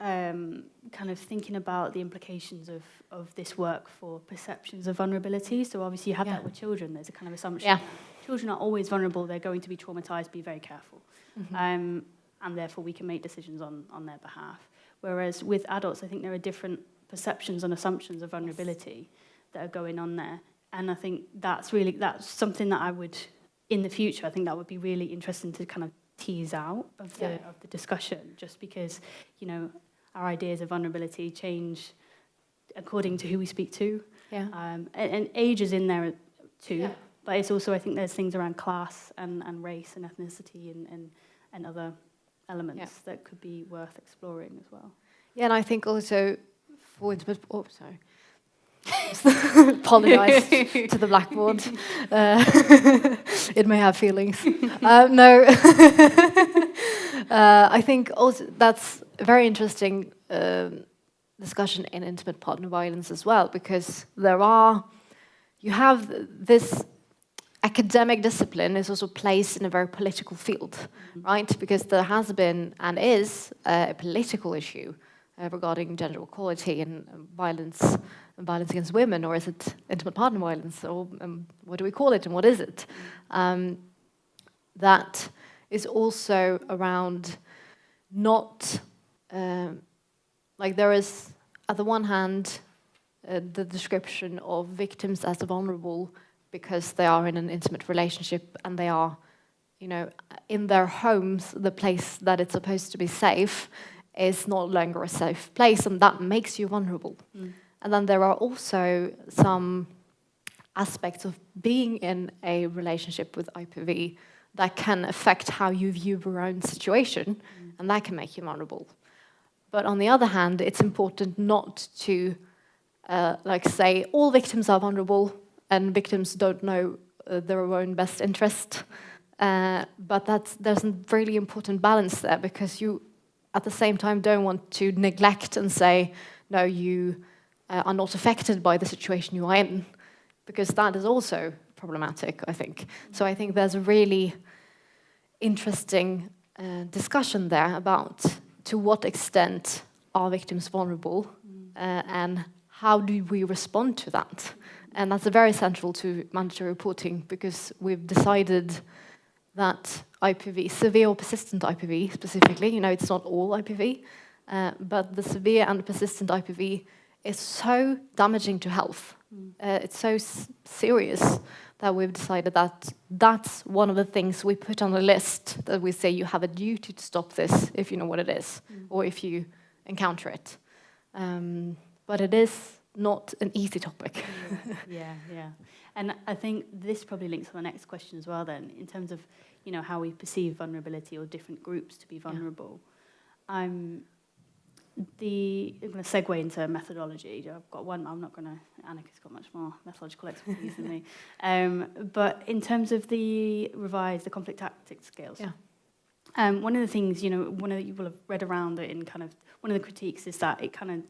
kind of thinking about the implications of this work for perceptions of vulnerability. So obviously you have that with children. There's a kind of assumption that children are always vulnerable, they're going to be traumatized, be very careful. And therefore we can make decisions on their behalf. Whereas with adults, I think there are different perceptions and assumptions of vulnerability that are going on there. And I think that's something that I would, in the future, I think that would be really interesting to kind of tease out of the discussion, just because, you know, our ideas of vulnerability change according to who we speak to. Yeah. And age is in there too, but it's also, I think there's things around class and race and ethnicity and other elements that could be worth exploring as well. Yeah, and I think also for intimate, apologize to the blackboard. It may have feelings. No, I think also that's a very interesting discussion in intimate partner violence as well, because you have this academic discipline is also placed in a very political field, right? Because there has been and is a political issue regarding gender equality and violence against women, or is it intimate partner violence, or what do we call it and what is it? That is also around not, like there is, at the one hand, the description of victims as vulnerable because they are in an intimate relationship and they are, you know, in their homes, the place that it's supposed to be safe is no longer a safe place, and that makes you vulnerable. And then there are also some aspects of being in a relationship with IPV that can affect how you view your own situation, and that can make you vulnerable. But on the other hand, it's important not to like say all victims are vulnerable and victims don't know their own best interest. But there's a really important balance there, because you at the same time don't want to neglect and say, no, you are not affected by the situation you are in, because that is also problematic, I think. So I think there's a really interesting discussion there about to what extent are victims vulnerable and how do we respond to that? And that's very central to mandatory reporting, because we've decided that IPV, severe or persistent IPV specifically, you know, it's not all IPV, but the severe and persistent IPV is so damaging to health. It's so serious that we've decided that that's one of the things we put on the list, that we say you have a duty to stop this if you know what it is, or if you encounter it. But it is not an easy topic. Yeah. And I think this probably links to the next question as well then, in terms of, you know, how we perceive vulnerability or different groups to be vulnerable. I'm going to segue into methodology. I've got one, I'm not going to, Annika's got much more methodological expertise than me. But in terms of the conflict tactics scales, one of the things, you know, you will have read around it in kind of, one of the critiques is that it kind of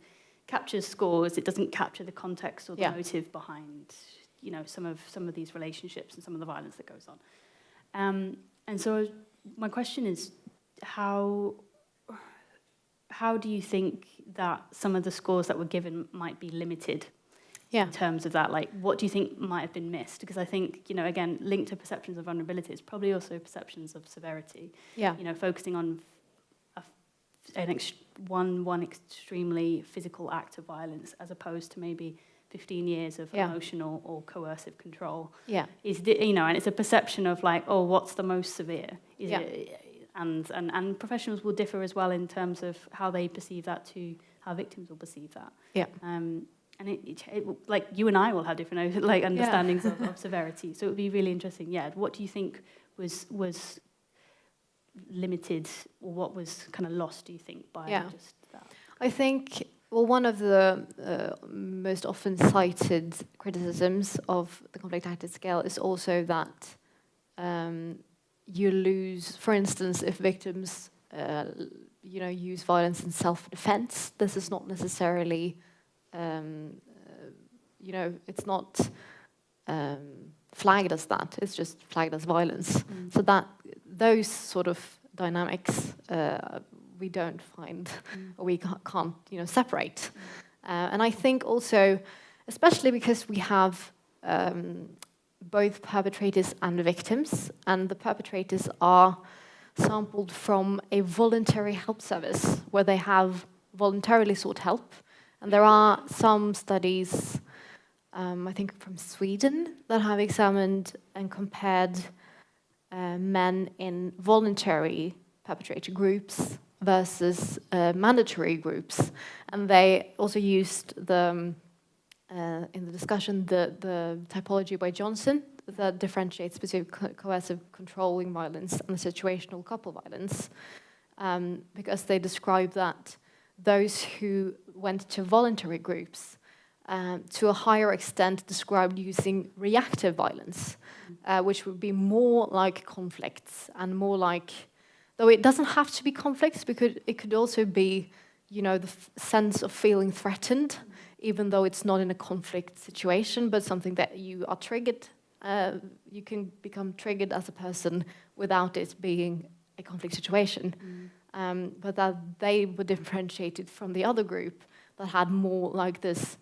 captures scores, it doesn't capture the context or the motive behind, you know, some of these relationships and some of the violence that goes on. And so my question is, how do you think that some of the scores that were given might be limited in terms of that? Like, what do you think might have been missed? Because I think, you know, again, linked to perceptions of vulnerability is probably also perceptions of severity. You know, focusing on one extremely physical act of violence as opposed to maybe 15 years of emotional or coercive control. Is you know, and it's a perception of like, oh, what's the most severe? Is it, and professionals will differ as well in terms of how they perceive that to how victims will perceive that. And it like you and I will have different like understandings of severity. So it would be really interesting. What do you think was limited, or what was kind of lost, do you think, by just that? I think, well, one of the most often cited criticisms of the conflict tactics scale is also that you lose, for instance, if victims you know, use violence in self-defense, this is not necessarily you know, it's not flagged as that, it's just flagged as violence. So that those sort of dynamics we don't find, or we can't, you know, separate. And I think also, especially because we have both perpetrators and victims, and the perpetrators are sampled from a voluntary help service where they have voluntarily sought help. And there are some studies, I think from Sweden, that have examined and compared men in voluntary perpetrator groups versus mandatory groups. And they also used in the discussion the typology by Johnson that differentiates between coercive controlling violence and situational couple violence, because they describe that those who went to voluntary groups to a higher extent described using reactive violence, which would be more like conflicts and more like, though it doesn't have to be conflicts, because it could also be, you know, the sense of feeling threatened, even though it's not in a conflict situation, but something that you are triggered you can become triggered as a person without it being a conflict situation. But that they were differentiated from the other group that had more like this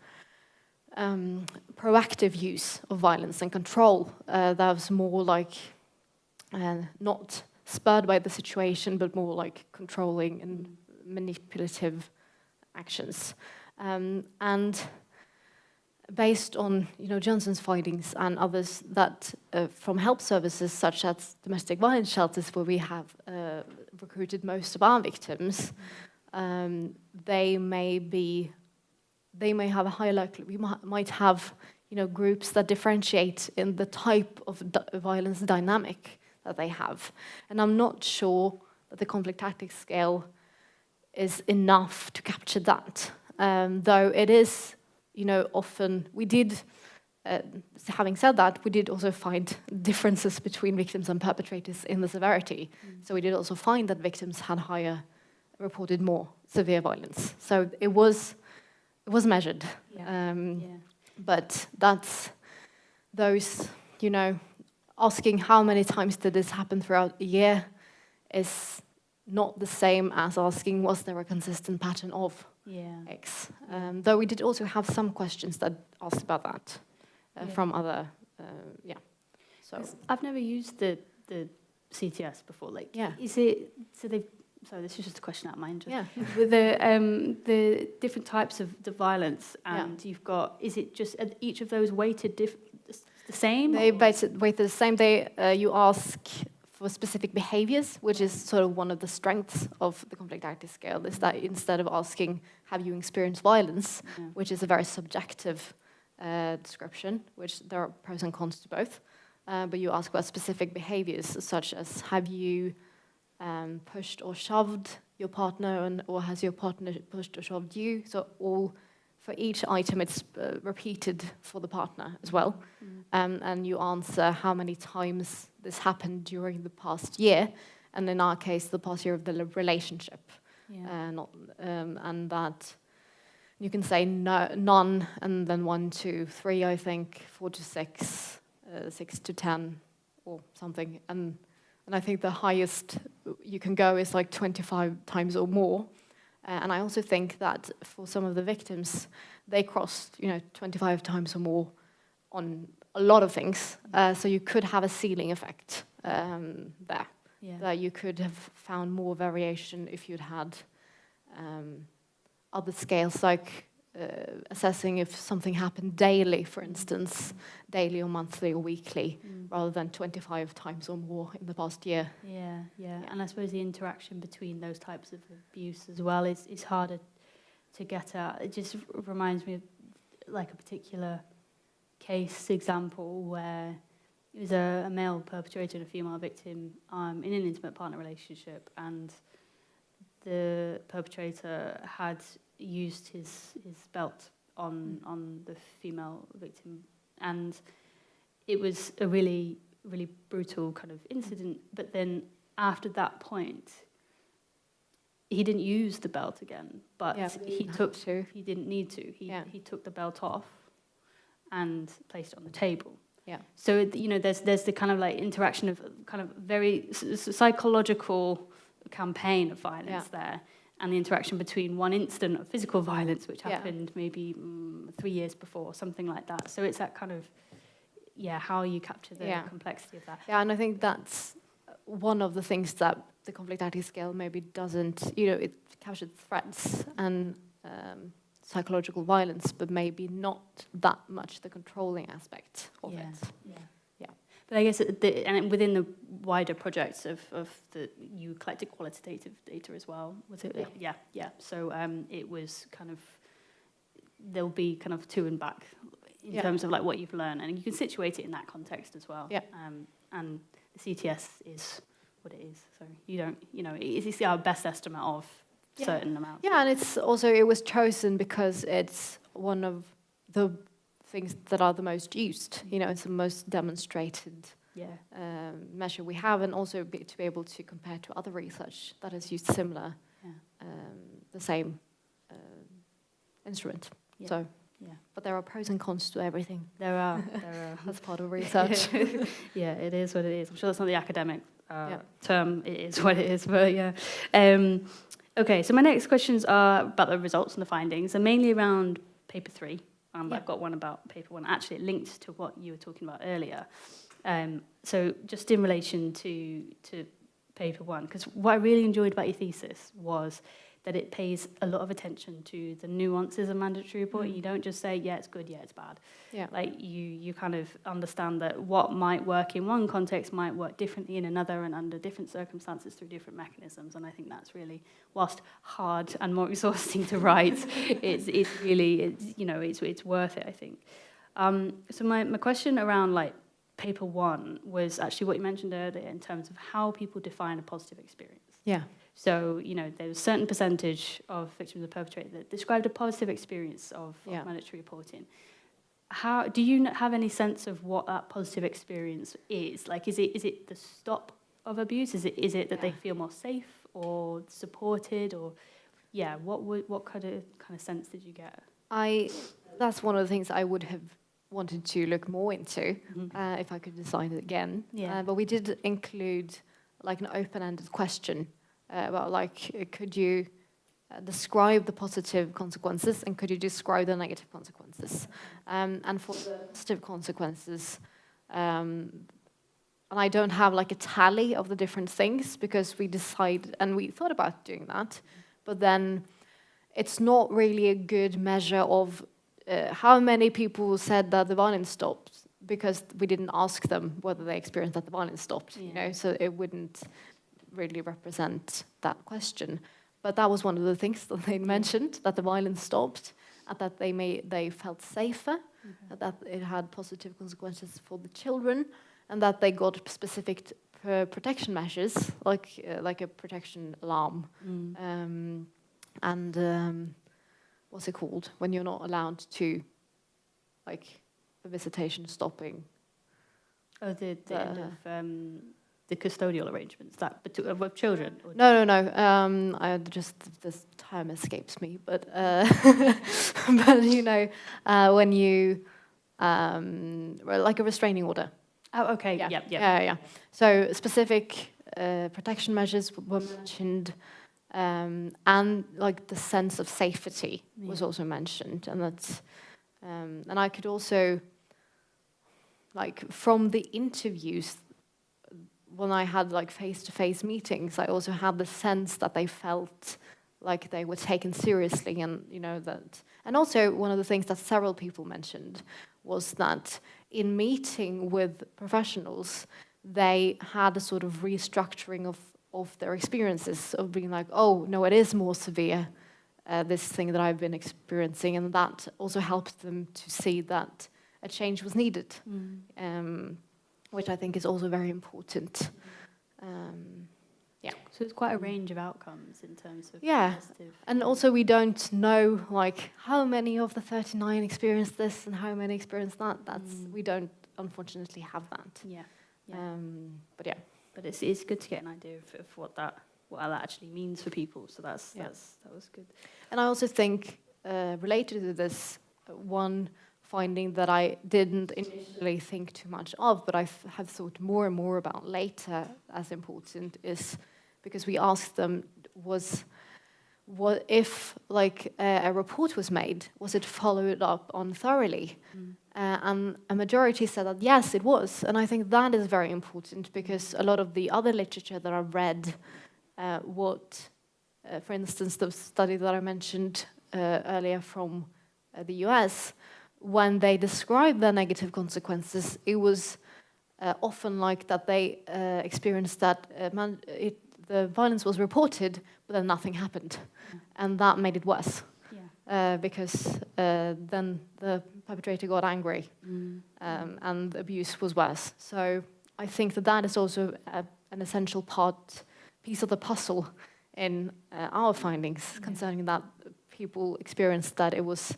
proactive use of violence and control. That was more like not spurred by the situation, but more like controlling and manipulative actions. And based on Johnson's findings and others that from help services such as domestic violence shelters, where we have recruited most of our victims, they may have a higher likelihood. We might have groups that differentiate in the type of violence dynamic that they have, and I'm not sure that the conflict tactics scale is enough to capture that. Though it is, often we did. Having said that, we did also find differences between victims and perpetrators in the severity. So we did also find that victims had reported more severe violence. So it was measured. But that's those, asking how many times did this happen throughout a year is not the same as asking was there a consistent pattern of X. Though we did also have some questions that asked about that from other, So I've never used the CTS before. Is it so they've? Sorry, this is just a question out of my interest. With the different types of the violence, and you've got, is it just each of those weighted the same? They weighted the same. You ask for specific behaviors, which is sort of one of the strengths of the conflict tactics scale, is that instead of asking, have you experienced violence, which is a very subjective description, which there are pros and cons to both, but you ask about specific behaviors, such as have you pushed or shoved your partner, or has your partner pushed or shoved you? So for each item, it's repeated for the partner as well. And you answer how many times this happened during the past year, and in our case, the past year of the relationship. And that you can say none, and then 1 to 3, I think, 4 to 6, 6 to 10, or something. And I think the highest you can go is like 25 times or more. And I also think that for some of the victims, they crossed, 25 times or more on a lot of things. So you could have a ceiling effect there. That you could have found more variation if you'd had other scales, like assessing if something happened daily, for instance, daily or monthly or weekly, rather than 25 times or more in the past year. And I suppose the interaction between those types of abuse as well is harder to get at. It just reminds me of like a particular case example where it was a male perpetrator and a female victim in an intimate partner relationship, and the perpetrator had used his belt on the female victim, and it was a really, really brutal kind of incident. But then after that point, he didn't use the belt again, but he didn't need to. He took the belt off and placed it on the table. So there's the kind of like interaction of kind of very psychological campaign of violence there, and the interaction between one incident of physical violence which happened maybe 3 years before, something like that. So it's that kind of how you capture the complexity of that. And I think that's one of the things that the conflict tactics scale maybe doesn't. It captures threats and psychological violence, but maybe not that much the controlling aspect of it. But I guess and within the wider projects of you collected qualitative data as well, was it? Yeah. So it was kind of, there'll be kind of to and back in terms of like what you've learned, and you can situate it in that context as well. And the CTS is what it is. So you don't, it's our best estimate of certain amounts. And it was chosen because it's one of the things that are the most used. It's the most demonstrated measure we have, and also to be able to compare to other research that has used similar, the same instrument. So Yeah. But there are pros and cons to everything. There are. That's part of research. Yeah, it is what it is. I'm sure that's not the academic Yeah. term. It is what it is, but yeah. Okay, so my next questions are about the results and the findings, and mainly around paper 3. Yeah. I've got one about paper 1. Actually, it links to what you were talking about earlier. So just in relation to paper 1, because what I really enjoyed about your thesis was that it pays a lot of attention to the nuances of mandatory reporting. You don't just say, yeah, it's good, yeah, it's bad. Yeah. Like, you kind of understand that what might work in one context might work differently in another and under different circumstances through different mechanisms. And I think that's really, whilst hard and more exhausting to write, it's really, it's worth it, I think. So my question around, like, paper 1 was actually what you mentioned earlier in terms of how people define a positive experience. Yeah. So, there's a certain percentage of victims of perpetrators that described a positive experience of mandatory reporting. How do you have any sense of what that positive experience is? Like, is it the stop of abuse? Is it that they feel more safe or supported, or what kind of sense did you get? That's one of the things I would have wanted to look more into if I could decide it again. Yeah. But we did include like an open-ended question about like, could you describe the positive consequences and could you describe the negative consequences? And for the positive consequences, and I don't have like a tally of the different things because we decided, and we thought about doing that, but then it's not really a good measure of how many people said that the violence stopped, because we didn't ask them whether they experienced that the violence stopped, so it wouldn't really represent that question. But that was one of the things that they mentioned, that the violence stopped, and that they felt safer, that it had positive consequences for the children, and that they got specific protection measures, like a protection alarm, and what's it called when you're not allowed to, like, a visitation stopping. Oh, the end of the custodial arrangements with children. Or No. This term escapes me, but when you like a restraining order. Oh, okay. Yeah. Yeah. So specific protection measures were mentioned, and like the sense of safety was also mentioned, and that's and I could also, like, from the interviews when I had like face-to-face meetings, I also had the sense that they felt like they were taken seriously, and that. And also one of the things that several people mentioned was that in meeting with professionals, they had a sort of restructuring of their experiences, of being like, oh no, it is more severe, this thing that I've been experiencing, and that also helped them to see that a change was needed. Which I think is also very important. So it's quite a range of outcomes in terms of positive. And also we don't know like how many of the 39 experienced this and how many experienced that. We don't unfortunately have that. But it's good to get an idea of what that actually means for people. So that was good. And I also think related to this, one finding that I didn't initially think too much of, but I have thought more and more about later as important, is because we asked them, what if like a report was made, was it followed up on thoroughly? And a majority said that yes, it was. And I think that is very important, because a lot of the other literature that I've read, for instance, the study that I mentioned earlier from the US, when they described the negative consequences, it was often like that they experienced that the violence was reported, but then nothing happened. And that made it worse, because then the perpetrator got angry, and the abuse was worse. So I think that is also an essential piece of the puzzle in our findings concerning that people experienced that it was,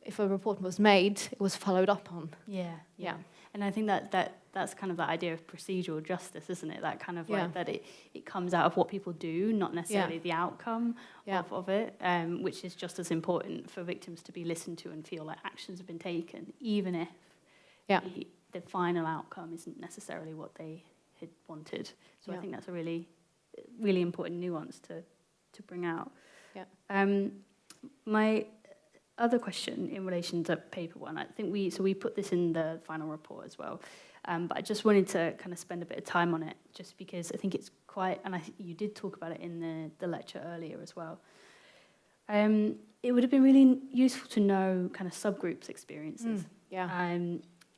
if a report was made, it was followed up on. Yeah. And I think that's kind of the idea of procedural justice, isn't it? That kind of Yeah. like that it comes out of what people do, not necessarily the outcome Yeah. of it, which is just as important for victims to be listened to and feel like actions have been taken, even if the final outcome isn't necessarily what they had wanted. So I think that's a really, really important nuance to bring out. Yeah. My other question in relation to paper one, I think we put this in the final report as well, but I just wanted to kind of spend a bit of time on it, just because I think it's quite, and you did talk about it in the lecture earlier as well. It would have been really useful to know kind of subgroups' experiences,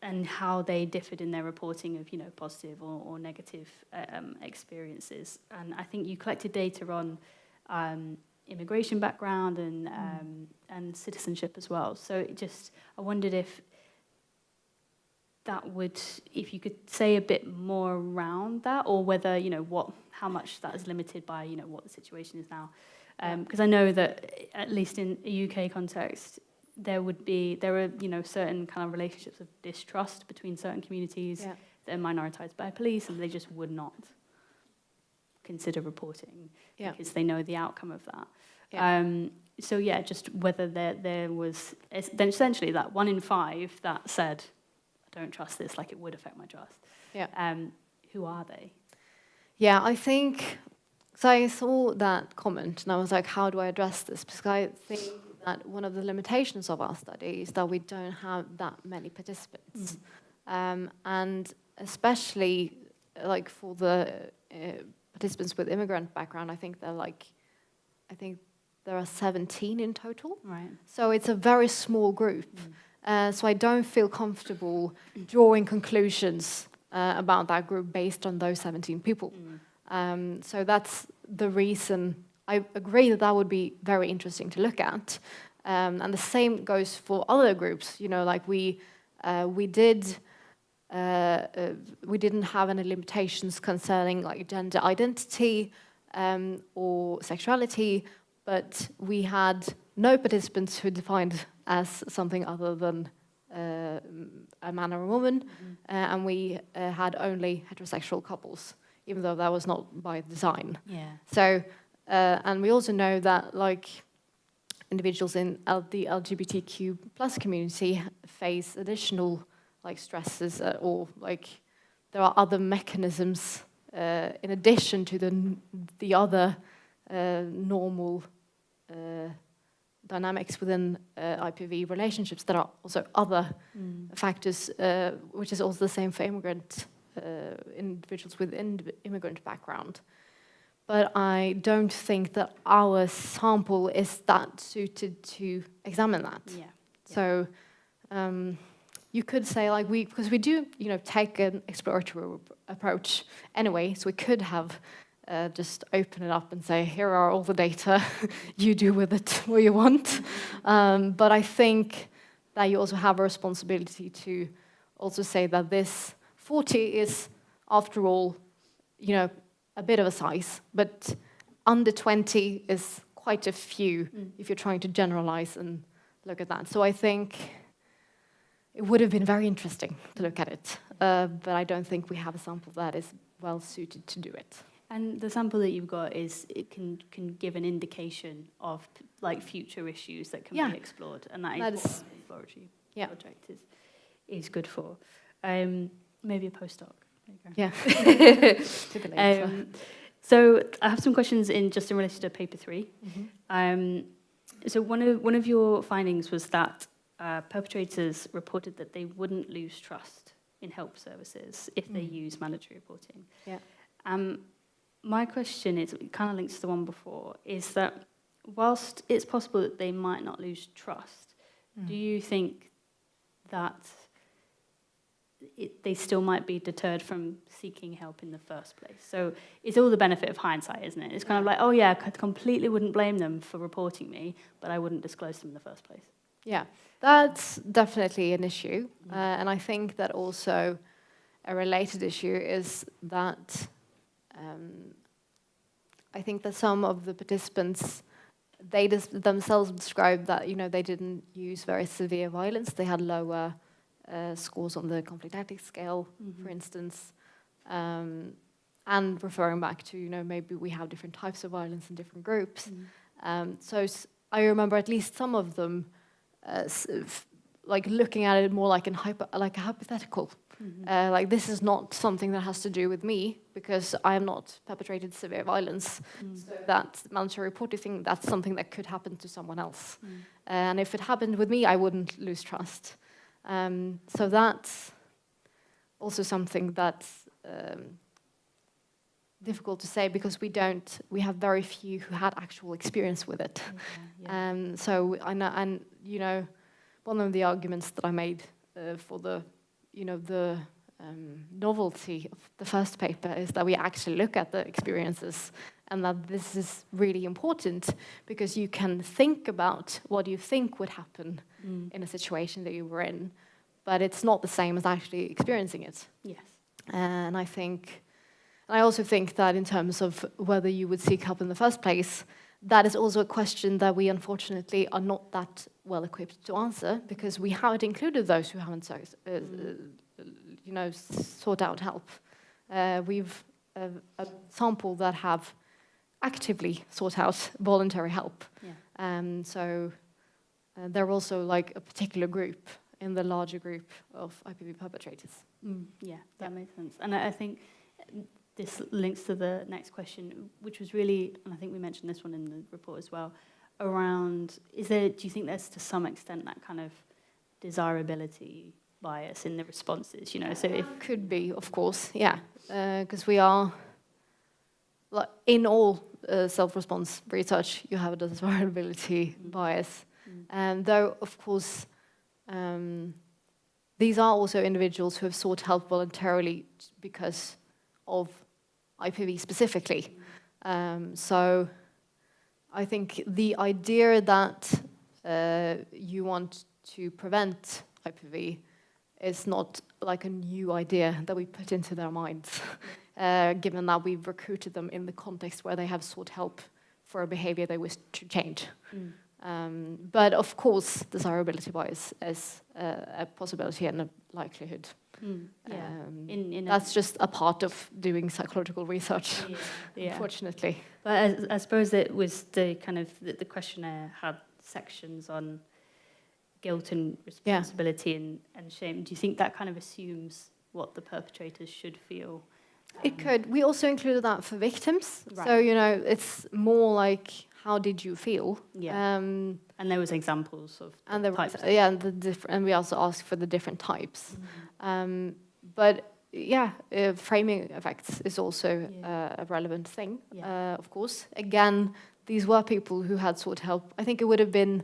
and how they differed in their reporting of, positive or negative experiences. And I think you collected data on immigration background and citizenship as well. So I wondered if you could say a bit more around that, or whether, how much that is limited by, what the situation is now. Because I know that, at least in a UK context, there are, certain kind of relationships of distrust between certain communities that are minoritized by police, and they just would not consider reporting because they know the outcome of that. Just whether there was then essentially that 1 in 5 that said, I don't trust this, like it would affect my trust. Who are they? Yeah, I think, so I saw that comment and I was like, how do I address this? Because I think that one of the limitations of our study is that we don't have that many participants. And especially like for the participants with immigrant background, I think there are 17 in total. Right. So it's a very small group. So I don't feel comfortable drawing conclusions about that group based on those 17 people. So that's the reason I agree that would be very interesting to look at. And the same goes for other groups. Like we didn't have any limitations concerning like gender identity or sexuality, but we had no participants who defined as something other than a man or a woman, and we had only heterosexual couples, even though that was not by design. So, and we also know that like individuals in the LGBTQ plus community face additional like stresses, or like there are other mechanisms in addition to the other normal dynamics within IPV relationships. There are also other factors, which is also the same for individuals with immigrant background. But I don't think that our sample is that suited to examine that. So you could say like because we do take an exploratory approach anyway, so we could have just open it up and say, here are all the data, you do with it what you want. But I think that you also have a responsibility to also say that this 40 is, after all, a bit of a size, but under 20 is quite a few if you're trying to generalize and look at that. So I think it would have been very interesting to look at it, but I don't think we have a sample that is well suited to do it. And the sample that you've got it can give an indication of like future issues that can be explored, and that is what an exploratory project is good for. Maybe a postdoc. There you go. So I have some questions in relation to paper 3. So one of your findings was that perpetrators reported that they wouldn't lose trust in help services if they use mandatory reporting. My question is, it kind of links to the one before, is that whilst it's possible that they might not lose trust, do you think that they still might be deterred from seeking help in the first place? So it's all the benefit of hindsight, isn't it? It's kind of like, oh yeah, I completely wouldn't blame them for reporting me, but I wouldn't disclose them in the first place. Yeah, that's definitely an issue. And I think that also a related issue is that I think that some of the participants, they themselves described that, they didn't use very severe violence. They had lower scores on the conflict tactics scale, for instance, and referring back to, maybe we have different types of violence in different groups. So I remember at least some of them like looking at it more like a hypothetical. Like, this is not something that has to do with me because I am not perpetrated severe violence. So that mandatory reporting thing, that's something that could happen to someone else. And if it happened with me, I wouldn't lose trust. So that's also something that's difficult to say because we have very few who had actual experience with it. So I know, and one of the arguments that I made for the novelty of the first paper is that we actually look at the experiences, and that this is really important because you can think about what you think would happen in a situation that you were in, but it's not the same as actually experiencing it. Yes. And I also think that in terms of whether you would seek help in the first place, that is also a question that we unfortunately are not that well equipped to answer because we haven't included those who haven't sought out help. We've a sample that have actively sought out voluntary help. So they're also like a particular group in the larger group of IPV perpetrators. That makes sense. And I think this links to the next question, which was really, and I think we mentioned this one in the report as well, around, do you think there's to some extent that kind of desirability bias in the responses, so if... Could be, of course, because we are, like, in all self-response research, you have a desirability bias. Though, of course, these are also individuals who have sought help voluntarily because of IPV specifically. So I think the idea that you want to prevent IPV is not like a new idea that we put into their minds, given that we've recruited them in the context where they have sought help for a behavior they wish to change. But of course, desirability bias is a possibility and a likelihood. That's just a part of doing psychological research, unfortunately. But I suppose it was the kind of, the questionnaire had sections on guilt and responsibility and shame. Do you think that kind of assumes what the perpetrators should feel? It could. We also included that for victims. Right. So, it's more like, how did you feel? And there was examples of types. And we also asked for the different types. But framing effects is also a relevant thing, of course. Again, these were people who had sought help. I think it would have been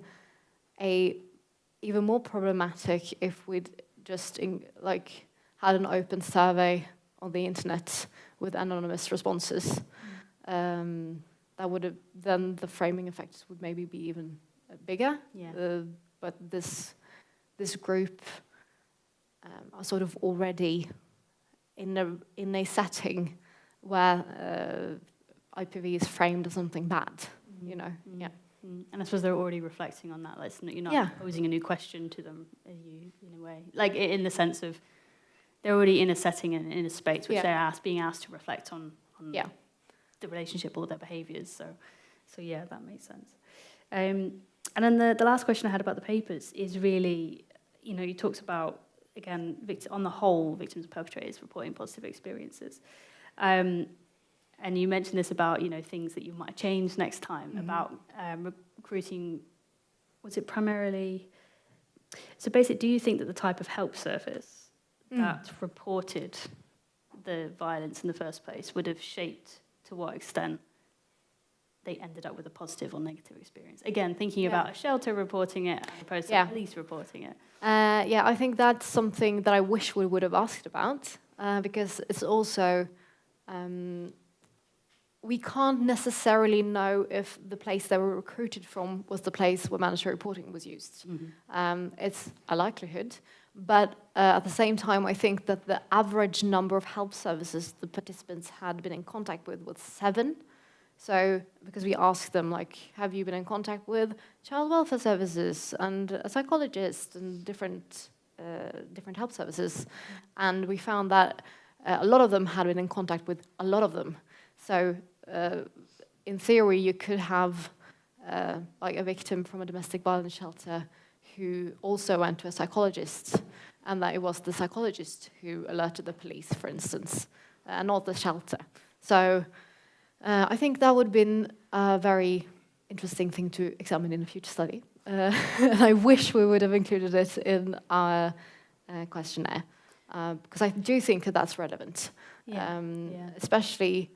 even more problematic if we'd just had an open survey on the internet with anonymous responses. That would have, then the framing effects would maybe be even bigger. But this group are sort of already in a setting where IPV is framed as something bad, And I suppose they're already reflecting on that. You're not posing a new question to them, in a way. Like, in the sense of, they're already in a setting and in a space which they're being asked to reflect on the relationship or their behaviours. So that makes sense. And then the last question I had about the papers is really, you talked about, again, on the whole, victims and perpetrators reporting positive experiences. And you mentioned this about, things that you might change next time, about recruiting, was it primarily... So basically, do you think that the type of help service that reported the violence in the first place would have shaped to what extent they ended up with a positive or negative experience? Again, thinking about a shelter reporting it as opposed to police reporting it. I think that's something that I wish we would have asked about, because it's also... we can't necessarily know if the place they were recruited from was the place where mandatory reporting was used. It's a likelihood, but at the same time, I think that the average number of help services the participants had been in contact with was 7. So, because we asked them, have you been in contact with child welfare services and a psychologist and different different help services, and we found that a lot of them had been in contact with a lot of them. So in theory, you could have like a victim from a domestic violence shelter who also went to a psychologist, and that it was the psychologist who alerted the police, for instance, and not the shelter. So I think that would have been a very interesting thing to examine in a future study. And I wish we would have included it in our questionnaire, because I do think that that's relevant, especially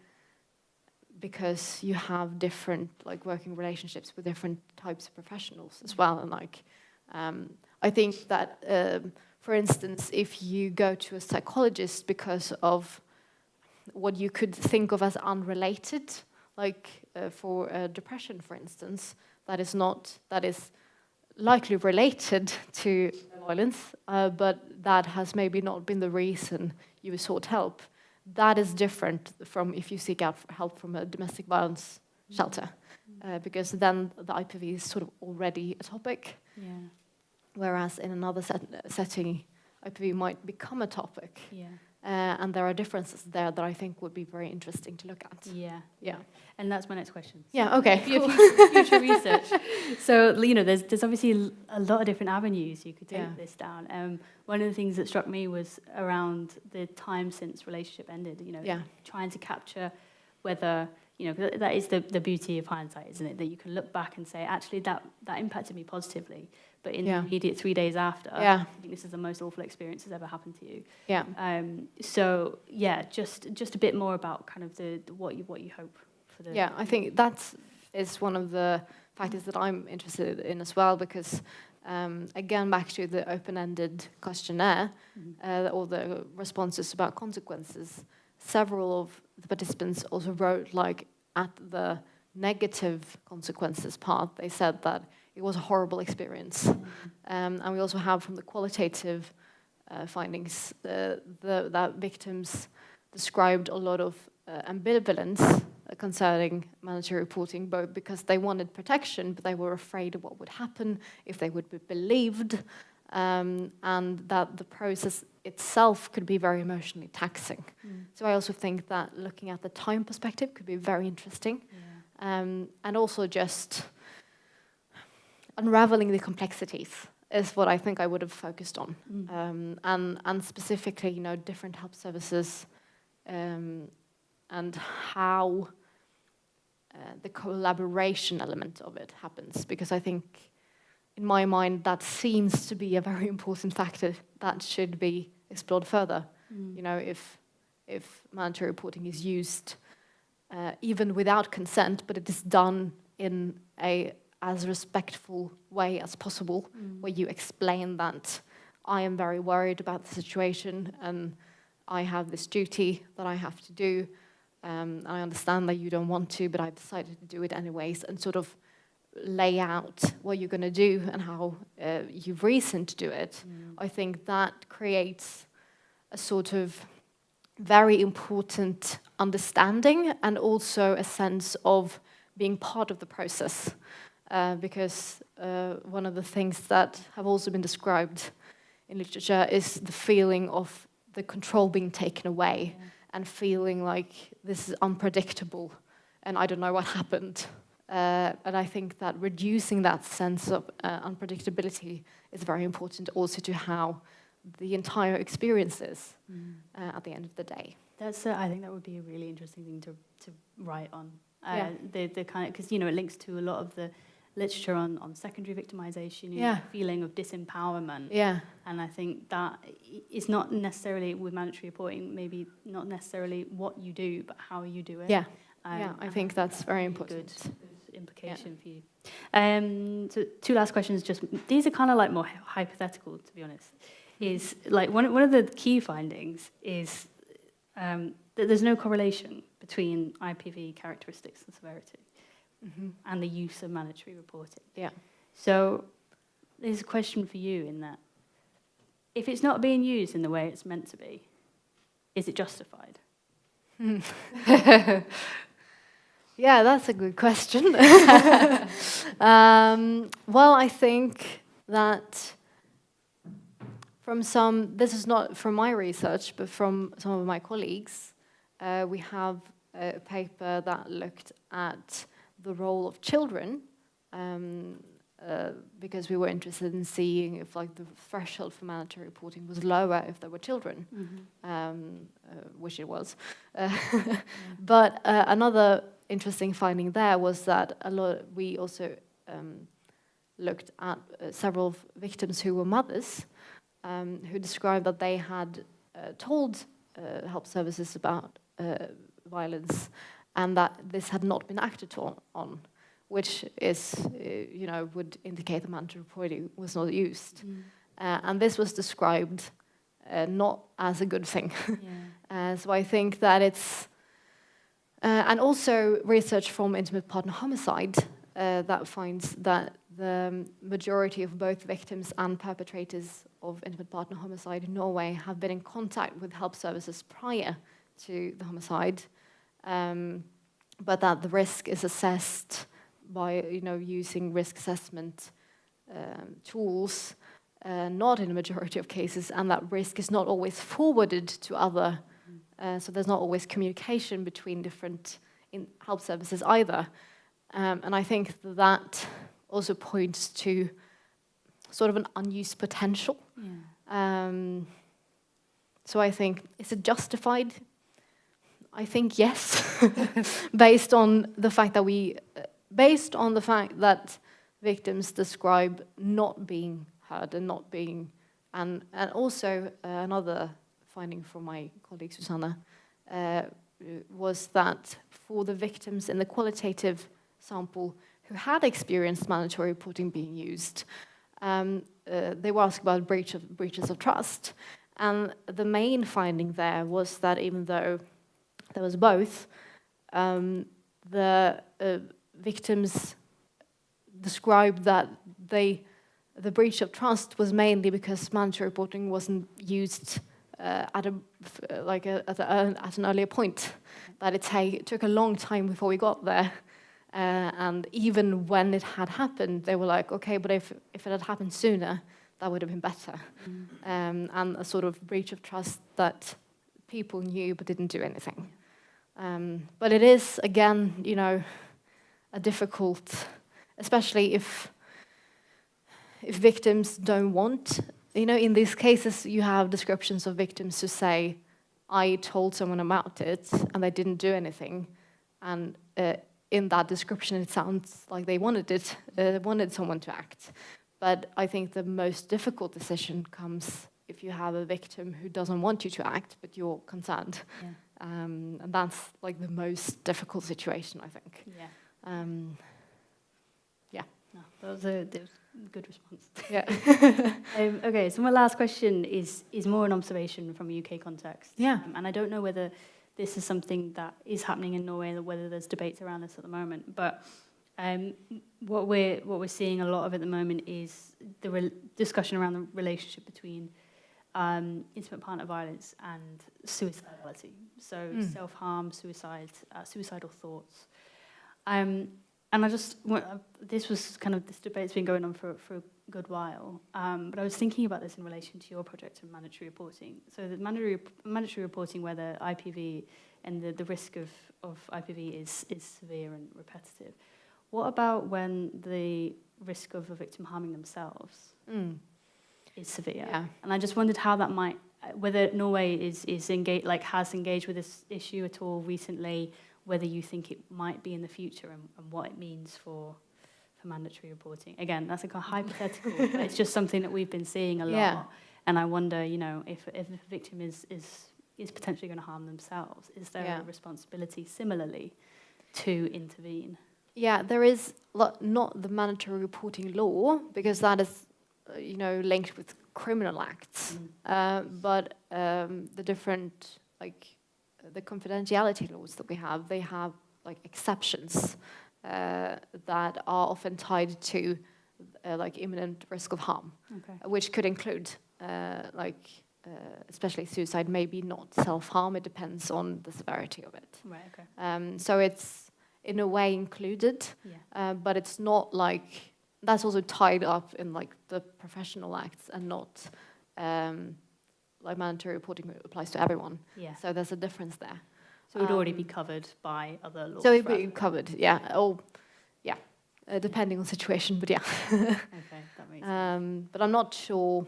because you have different like working relationships with different types of professionals as well. And like, I think that, for instance, if you go to a psychologist because of what you could think of as unrelated, like for depression, for instance, that is likely related to violence, but that has maybe not been the reason you sought help. That is different from if you seek out help from a domestic violence shelter, because then the IPV is sort of already a topic, whereas in another setting, IPV might become a topic. And there are differences there that I think would be very interesting to look at. Yeah. And that's my next question. Yeah, okay. Cool. Future research. So, you know, there's obviously a lot of different avenues you could take this down. One of the things that struck me was around the time since relationship ended, you know, trying to capture whether, you know, 'cause that is the beauty of hindsight, isn't it? That you can look back and say, actually, that impacted me positively. But in the immediate 3 days after, I think this is the most awful experience that's ever happened to you. So just a bit more about kind of the what you hope for the. Yeah, I think that is one of the factors that I'm interested in as well, because again, back to the open-ended questionnaire, or the responses about consequences, several of the participants also wrote, like, at the negative consequences part, they said that it was a horrible experience. And we also have from the qualitative findings that victims described a lot of ambivalence concerning mandatory reporting, both because they wanted protection, but they were afraid of what would happen if they would be believed, and that the process itself could be very emotionally taxing. So I also think that looking at the time perspective could be very interesting, and also just unraveling the complexities is what I think I would have focused on, and specifically, you know, different help services, and how the collaboration element of it happens, because I think, in my mind, that seems to be a very important factor that should be explored further. You know, if mandatory reporting is used even without consent, but it is done in a as respectful way as possible, where you explain that I am very worried about the situation and I have this duty that I have to do. I understand that you don't want to, but I've decided to do it anyways, and sort of lay out what you're going to do and how you've reason to do it. I think that creates a sort of very important understanding and also a sense of being part of the process. Because one of the things that have also been described in literature is the feeling of the control being taken away, and feeling like this is unpredictable and I don't know what happened. And I think that reducing that sense of unpredictability is very important also to how the entire experience is at the end of the day. That's I think that would be a really interesting thing to write on. The kind of, because, you know, it links to a lot of the literature on secondary victimization, you know, feeling of disempowerment. And I think that is not necessarily with mandatory reporting, maybe not necessarily what you do, but how you do it. I think that's very important. Good implication for you. So 2 last questions, just these are kind of like more hypothetical, to be honest. Is like one of the key findings is that there's no correlation between IPV characteristics and severity and the use of mandatory reporting. So there's a question for you in that. If it's not being used in the way it's meant to be, is it justified? Yeah, that's a good question. Well, I think that, this is not from my research, but from some of my colleagues, we have a paper that looked at the role of children, because we were interested in seeing if like the threshold for mandatory reporting was lower if there were children, which it was. But another interesting finding there was that we also looked at several victims who were mothers, who described that they had told help services about violence, and that this had not been acted on, which is, would indicate the mandatory reporting was not used. And this was described not as a good thing. So I think that it's, and also research from intimate partner homicide that finds that the majority of both victims and perpetrators of intimate partner homicide in Norway have been in contact with help services prior to the homicide, but that the risk is assessed by using risk assessment tools, not in a majority of cases, and that risk is not always forwarded to other, so there's not always communication between different help services either. And I think that also points to sort of an unused potential. So I think, is it justified? I think yes, based on the fact that victims describe not being heard and not being, and also another finding from my colleague Susanna was that for the victims in the qualitative sample who had experienced mandatory reporting being used, they were asked about breaches of trust, and the main finding there was that even though there was both, the victims described that the breach of trust was mainly because mandatory reporting wasn't used at an earlier point. That it took a long time before we got there, and even when it had happened, they were like, okay, but if it had happened sooner, that would have been better. And a sort of breach of trust that people knew but didn't do anything. But it is, again, a difficult, especially if victims don't want, in these cases you have descriptions of victims who say, I told someone about it and they didn't do anything, and in that description it sounds like they wanted someone to act. But I think the most difficult decision comes if you have a victim who doesn't want you to act, but you're concerned. And that's like the most difficult situation, I think. No, that was a good response. Yeah. Okay, so my last question is more an observation from a UK context. And I don't know whether this is something that is happening in Norway, or whether there's debates around this at the moment. But what we're seeing a lot of at the moment is the discussion around the relationship between intimate partner violence and suicidality. So self-harm, suicidal thoughts. And this debate's been going on for a good while, but I was thinking about this in relation to your project on mandatory reporting. So the mandatory reporting where the IPV and the risk of IPV is severe and repetitive. What about when the risk of a victim harming themselves is severe? And I just wondered how that might, whether Norway is engaged, has engaged with this issue at all recently, whether you think it might be in the future, and what it means for mandatory reporting. Again, that's a hypothetical, but it's just something that we've been seeing a lot. And I wonder, if a victim is potentially going to harm themselves, is there a responsibility similarly to intervene? Yeah, there is not the mandatory reporting law, because that is, linked with criminal acts, but the different, the confidentiality laws that we have, they have exceptions that are often tied to imminent risk of harm, which could include especially suicide, maybe not self-harm. It depends on the severity of it. Right. Okay. So it's in a way included, but it's not that's also tied up in the professional acts and not like mandatory reporting applies to everyone. Yeah. So there's a difference there. So it would already be covered by other laws. So it would be covered, yeah. Depending on situation, but yeah. Okay, that makes sense. But I'm not sure.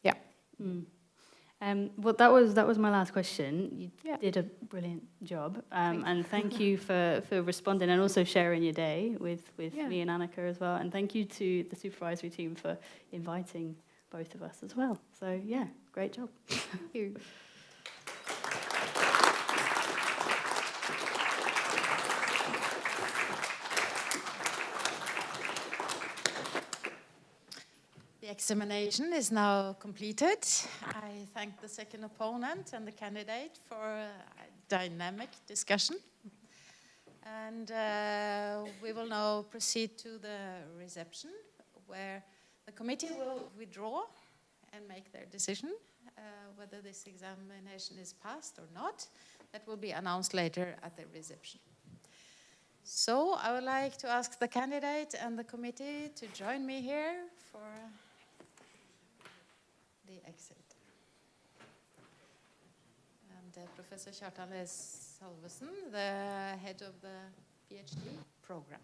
Yeah. Well, that was my last question. You Yeah. did a brilliant job, and thank you for responding and also sharing your day with me and Annika as well. And thank you to the supervisory team for inviting both of us as well. So yeah, great job. Thank you. The examination is now completed. I thank the second opponent and the candidate for a dynamic discussion. And we will now proceed to the reception, where the committee will withdraw and make their decision whether this examination is passed or not. That will be announced later at the reception. So I would like to ask the candidate and the committee to join me here for the exit. And Professor Kjartan Salvesen, the head of the PhD program.